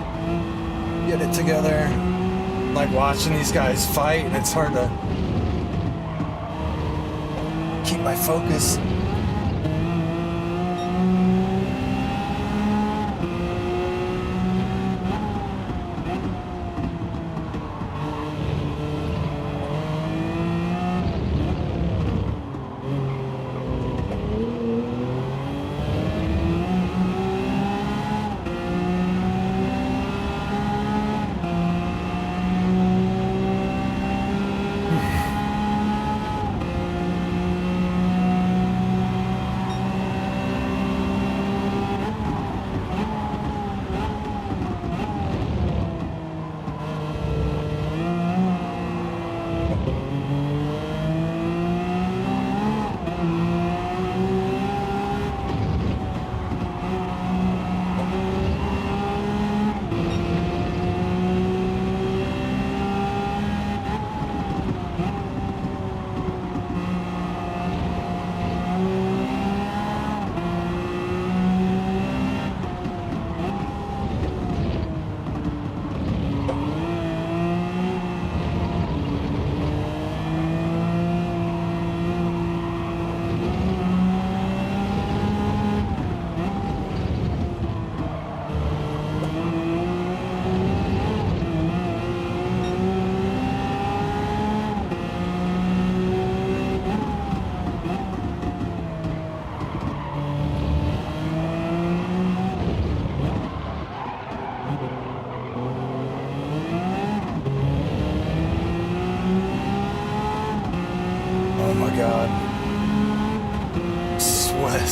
[SPEAKER 2] get it together. Like watching these guys fight, and it's hard to keep my focus.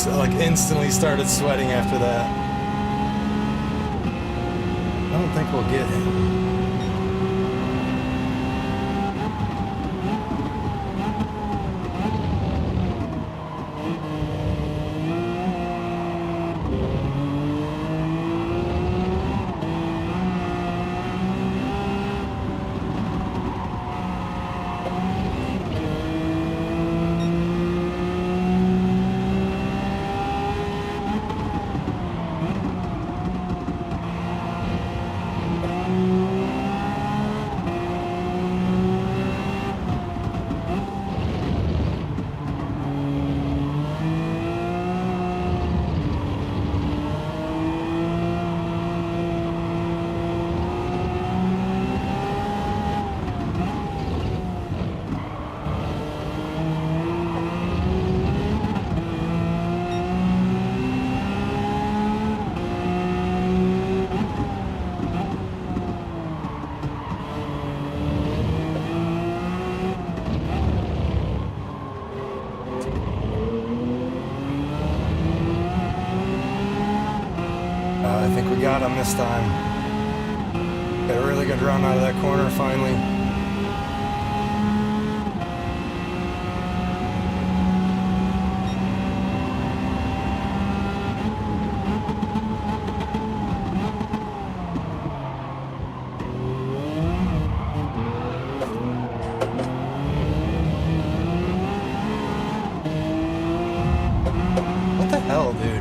[SPEAKER 2] Like instantly started sweating after that. I don't think we'll get him. I think we got him this time. Got a really good run out of that corner finally. What the hell, dude?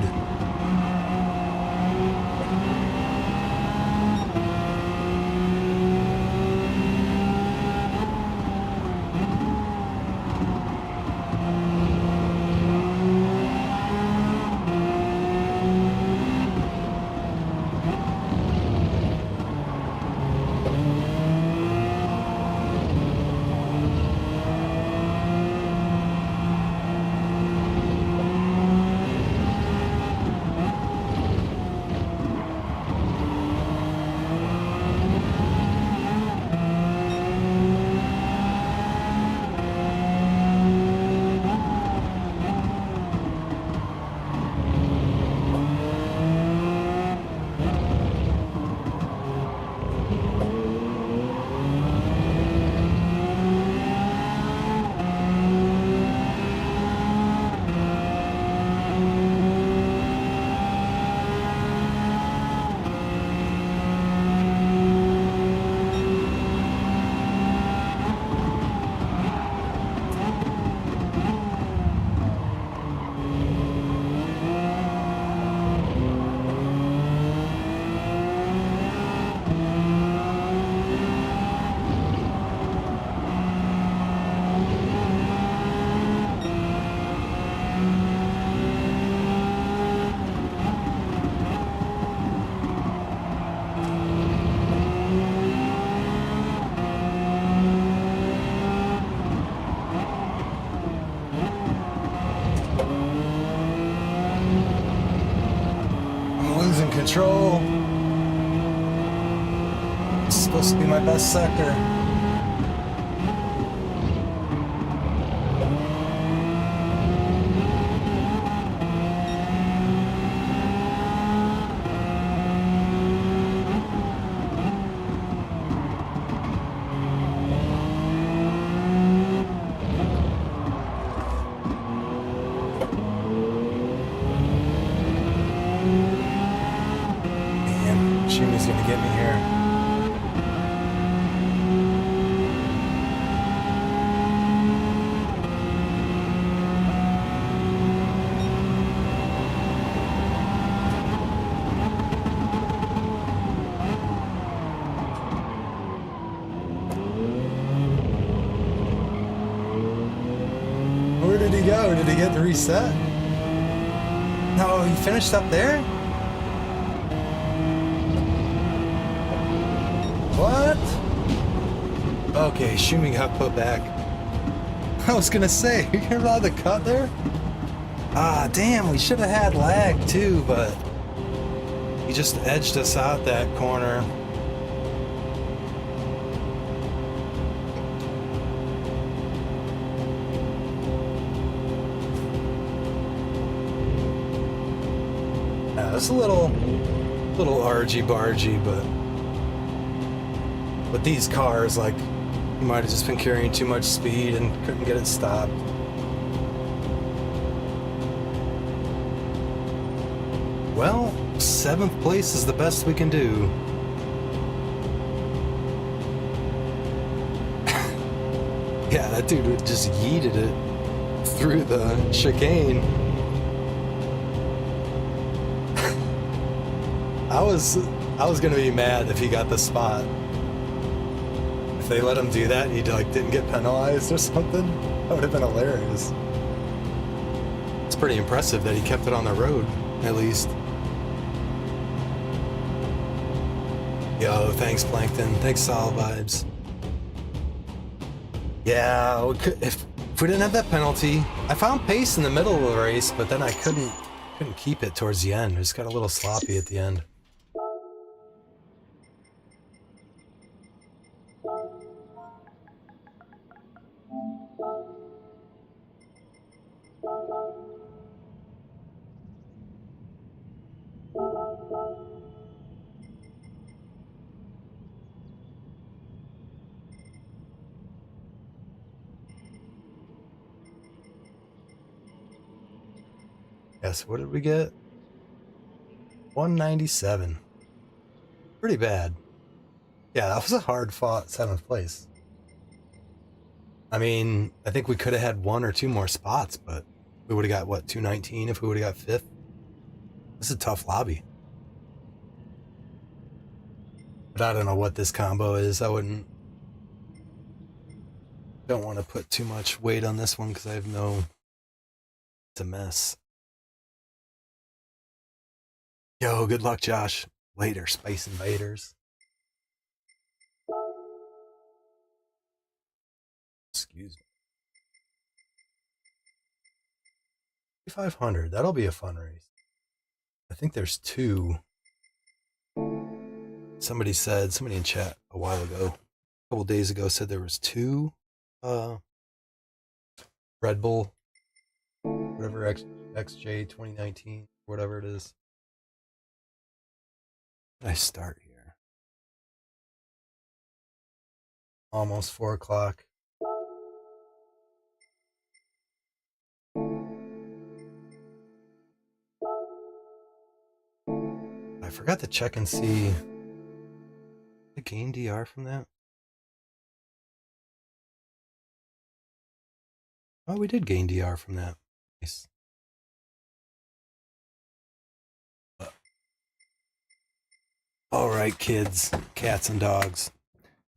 [SPEAKER 2] supposed to be my best sector. Shimi's gonna get me here. Where did he go? Did he get the reset? No, he finished up there? What? Okay, Shumi got put back. I was gonna say, you hear about the cut there? Ah, damn, we should have had lag too, but he just edged us out that corner. Yeah, it's a little argy-bargy, but with these cars, like, you might have just been carrying too much speed and couldn't get it stopped. Well, 7th place is the best we can do. Yeah, that dude just yeeted it through the chicane. I was gonna be mad if he got the spot. If they let him do that and he like didn't get penalized or something, that would have been hilarious. It's pretty impressive that he kept it on the road, at least. Yo, thanks Plankton. Thanks Solid Vibes. Yeah, we could, if we didn't have that penalty, I found pace in the middle of the race, but then I couldn't keep it towards the end. I just got a little sloppy at the end. Yes, what did we get? 197. Pretty bad. Yeah, that was a hard fought 7th place. I mean, I think we could have had 1 or 2 more spots, but we would have got, what, 219 if we would have got 5th? This is a tough lobby. But I don't know what this combo is. Don't want to put too much weight on this one because I have no... It's a mess. Yo, good luck, Josh. Later, Space Invaders. Excuse me. 500. That'll be a fun race. I think there's 2. Somebody in chat a while ago, a couple days ago, said there was 2 Red Bull, whatever, XJ 2019, whatever it is. I start here. Almost 4 o'clock. I forgot to check and see. Did I gain DR from that? Oh, we did gain DR from that. Nice. All right, kids, cats, and dogs.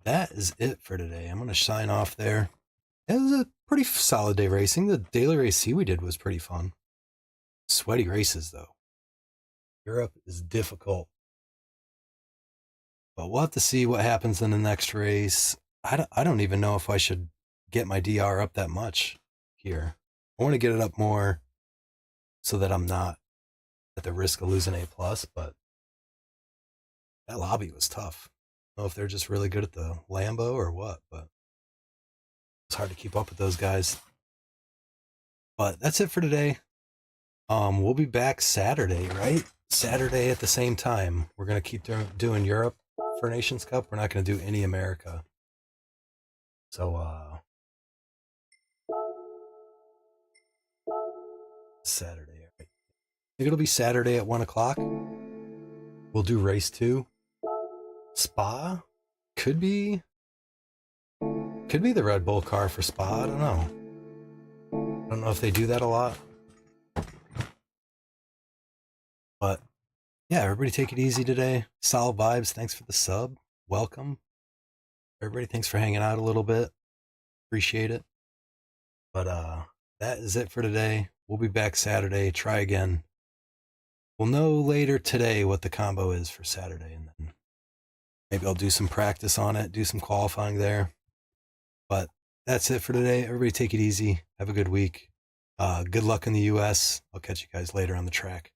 [SPEAKER 2] That is it for today. I'm going to sign off there. It was a pretty solid day racing. The daily race C we did was pretty fun. Sweaty races, though. Europe is difficult. But we'll have to see what happens in the next race. I don't even know if I should get my DR up that much here. I want to get it up more so that I'm not at the risk of losing A+, but that lobby was tough. know if they're just really good at the Lambo or what, but it's hard to keep up with those guys. But that's it for today. We'll be back Saturday, right? Saturday at the same time. We're going to keep doing Europe for Nations Cup. We're not going to do any America. So, Saturday. Right? I think it'll be Saturday at 1 o'clock. We'll do race 2. Spa? Could be the Red Bull car for Spa. I don't know. I don't know if they do that a lot. But yeah, everybody take it easy today. Solid vibes. Thanks for the sub. Welcome. Everybody, thanks for hanging out a little bit. Appreciate it. But that is it for today. We'll be back Saturday. Try again. We'll know later today what the combo is for Saturday, and then maybe I'll do some practice on it, do some qualifying there. But that's it for today. Everybody take it easy. Have a good week. Good luck in the US. I'll catch you guys later on the track.